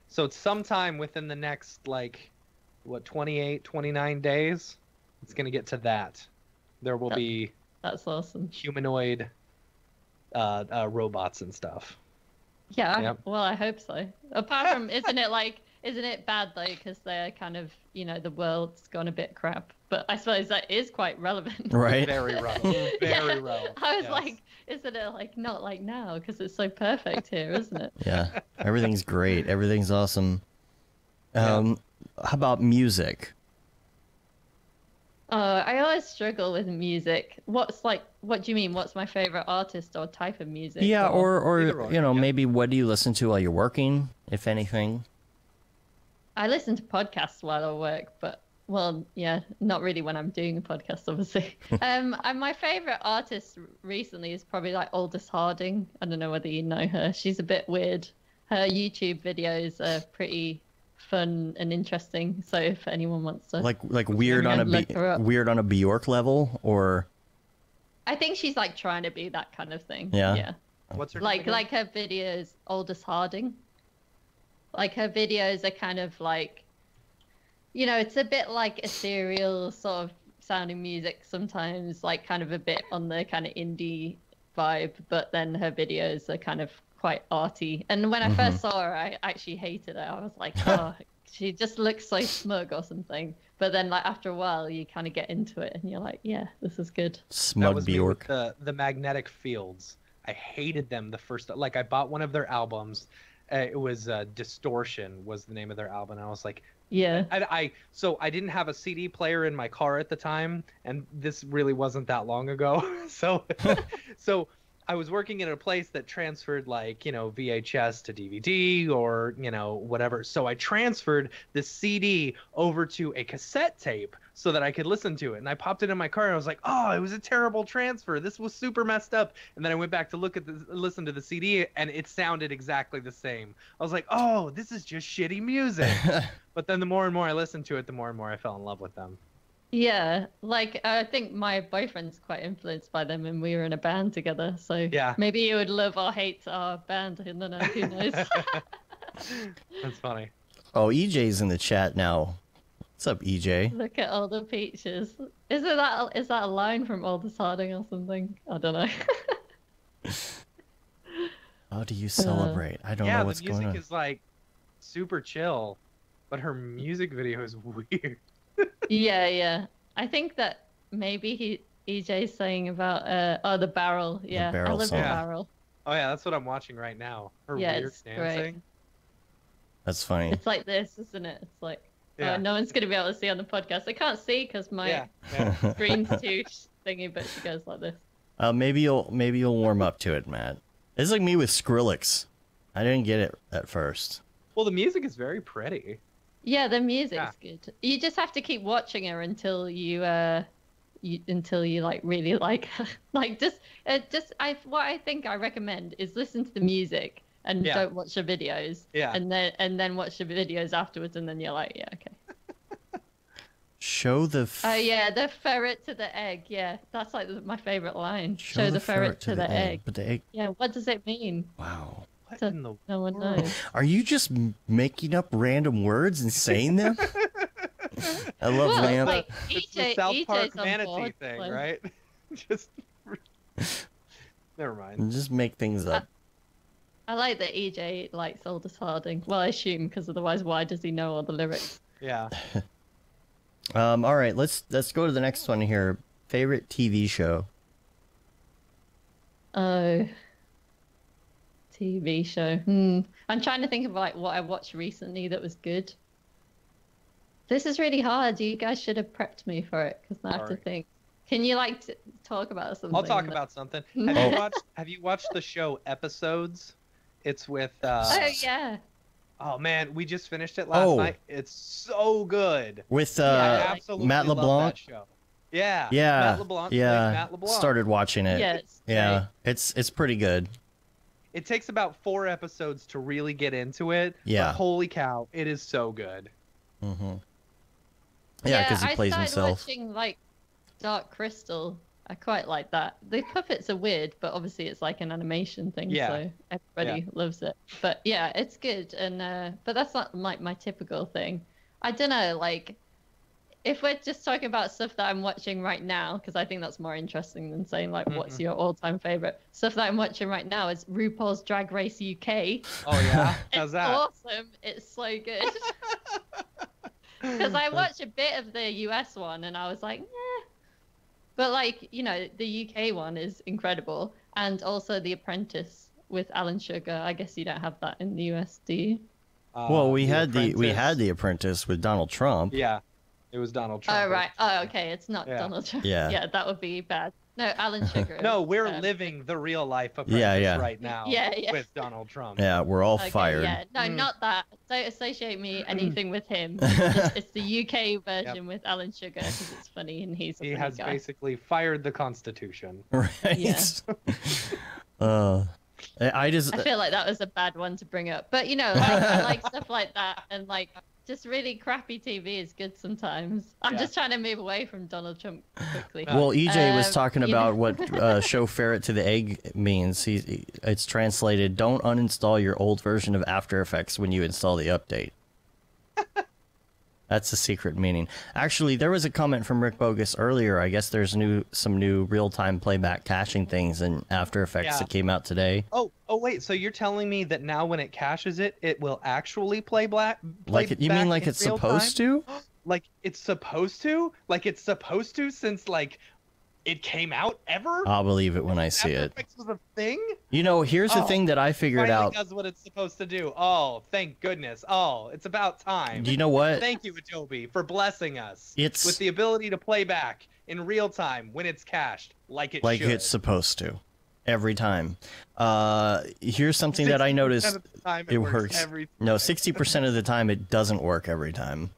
S2: So it's sometime within the next, 28, 29 days, it's going to get to that. There will be
S3: That's awesome.
S2: humanoid robots and stuff.
S3: Yeah,
S2: Yep.
S3: well, I hope so. Apart from, isn't it bad though? Because they're kind of, the world's gone a bit crap. But I suppose that is quite relevant.
S1: right.
S2: Very relevant. Very relevant.
S3: I was
S2: yes.
S3: like, isn't it not like now? Because it's so perfect here, isn't it?
S1: Yeah. Everything's great. Everything's awesome.
S2: Yeah.
S1: How about music?
S3: I always struggle with music. What do you mean? What's my favorite artist or type of music?
S1: Yeah, or
S2: Either or, yeah.
S1: maybe what do you listen to while you're working, if anything?
S3: I listen to podcasts while I work, but well, yeah, not really when I'm doing a podcast, obviously. And my favorite artist recently is probably like Aldous Harding. I don't know whether you know her. She's a bit weird. Her YouTube videos are pretty fun and interesting. So if anyone wants to
S1: like weird on a Bjork level, or
S3: I think she's like trying to be that kind of thing.
S1: Yeah.
S3: Yeah.
S2: What's her
S3: Like
S2: name
S3: like her videos, Aldous Harding. Like her videos are kind of like, you know, it's a bit like ethereal sort of sounding music sometimes, like kind of a bit on the kind of indie vibe, but then her videos are kind of quite arty. And when I first saw her, I actually hated her. I was like, oh, she just looks so smug or something. But then like after a while, you kind of get into it and you're like, yeah, this is good.
S2: That
S1: Smug
S2: was me with
S1: Bjork.
S2: the Magnetic Fields. I hated them the first. Like I bought one of their albums. It was Distortion was the name of their album. And I was like,
S3: Yeah.
S2: So I didn't have a CD player in my car at the time, and this really wasn't that long ago. So I was working in a place that transferred like, you know, VHS to DVD or, you know, whatever. So I transferred the CD over to a cassette tape so that I could listen to it. And I popped it in my car and I was like, oh, it was a terrible transfer. This was super messed up. And then I went back to listen to the CD and it sounded exactly the same. I was like, oh, this is just shitty music. But then the more and more I listened to it, the more and more I fell in love with them.
S3: Yeah, like I think my boyfriend's quite influenced by them, and we were in a band together. So
S2: Yeah.
S3: maybe you would love or hate our band. I don't know. Who knows?
S2: That's funny.
S1: Oh, EJ's in the chat now. What's up, EJ?
S3: Look at all the peaches. Is that a line from Aldous Harding or something? I don't know.
S1: How do you celebrate? I don't know what's
S2: the
S1: going
S2: music
S1: on.
S2: is like super chill, but her music video is weird.
S3: Yeah. I think that maybe EJ's saying about the barrel. Yeah,
S1: barrel
S3: I love the
S1: song.
S3: barrel.
S2: Oh yeah, that's what I'm watching right now. Her
S3: Yeah,
S2: weird
S3: it's
S2: dancing.
S3: great.
S1: That's funny.
S3: It's like this, isn't it? It's like
S2: Yeah.
S3: no one's gonna be able to see on the podcast. I can't see because my
S2: Yeah.
S3: screen's too thingy, but she goes like this.
S1: Maybe you'll warm up to it, Matt. It's like me with Skrillex. I didn't get it at first.
S2: Well, the music is very pretty.
S3: Yeah, the music's good. You just have to keep watching her until you like really like her. Like what I think I recommend is listen to the music and don't watch the videos.
S2: Yeah.
S3: And then watch the videos afterwards, and then you're like, yeah, okay.
S1: Show the.
S3: Oh yeah, the ferret to the egg. Yeah, that's like my favorite line. Show the ferret to the egg.
S1: But the egg.
S3: Yeah, what does it mean?
S1: Wow.
S2: What
S3: So
S2: in the
S3: no one
S2: world?
S3: knows.
S1: Are you just making up random words and saying them? I love
S3: Well,
S1: lamp.
S3: like,
S2: It's the South Park
S3: EJ's on
S2: manatee
S3: board,
S2: thing,
S3: like-
S2: right? Just never mind.
S1: Just make things up.
S3: I like that EJ likes Aldous Harding. Well, I assume, because otherwise, why does he know all the lyrics?
S2: Yeah.
S1: All right, let's go to the next one here. Favorite TV show.
S3: Oh, TV show. I'm trying to think of like what I watched recently that was good. This is really hard. You guys should have prepped me for it because now I have to
S2: Sorry.
S3: think. Can you like talk about something?
S2: I'll talk
S3: that-
S2: about something.
S3: Oh.
S2: Have you watched the show Episodes? It's with
S3: Oh yeah.
S2: oh man, we just finished it last night. It's so good.
S1: With
S2: I absolutely
S1: Matt
S2: love
S1: LeBlanc.
S2: that show. Yeah.
S1: Yeah,
S2: Matt LeBlanc plays
S1: yeah.
S2: Matt LeBlanc.
S1: Started watching it.
S3: Yeah. It's
S1: Yeah, it's pretty good.
S2: It takes about 4 episodes to really get into it.
S1: Yeah.
S2: But holy cow, it is so good.
S1: Mm-hmm. Yeah, because he plays
S3: I started
S1: himself.
S3: watching like Dark Crystal. I quite like that. The puppets are weird, but obviously it's like an animation thing,
S2: Yeah.
S3: so everybody loves it. But yeah, it's good. And but that's not like my typical thing. I don't know, like if we're just talking about stuff that I'm watching right now, because I think that's more interesting than saying like what's your all-time favorite. Stuff that I'm watching right now is RuPaul's Drag Race UK.
S2: Oh yeah. How's
S3: It's
S2: that?
S3: awesome. It's so good. Because I watched a bit of the US one and I was like, eh. But like, you know, the UK one is incredible. And also The Apprentice with Alan Sugar. I guess you don't have that in the US, do you?
S1: Well, we
S2: The
S1: had the
S2: Apprentice.
S1: Apprentice with Donald Trump.
S2: Yeah. It was Donald Trump.
S3: Oh, right. Oh, okay. It's not
S2: Yeah.
S3: Donald Trump.
S1: Yeah.
S3: Yeah, that would be bad. No, Alan Sugar.
S2: No, we're living the real life apprentice
S1: Yeah.
S2: right now
S3: Yeah.
S2: with Donald Trump.
S1: Yeah, we're all
S3: Okay,
S1: fired.
S3: yeah. No, not that. Don't associate me anything with him. It's the UK version with Alan Sugar because it's funny and he's a
S2: He
S3: funny
S2: has
S3: guy.
S2: basically fired the Constitution.
S1: Right.
S3: Yeah.
S1: I
S3: feel like that was a bad one to bring up, but you know, like, I like stuff like that, and like just really crappy TV is good sometimes. I'm just trying to move away from Donald Trump quickly.
S1: Well, EJ was talking about what "show ferret to the egg" means. It's translated: "Don't uninstall your old version of After Effects when you install the update." That's the secret meaning. Actually, there was a comment from Rick Bogus earlier. I guess there's some new real-time playback caching things in After Effects that came out today.
S2: Oh, wait. So you're telling me that now when it caches it, it will actually play
S1: you mean like it's supposed to?
S2: Like it's supposed to? Like it's supposed to since like it came out ever?
S1: I'll believe it when I see it.
S2: After Effects was a thing?
S1: You know, here's the thing that I figured out.
S2: Does what it's supposed to do. Oh, thank goodness. Oh, it's about time.
S1: Do you know what?
S2: Thank you, Adobe, for blessing us
S1: It's
S2: with the ability to play back in real time when it's cached, like it should.
S1: It's supposed to, every time. Here's something that I noticed.
S2: Of the time
S1: it works.
S2: Every time.
S1: No, 60% of the time it doesn't work every time.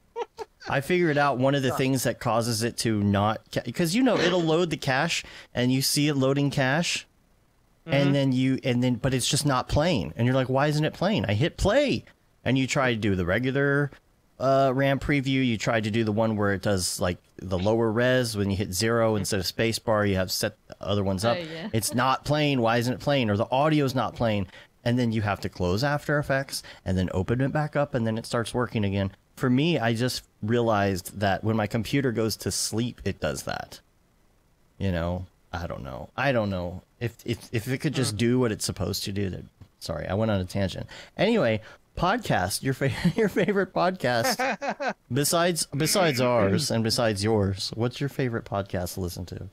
S1: I figured out one of the things that causes it to not, because you know it'll load the cache and you see it loading cache, and then but it's just not playing, and you're like, why isn't it playing? I hit play, and you try to do the regular RAM preview. You try to do the one where it does like the lower res when you hit 0 instead of spacebar. You have set the other ones up.
S3: Yeah.
S1: It's not playing. Why isn't it playing? Or the audio's not playing, and then you have to close After Effects and then open it back up, and then it starts working again. For me, I just realized that when my computer goes to sleep, it does that. You know, I don't know. If it could just do what it's supposed to do, then sorry, I went on a tangent. Anyway, podcast, your favorite podcast besides ours and besides yours. What's your favorite podcast to listen to?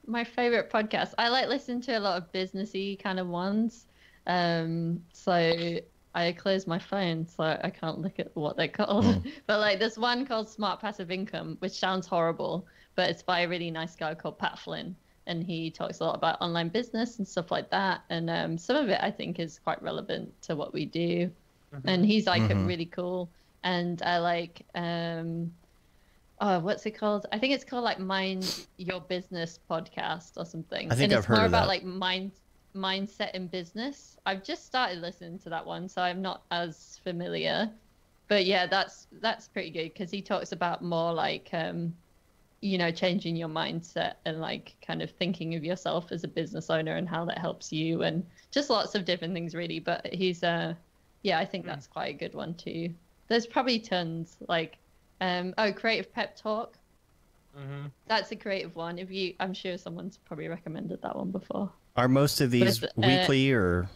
S3: My favorite podcast. I like listening to a lot of businessy kind of ones. So I close my phone so I can't look at what they're called. But like there's one called Smart Passive Income, which sounds horrible, but it's by a really nice guy called Pat Flynn, and he talks a lot about online business and stuff like that. And some of it I think is quite relevant to what we do. And he's like really cool. And I like what's it called? I think it's called like Mind Your Business Podcast or something.
S1: I think
S3: and
S1: I've heard of that.
S3: it's more about like mindset in business. I've just started listening to that one, so I'm not as familiar. But yeah, that's pretty good because he talks about more like you know, changing your mindset and like kind of thinking of yourself as a business owner and how that helps you, and just lots of different things really. But he's I think that's quite a good one too. There's probably tons like Creative Pep Talk. That's a creative one. I'm sure someone's probably recommended that one before.
S1: Are most of these weekly or?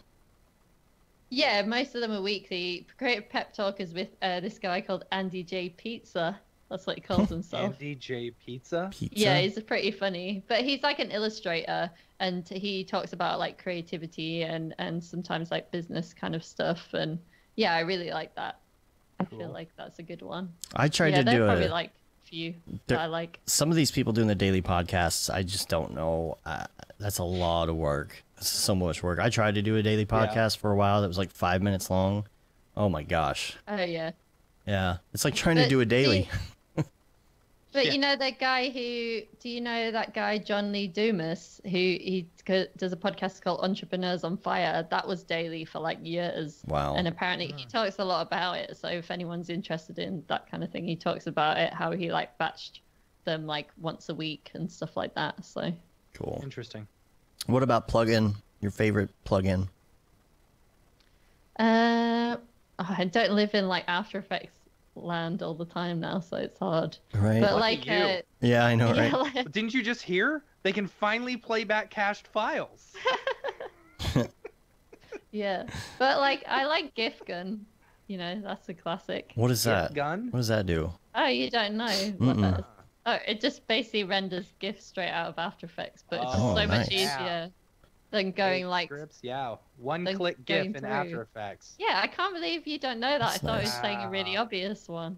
S3: Yeah, most of them are weekly. Creative Pep Talk is with this guy called Andy J. Pizza. That's what he calls himself.
S2: Andy J. Pizza?
S3: Yeah, he's pretty funny. But he's like an illustrator, and he talks about like creativity and sometimes like business kind of stuff. And yeah, I really like that. I feel like that's a good one.
S1: I tried to do
S3: probably like few that I like.
S1: Some of these people doing the daily podcasts, I just don't know. That's a lot of work. That's so much work. I tried to do a daily podcast for a while that was like 5 minutes long. Oh my gosh.
S3: Oh yeah.
S1: Yeah, it's like trying to do a daily.
S3: But you know that guy do you know that guy John Lee Dumas who he does a podcast called Entrepreneurs on Fire? That was daily for like years.
S1: Wow.
S3: And apparently he talks a lot about it. So if anyone's interested in that kind of thing, he talks about it, how he like batched them like once a week and stuff like that. So
S1: cool.
S2: Interesting.
S1: What about plugin? Your favorite plugin?
S3: I don't live in like After Effects land all the time now, so it's hard.
S1: Right.
S3: But
S2: Lucky
S3: like
S2: you.
S1: Yeah, I know, right?
S2: But didn't you just hear? They can finally play back cached files.
S3: Yeah. But like I like GIF Gun. You know, that's a classic.
S1: What is that?
S2: Gun?
S1: What does that do?
S3: Oh, you don't know what that is? Oh, it just basically renders GIFs straight out of After Effects, but it's just so much easier than going like
S2: scripts. Yeah, one-click GIF in After Effects.
S3: Yeah, I can't believe you don't know that.
S1: That's
S3: I thought I was
S1: nice.
S3: saying a really obvious one.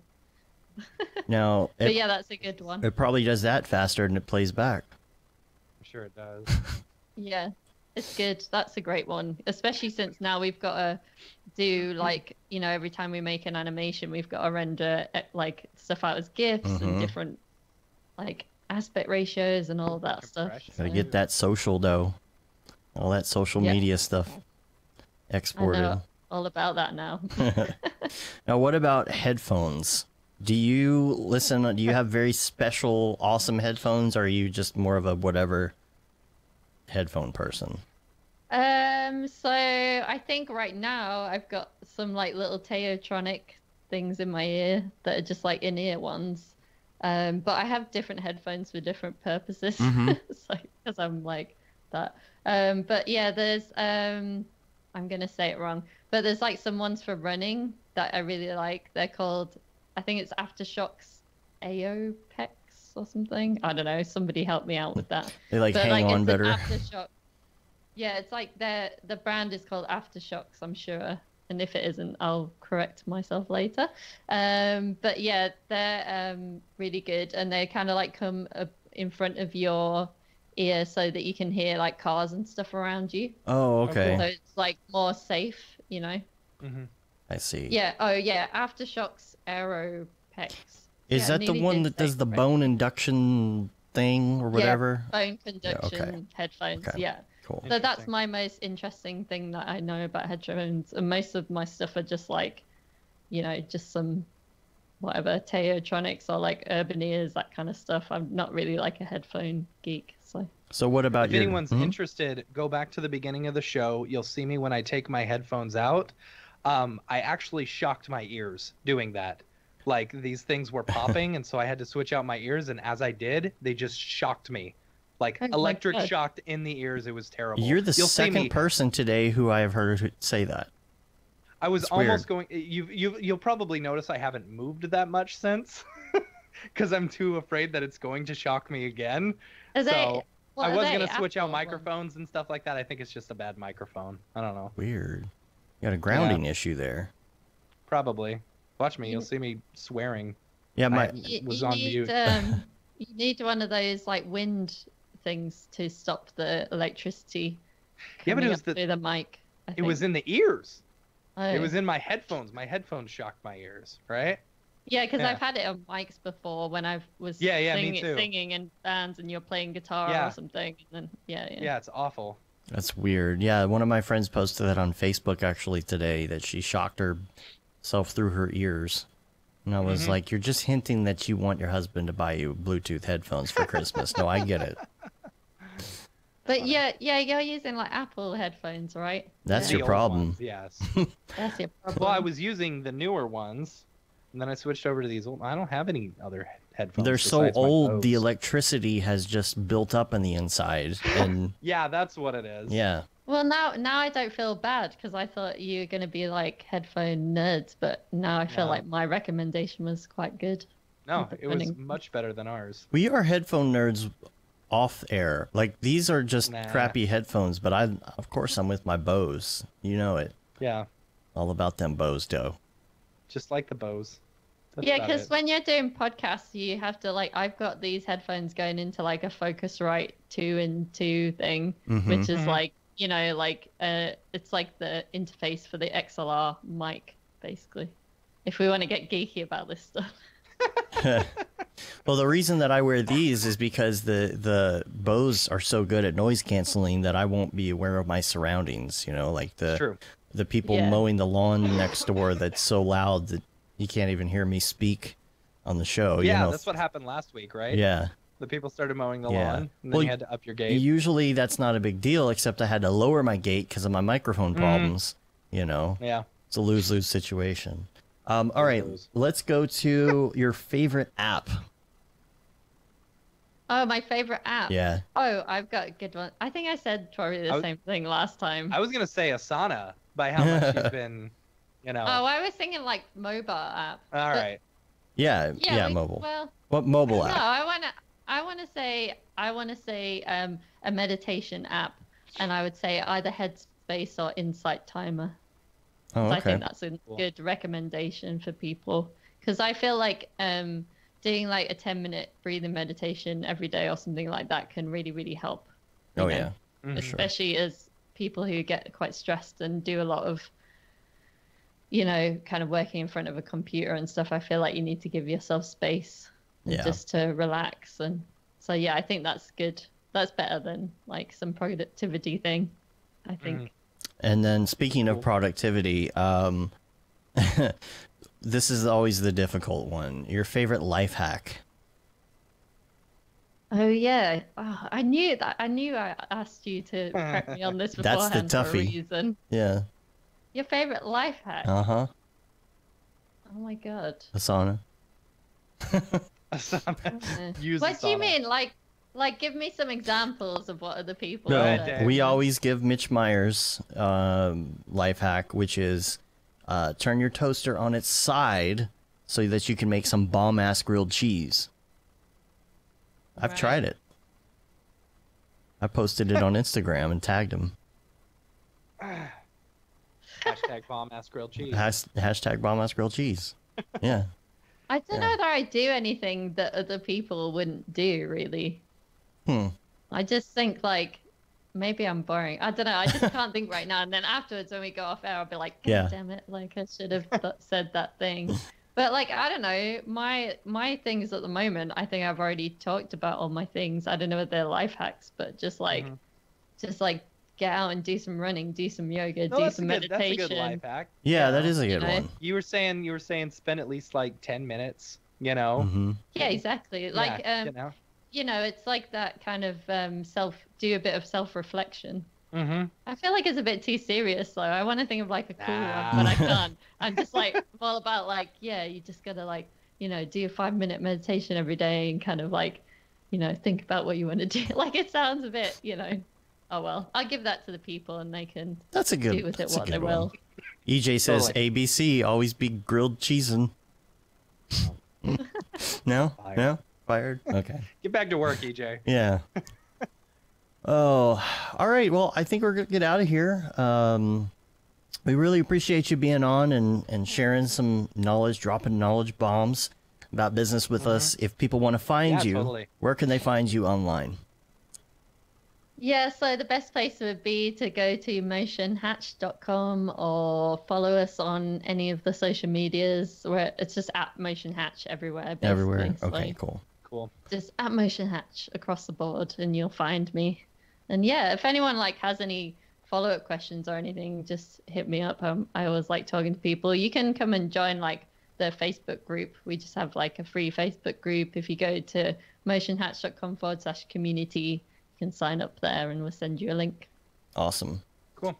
S1: Now,
S3: But
S1: it,
S3: yeah, that's a good one.
S1: it probably does that faster than it plays back.
S2: I'm sure it does.
S3: Yeah, it's good. That's a great one, especially since now we've got to do like, every time we make an animation, we've got to render like stuff out as GIFs and different like aspect ratios and all that stuff.
S1: Gotta get that social dough. All that social media stuff
S3: I
S1: exported.
S3: know all about that now.
S1: Now, what about headphones? Do you listen? Do you have very special, awesome headphones, or are you just more of a whatever headphone person?
S3: So I think right now I've got some like little Teotronic things in my ear that are just like in-ear ones. But I have different headphones for different purposes. So, because I'm like that. But yeah, there's I'm gonna say it wrong, but there's like some ones for running that I really like. They're called, I think it's Aftershocks Aopex or something. I don't know. Somebody help me out with that.
S1: They like
S3: But
S1: hang
S3: like
S1: on
S3: it's
S1: better.
S3: an Aftershock. Yeah, it's like the brand is called Aftershocks, I'm sure. And if it isn't, I'll correct myself later. But yeah, they're really good, and they kind of like come up in front of your ear so that you can hear like cars and stuff around you.
S1: Oh, okay.
S3: So it's like more safe, you know.
S1: I see.
S3: Yeah. Oh yeah, Aftershocks Aeropex.
S1: Is
S3: Yeah,
S1: that the
S3: nearly
S1: one
S3: did
S1: that
S3: say
S1: does the
S3: correct.
S1: bone induction thing or whatever?
S3: Yeah, bone conduction
S1: okay.
S3: headphones.
S1: Okay.
S3: Yeah.
S1: Cool.
S3: So that's my most interesting thing that I know about headphones, and most of my stuff are just like, just some whatever Teotronics or like Urban Ears, that kind of stuff. I'm not really like a headphone geek, so.
S1: So what about
S2: If
S1: your...
S2: anyone's interested, go back to the beginning of the show. You'll see me when I take my headphones out. I actually shocked my ears doing that. Like these things were popping, and so I had to switch out my ears. And as I did, they just shocked me, like
S3: Oh my
S2: electric
S3: God.
S2: shocked in the ears. It was terrible.
S1: You're the
S2: You'll see
S1: second
S2: me.
S1: person today who I have heard say that.
S2: I was
S1: It's
S2: almost
S1: weird.
S2: going. You'll probably notice I haven't moved that much since, because I'm too afraid that it's going to shock me again.
S3: Are they-
S2: So
S3: what
S2: I
S3: are
S2: was
S3: they,
S2: gonna switch out
S3: Apple ones?
S2: microphones and stuff like that. I think it's just a bad microphone. I don't know.
S1: Weird. You got a grounding issue there.
S2: Probably. Watch me. You'll see me swearing.
S1: Yeah, my...
S2: Was on mute.
S3: You need one of those like wind things to stop the electricity.
S2: Yeah, but it
S3: coming
S2: was
S3: up through the mic. I
S2: It was
S3: think.
S2: in the ears.
S3: Oh.
S2: It was in my headphones. My headphones shocked my ears, right?
S3: Yeah, because
S2: Yeah.
S3: I've had it on mics before when I was
S2: Yeah, me too.
S3: singing in bands and you're playing guitar
S2: Yeah.
S3: or something. And then, yeah.
S2: Yeah, it's awful.
S1: That's weird. Yeah, one of my friends posted that on Facebook actually today, that she shocked herself through her ears. And I was like, you're just hinting that you want your husband to buy you Bluetooth headphones for Christmas. No, I get it.
S3: But yeah, you're using like Apple headphones, right?
S1: That's
S2: The
S1: your
S2: old
S1: problem.
S2: ones, yes.
S3: That's your problem.
S2: Well, I was using the newer ones, and then I switched over to these old. I don't have any other headphones.
S1: They're so
S2: besides my
S1: old, the
S2: Bose.
S1: electricity has just built up on the inside. And
S2: Yeah, that's what it is.
S1: yeah.
S3: Well, now I don't feel bad because I thought you were going to be like headphone nerds, but now I feel
S2: No.
S3: like my recommendation was quite good.
S2: No,
S3: With the
S2: it was
S3: winning.
S2: much better than ours.
S1: We are headphone nerds off air. Like, these are just
S2: Nah.
S1: crappy headphones, but of course I'm with my Bose. You know it.
S2: Yeah,
S1: All about them Bose dough.
S2: just like the Bose. That's
S3: Yeah,
S2: about
S3: because
S2: it.
S3: when you're doing podcasts, you have to like, I've got these headphones going into like a Focusrite 2-in-2 thing, which is like, it's like the interface for the XLR mic, basically. If we want to get geeky about this stuff.
S1: Well, the reason that I wear these is because the Bose are so good at noise canceling that I won't be aware of my surroundings. Like
S2: It's true.
S1: the people
S3: Yeah.
S1: mowing the lawn next door that's so loud that you can't even hear me speak on the show.
S2: Yeah, that's what happened last week, right?
S1: Yeah.
S2: The people started mowing the
S1: Yeah.
S2: lawn, and then
S1: Well,
S2: you had to up your gate.
S1: Usually that's not a big deal, except I had to lower my gate because of my microphone problems.
S2: Yeah.
S1: It's a lose-lose situation. All right,
S2: Lose.
S1: let's go to your favorite app.
S3: Oh, my favorite app.
S1: Yeah.
S3: Oh, I've got a good one. I think I said probably the
S2: I was-
S3: same thing last time.
S2: I was gonna say Asana by how much you've been,
S3: Oh, I was thinking like mobile app.
S2: All right.
S1: Yeah,
S3: Yeah,
S1: mobile.
S3: Well,
S1: What mobile
S3: no,
S1: app?
S3: I wanna say a meditation app, and I would say either Headspace or Insight Timer.
S1: Oh,
S3: I
S1: okay.
S3: think that's a
S2: Cool.
S3: good recommendation for people Because I feel like doing like a 10-minute breathing meditation every day or something like that can really, really help.
S1: Oh, yeah.
S3: Especially as people who get quite stressed and do a lot of, you know, kind of working in front of a computer and stuff. I feel like you need to give yourself space just to relax. And so, yeah, I think that's good. That's better than like some productivity thing, I think.
S1: And then speaking of productivity, this is always the difficult one. Your favorite life hack?
S3: Oh yeah, I knew that. I knew I asked you to prep me on this
S1: That's the
S3: beforehand for a
S1: toughie.
S3: reason.
S1: Yeah.
S3: Your favorite life hack?
S1: Uh-huh.
S3: Oh my god.
S1: Asana.
S2: Use
S3: What do you
S2: Asana.
S3: mean? Like, give me some examples of what other people.
S1: No,
S3: are
S2: Dave.
S3: doing.
S1: we always give Mitch Myers life hack, which is turn your toaster on its side so that you can make some bomb-ass grilled cheese. I've
S3: Right.
S1: tried it. I posted it on Instagram and tagged him.
S2: Hashtag bomb ass grilled cheese.
S1: Hashtag bomb-ass grilled cheese. Yeah.
S3: I don't know that I do anything that other people wouldn't do, really. I just think, like, maybe I'm boring. I don't know. I just can't think right now. And then afterwards, when we go off air, I'll be like, God
S1: Yeah.
S3: damn it. Like, I should have said that thing. But, like, I don't know. My things at the moment, I think I've already talked about all my things. I don't know if they're life hacks, but just like get out and do some running, do some yoga, do some meditation.
S2: That's a good life hack.
S1: Yeah, that is a good
S3: know?
S1: one.
S2: You were saying spend at least like 10 minutes, you know?
S1: Mm-hmm.
S3: Yeah, exactly. Like, you know, it's like that kind of do a bit of self-reflection. I feel like it's a bit too serious, though. I want to think of like a cool one, but I can't. I'm just like all about like, yeah, you just gotta like, you know, do a 5-minute meditation every day and kind of like, you know, think about what you want to do. Like, it sounds a bit, you know. Oh well, I'll give that to the people and they can
S1: That's a good.
S3: do with it
S1: That's a
S3: what they
S1: good
S3: will.
S1: one. EJ says
S2: Totally.
S1: ABC always be grilled cheesing. No,
S2: Fired.
S1: no, fired. Okay.
S2: Get back to work, EJ.
S1: Yeah. Oh, all right. Well, I think we're gonna get out of here. We really appreciate you being on and sharing some knowledge, dropping knowledge bombs about business with us. If people want to find
S2: Yeah,
S1: you,
S2: totally.
S1: where can they find you online?
S3: Yeah, so the best place would be to go to motionhatch.com or follow us on any of the social medias where it's just at motionhatch everywhere. Basically.
S1: Everywhere.
S3: So
S1: Okay, cool.
S2: Cool.
S3: just at motionhatch across the board and you'll find me. And yeah, if anyone like has any follow-up questions or anything, just hit me up. I always like talking to people. You can come and join like the Facebook group. We just have like a free Facebook group. If you go to motionhatch.com/community, you can sign up there and we'll send you a link.
S1: Awesome.
S2: Cool.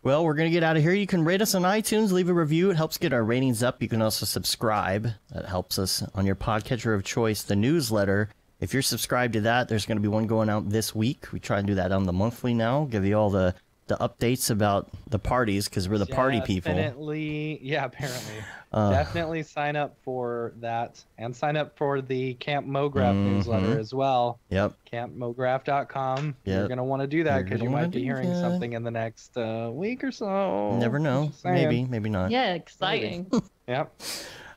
S1: Well, we're going to get out of here. You can rate us on iTunes, leave a review. It helps get our ratings up. You can also subscribe. That helps us on your podcatcher of choice. The newsletter, if you're subscribed to that, there's going to be one going out this week. We try and do that on the monthly now. Give you all the updates about the parties because we're the party people.
S2: Definitely. Yeah, apparently. Definitely sign up for that and sign up for the Camp Mograph newsletter as well.
S1: Yep.
S2: CampMograph.com.
S1: Yep.
S2: You're going to want to do that
S1: You're
S2: because
S1: gonna
S2: you
S1: wanna
S2: might be
S1: do
S2: hearing
S1: that.
S2: something in the next week or so.
S1: Never know.
S2: Just saying.
S1: Maybe, maybe not.
S3: Yeah, exciting.
S2: Yep.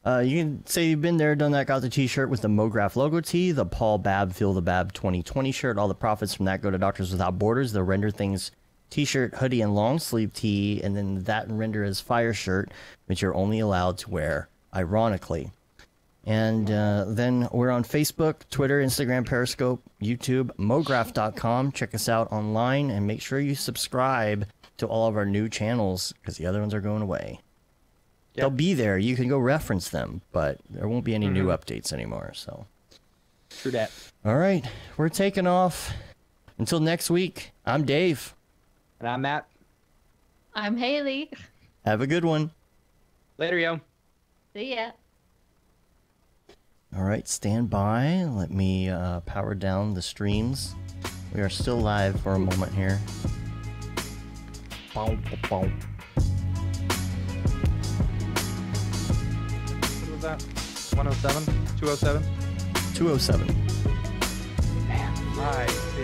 S1: You can say you've been there, done that, got the t-shirt with the Mograph logo tee, the Paul Babb Feel the Bab 2020 shirt. All the profits from that go to Doctors Without Borders, the Render Things t-shirt, hoodie, and long sleeve tee, and then that and Render is Fire shirt, which you're only allowed to wear, ironically. And then we're on Facebook, Twitter, Instagram, Periscope, YouTube, mograph.com. Check us out online and make sure you subscribe to all of our new channels because the other ones are going away.
S2: Yep.
S1: They'll be there. You can go reference them, but there won't be any new updates anymore. So,
S2: True that.
S1: all right, we're taking off. Until next week, I'm Dave.
S2: And I'm Matt.
S3: I'm Hayley.
S1: Have a good one.
S2: Later, yo.
S3: See ya.
S1: All right, stand by. Let me power down the streams. We are still live for a moment here. Bow, bow, bow.
S2: What was that? 107? 207?
S1: 207.
S2: Man. All right. See ya.